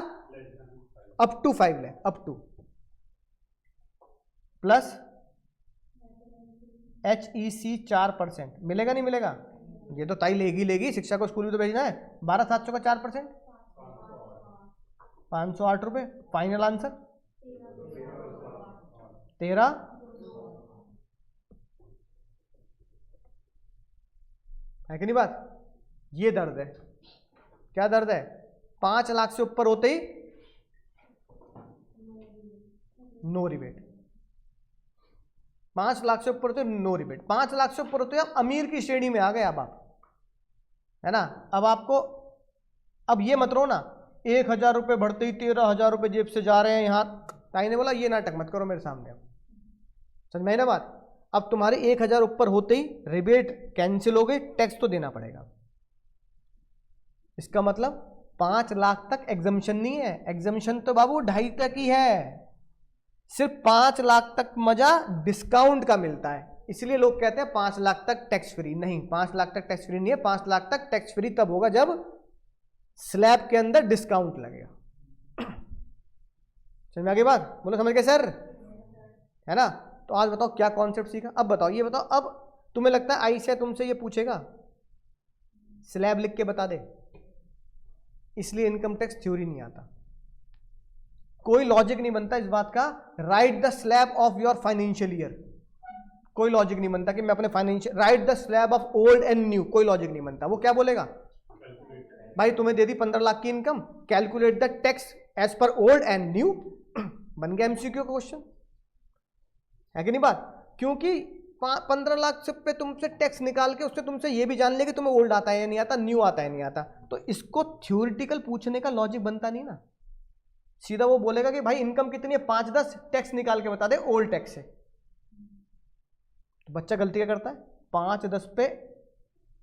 up to 5 lakh, up to plus HEC 4%। मिलेगा नहीं मिलेगा? ये तो ताई लेगी, शिक्षा को स्कूल में तो भेजना है। 12,700 का 4% 508 रुपये। फाइनल आंसर 13 है कि नहीं बात? ये दर्द है। क्या दर्द है? 5 लाख से ऊपर होते ही नो रिबेट। 5 लाख से ऊपर होते नो रिबेट। 5 लाख से ऊपर होते आप अमीर की श्रेणी में आ गए अब आप, है ना। अब आपको अब ये मत रो ना 1000 रुपये बढ़ते ही 13,000 रुपये जेब से जा रहे हैं यहाँ। ताई ने बोला ये नाटक मत करो मेरे सामने। अब समझ में आई ना बात? अब तुम्हारे 1000 ऊपर होते ही रिबेट कैंसिल हो गई, टैक्स तो देना पड़ेगा। इसका मतलब 5 लाख तक एग्जम्पशन नहीं है। एग्जम्पशन तो बाबू 2.5 तक ही है। सिर्फ 5 लाख तक मजा डिस्काउंट का मिलता है। इसलिए लोग कहते हैं 5 लाख तक टैक्स फ्री। नहीं, 5 लाख तक टैक्स फ्री नहीं है। 5 लाख तक टैक्स फ्री तब होगा जब स्लैब के अंदर डिस्काउंट लगेगा। समझ में आ गई बात? बोलो समझ गए सर, है ना। तो आज बताओ क्या कॉन्सेप्ट सीखा। अब बताओ, ये बताओ, अब तुम्हें लगता है आई से तुमसे ये पूछेगा स्लैब लिख के बता दे, इसलिए इनकम टैक्स थ्योरी नहीं आता। कोई लॉजिक नहीं बनता इस बात का, right the slab of your financial year. कोई लॉजिक नहीं बनता कि मैं अपने financial, right the slab of old and new. कोई लॉजिक नहीं बनता। वो क्या बोलेगा? भाई तुम्हें दे दी 15 लाख की income, calculate the tax as per old and new. बन गया एमसीक्यू का क्वेश्चन, है कि नहीं बात? क्योंकि 15 लाख से पे तुमसे टैक्स निकाल के उससे तुमसे ये भी जान ले कि तुम्हें ओल्ड आता है या नहीं आता, न्यू आता है नहीं आता। तो इसको थ्योरेटिकल पूछने का लॉजिक बनता नहीं ना। सीधा वो बोलेगा कि भाई इनकम कितनी है, 5-10 टैक्स निकाल के बता दे ओल्ड टैक्स से। तो बच्चा गलती क्या करता है, 5-10 पे,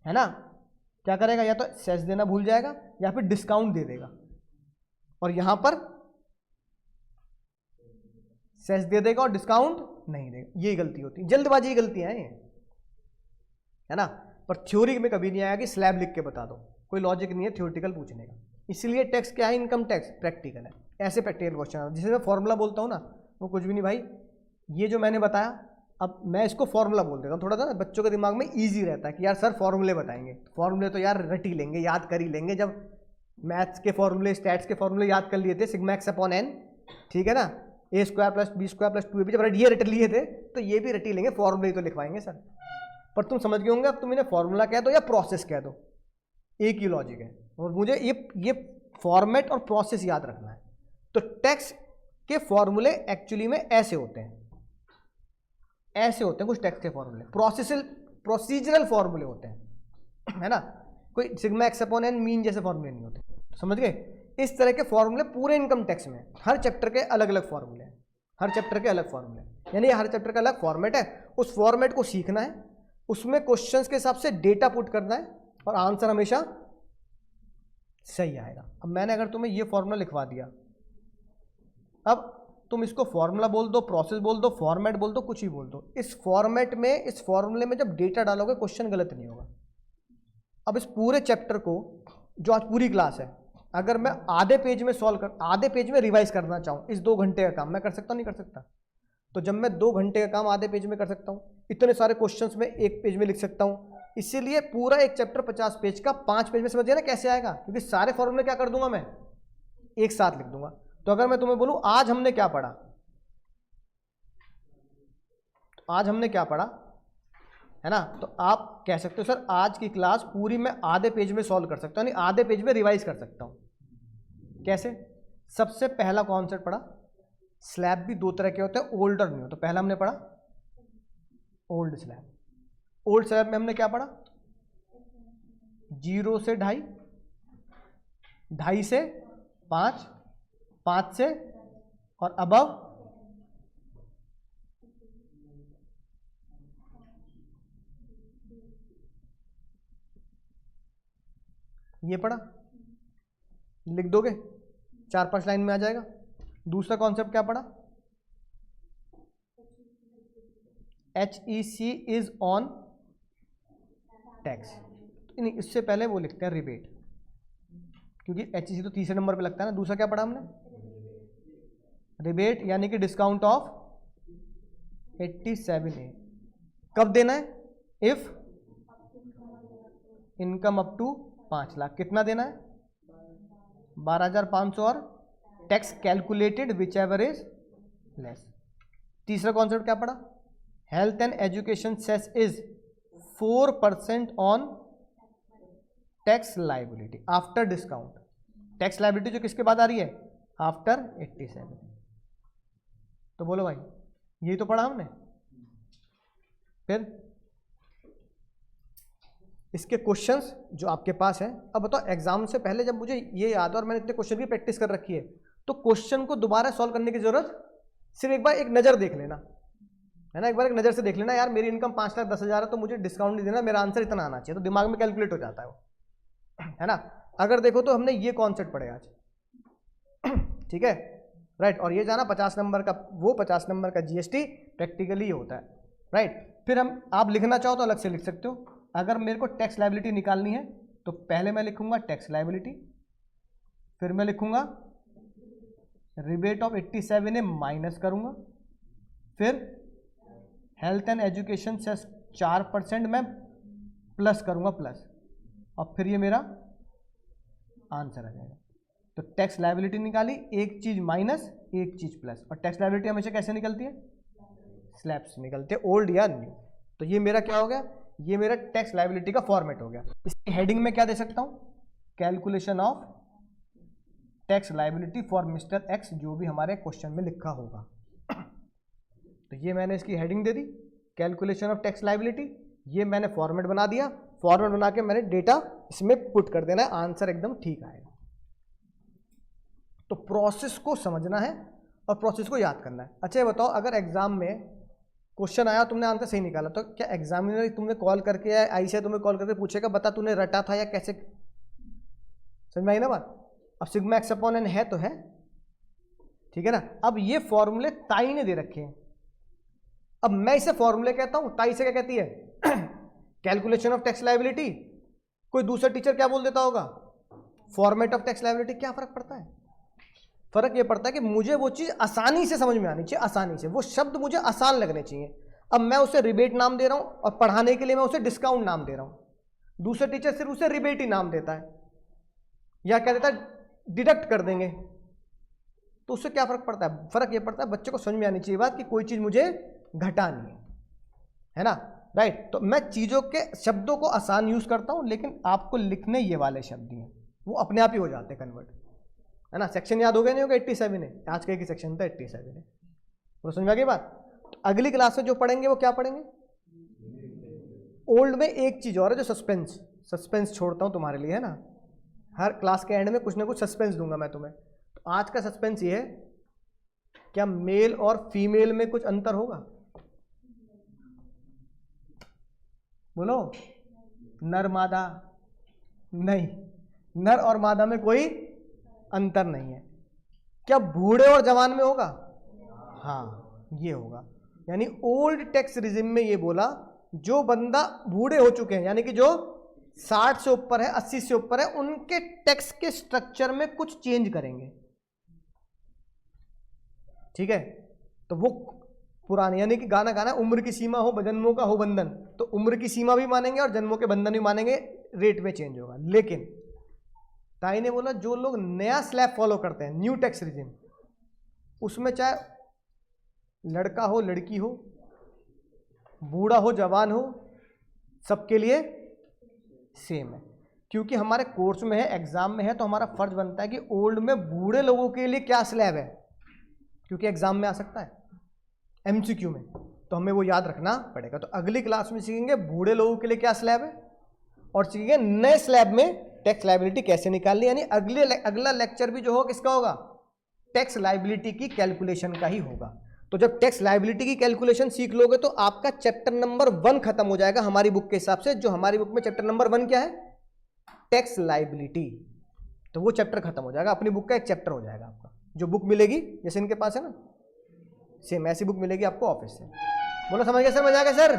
है ना, क्या करेगा? या तो सेस देना भूल जाएगा या फिर डिस्काउंट दे देगा, और यहां पर सेस दे देगा और डिस्काउंट नहीं देगा। ये गलती होती है, जल्दबाजी की गलतियां हैं ये, है ना। पर थ्योरी में कभी नहीं आया कि स्लैब लिख के बता दो। कोई लॉजिक नहीं है थ्योरेटिकल पूछने का। इसलिए टैक्स क्या है? इनकम टैक्स प्रैक्टिकल है। ऐसे प्रैक्टिकल क्वेश्चन जिसे मैं फॉर्मूला बोलता हूँ ना, वो कुछ भी नहीं भाई। ये जो मैंने बताया, अब मैं इसको फॉर्मूला बोल देता हूँ। थोड़ा सा बच्चों के दिमाग में ईजी रहता है कि यार सर फॉर्मूले बताएंगे। फॉर्मूले तो यार रट ही लेंगे, याद कर ही लेंगे। जब मैथ्स के फॉर्मूले, स्टैट्स के फॉर्मूले याद कर लिए थे, सिग्मा एक्स अपॉन एन, ठीक है ना, a² + b² + 2ab, जब ये रट लिए थे तो ये भी रट ही लेंगे, फॉर्मूले ही तो लिखवाएंगे सर। पर तुम समझ गए होंगे, अब तुम इन्हें फॉर्मूला कह दो या प्रोसेस कह दो, एक ही लॉजिक है। और मुझे ये फॉर्मेट और प्रोसेस याद रखना है। तो टैक्स के फॉर्मूले एक्चुअली में ऐसे होते हैं, ऐसे होते हैं कुछ टैक्स के फॉर्मूले, प्रोसीजरल फॉर्मूले होते हैं, है ना। कोई sigma X upon N mean जैसे फॉर्मूले नहीं होते, समझ गए। इस तरह के फॉर्मूले पूरे इनकम टैक्स में, हर चैप्टर के अलग अलग फॉर्मूले हैं, हर चैप्टर के अलग फॉर्मूले, यानी हर चैप्टर का अलग फॉर्मेट है। उस फॉर्मेट को सीखना है, उसमें क्वेश्चंस के हिसाब से डेटा पुट करना है और आंसर हमेशा सही आएगा। अब मैंने अगर तुम्हें ये फॉर्मूला लिखवा दिया, अब तुम इसको फॉर्मूला बोल दो, प्रोसेस बोल दो, फॉर्मेट बोल दो, कुछ ही बोल दो, इस फॉर्मेट में, इस फॉर्मूले में जब डेटा डालोगे क्वेश्चन गलत नहीं होगा। अब इस पूरे चैप्टर को, जो आज पूरी क्लास है, अगर मैं आधे पेज में आधे पेज में रिवाइज करना चाहूँ, इस 2 घंटे का काम मैं कर सकता हूँ, नहीं कर सकता? तो जब मैं 2 घंटे का काम आधे पेज में कर सकता हूँ, इतने सारे क्वेश्चंस में 1 पेज में लिख सकता हूँ। इसीलिए पूरा एक चैप्टर 50 पेज का 5 पेज में, समझ गया ना कैसे आएगा? क्योंकि सारे फॉर्मूले क्या कर दूंगा मैं, एक साथ लिख दूंगा। तो अगर मैं तुम्हें बोलूं आज हमने क्या पढ़ा, तो आज हमने क्या पढ़ा, है ना, तो आप कह सकते हो सर आज की क्लास पूरी मैं आधे पेज में सॉल्व कर सकता हूँ, यानी आधे पेज में रिवाइज कर सकता हूँ। कैसे? सबसे पहला कॉन्सेप्ट पढ़ा, स्लैब भी 2 तरह के होते हैं, ओल्ड और न्यू। तो पहला हमने पढ़ा ओल्ड स्लैब। ओल्ड स्लैब में हमने क्या पढ़ा? 0 से 2.5, 2.5 से 5, 5 से और अबव ये पढ़ा, लिख दोगे 4-5 लाइन में आ जाएगा। दूसरा कॉन्सेप्ट क्या पढ़ा? HEC is on tax. नहीं, इससे पहले वो लिखते हैं रिबेट, क्योंकि HEC तो तीसरे नंबर पे लगता है ना। दूसरा क्या पढ़ा हमने? रिबेट, यानी कि डिस्काउंट ऑफ 87A। कब देना है? If income up to 5 lakh. कितना देना है? 12,500 और tax calculated whichever is less. तीसरा कॉन्सेप्ट क्या पढ़ा? Health and education cess is 4% on tax liability after discount. Tax liability जो किसके बाद आ रही है? आफ्टर 87। तो बोलो भाई, यही तो पढ़ा हमने। फिर इसके क्वेश्चंस जो आपके पास है, अब बताओ एग्जाम से पहले जब मुझे ये याद है और मैंने इतने क्वेश्चन की प्रैक्टिस कर रखी है, तो क्वेश्चन को दोबारा सॉल्व करने की जरूरत सिर्फ एक बार एक नज़र देख लेना है ना। एक बार एक नज़र से देख लेना, यार मेरी इनकम 5,10,000 है तो मुझे डिस्काउंट नहीं देना, मेरा आंसर इतना आना चाहिए, तो दिमाग में कैलकुलेट हो जाता है वो, है ना। अगर देखो तो हमने ये कॉन्सेप्ट पढ़े आज, ठीक है, राइट। और ये जाना 50 नंबर का, वो 50 नंबर का जीएसटी प्रैक्टिकली होता है, राइट। फिर हम, आप लिखना चाहो तो अलग से लिख सकते हो। अगर मेरे को टैक्स लायबिलिटी निकालनी है तो पहले मैं लिखूंगा टैक्स लायबिलिटी, फिर मैं लिखूंगा रिबेट ऑफ 87 माइनस करूंगा, फिर हेल्थ एंड एजुकेशन से 4% मैं प्लस करूंगा प्लस, और फिर ये मेरा आंसर आ जाएगा। तो टैक्स लायबिलिटी निकाली, एक चीज माइनस एक चीज प्लस, और टैक्स लायबिलिटी हमेशा कैसे निकलती है? स्लैब्स निकलते हैं, ओल्ड या न्यू। तो ये मेरा क्या हो गया? ये मेरा टैक्स लायबिलिटी का फॉर्मेट हो गया। इसकी हेडिंग में क्या दे सकता हूं? Calculation of tax liability for mister x, जो भी हमारे क्वेश्चन में लिखा होगा। तो ये मैंने इसकी heading they the, calculation of tax liability. ये मैंने फॉर्मेट बना दिया, फॉर्मेट बना के मैंने डेटा इसमें पुट कर देना है, आंसर एकदम ठीक आएगा। तो प्रोसेस को समझना है और प्रोसेस को याद करना है। अच्छा ये बताओ, अगर एग्जाम में क्वेश्चन आया, तुमने आंसर सही निकाला, तो क्या एग्जामिनर तुमने कॉल करके या आई से तुम्हें कॉल करके पूछेगा बता तूने रटा था या कैसे? समझ में आई ना बात? अब सिग्मा एक्स अपॉन एन है तो है, ठीक है ना। अब ये फॉर्मूले ताई ने दे रखे हैं, अब मैं इसे फॉर्मूले कहता हूं, ताई से क्या कहती है? Calculation of tax liability. कोई दूसरा टीचर क्या बोल देता होगा? Format of tax liability. क्या फर्क पड़ता है? फर्क ये पड़ता है कि मुझे वो चीज आसानी से समझ में आनी चाहिए, आसानी से, वो शब्द मुझे आसान लगने चाहिए। अब मैं उसे रिबेट नाम दे रहा हूं और पढ़ाने के लिए मैं उसे डिस्काउंट नाम दे रहा हूं। दूसरा टीचर सिर्फ उसे रिबेट ही नाम देता है या क्या देता है? डिडक्ट कर देंगे। तो उससे क्या फर्क पड़ता है? फर्क ये पड़ता है बच्चे को समझ में आनी चाहिए बात कि कोई चीज मुझे घटानी है ना, राइट। तो मैं चीजों के शब्दों को आसान यूज करता हूं, लेकिन आपको लिखने ये वाले शब्द हैं, वो अपने आप ही हो जाते हैं कन्वर्ट, है ना। सेक्शन याद हो गया नहीं होगा? 87 है आज के सेक्शन था, 87 है। तो समझ में आ गई बात? तो अगली क्लास में जो पढ़ेंगे वो क्या पढ़ेंगे? ओल्ड में एक चीज और है जो सस्पेंस छोड़ता हूं तुम्हारे लिए, है ना। हर क्लास के एंड में कुछ ना कुछ सस्पेंस दूंगा मैं तुम्हें। तो आज का सस्पेंस ये है, क्या मेल और फीमेल में कुछ अंतर होगा? बोलो। नर मादा? नहीं, नर और मादा में कोई अंतर नहीं है। क्या बूढ़े और जवान में होगा? हाँ, ये होगा। यानी ओल्ड टैक्स रिजिम में ये बोला, जो बंदा बूढ़े हो चुके हैं, यानी कि जो 60 से ऊपर है, 80 से ऊपर है, उनके टैक्स के स्ट्रक्चर में कुछ चेंज करेंगे, ठीक है। तो वो पुराने, यानी कि गाना गाना, उम्र की सीमा हो जन्मों का हो बंधन, तो उम्र की सीमा भी मानेंगे और जन्मों के बंधन भी मानेंगे, रेट में चेंज होगा। लेकिन ताई ने बोला जो लोग नया स्लैब फॉलो करते हैं, न्यू टैक्स रिजिम, उसमें चाहे लड़का हो लड़की हो, बूढ़ा हो जवान हो, सबके लिए सेम है। क्योंकि हमारे कोर्स में है, एग्जाम में है, तो हमारा फर्ज बनता है कि ओल्ड में बूढ़े लोगों के लिए क्या स्लैब है, क्योंकि एग्जाम में आ सकता है एमसीक्यू में, तो हमें वो याद रखना पड़ेगा। तो अगली क्लास में सीखेंगे बूढ़े लोगों के लिए क्या स्लैब है, और सीखेंगे नए स्लैब में टैक्स लायबिलिटी कैसे निकालनी। यानी अगला लेक्चर भी जो होगा किसका होगा? टैक्स लायबिलिटी की कैलकुलेशन का ही होगा। तो जब टैक्स लायबिलिटी की कैलकुलेशन सीख लोगे तो आपका चैप्टर नंबर 1 खत्म हो जाएगा हमारी बुक के हिसाब से। जो हमारी बुक में चैप्टर नंबर 1 क्या है? Tax liability. तो वो चैप्टर खत्म हो जाएगा, अपनी बुक का एक चैप्टर हो जाएगा आपका। जो बुक मिलेगी, जैसे इनके पास है ना, सेम ऐसी बुक मिलेगी आपको ऑफिस से। बोलो समझ गए सर? मजा आ गया सर?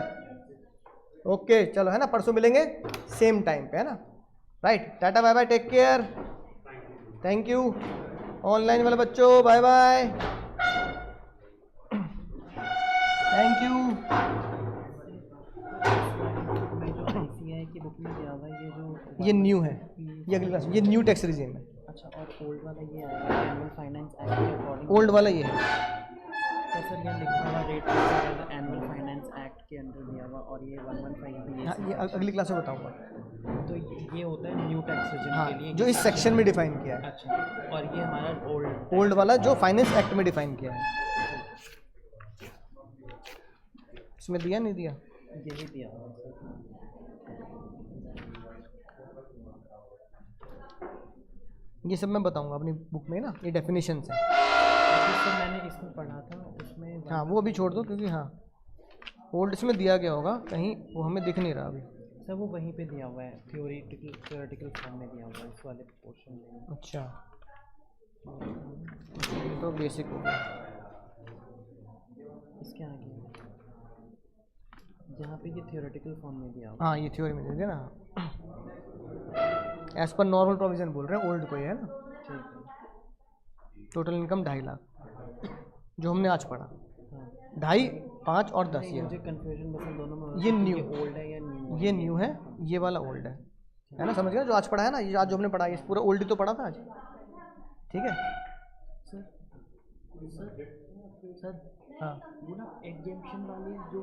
ओके चलो, है ना, परसों मिलेंगे सेम टाइम पे, है ना, राइट। टाटा bye bye, take care, thank you. Online वाले बच्चों बाय बाय, थैंक यू। ये न्यू है, ये अगली क्लास, ये न्यू टैक्स रिजिम है। अच्छा, और ओल्ड वाला ये आएगा, एनुअल फाइनेंस एक्ट के अकॉर्डिंग। ओल्ड वाला ये है, तो सर यहाँ लिखा हुआ रेट एनुअल फाइनेंस एक्ट के अंडर दिया हुआ, और ये 115 भी हाँ, ये अगली क्लास में बताऊंगा। तो ये होता है न्यू टैक्स रेजिम हाँ, के लिए, जो इस सेक्शन में डिफाइन किया है, अच्छा, और ये हमारा ओल्ड ओल्ड वाला जो फाइनेंस एक्ट में डिफाइन किया है। इसमें दिया नहीं दिया? यही दिया हुआ है सर। ये सब मैं बताऊंगा अपनी बुक में ना, ये डेफिनेशन है। सर मैंने इसमें पढ़ा था उसमें। हाँ, वो अभी छोड़ दो क्योंकि हाँ ओल्ड इसमें दिया गया होगा कहीं, वो हमें दिख नहीं रहा अभी। सर वो वहीं पे दिया हुआ है, थ्योरेटिकल फॉर्म में दिया हुआ है इस वाले पोर्शन में। अच्छा, ये तो बेसिक हो गया। इसके आगे जहाँ पे ये थ्योरेटिकल फॉर्म में दिया हुआ हाँ, ये थ्योरी में दे दिया ना, एज पर नॉर्मल प्रोविजन बोल रहे हैं, ओल्ड को ही है ना। है, ठीक है। टोटल इनकम 2.5 लाख जो हमने आज पढ़ा, हाँ 2.5, 5 और 10 नहीं, ये मुझे कंफ्यूजन बस इन दोनों में हो ये रहा है कि new- ओल्ड है या न्यू। ये न्यू है, ये वाला ओल्ड है ना, समझ गए? जो आज पढ़ा है ना, ये आज जो हमने पढ़ा है, ये पूरा ओल्ड ही तो पढ़ा था आज, ठीक है? सर हाँ, वो ना एग्जेम्पशन वाले जो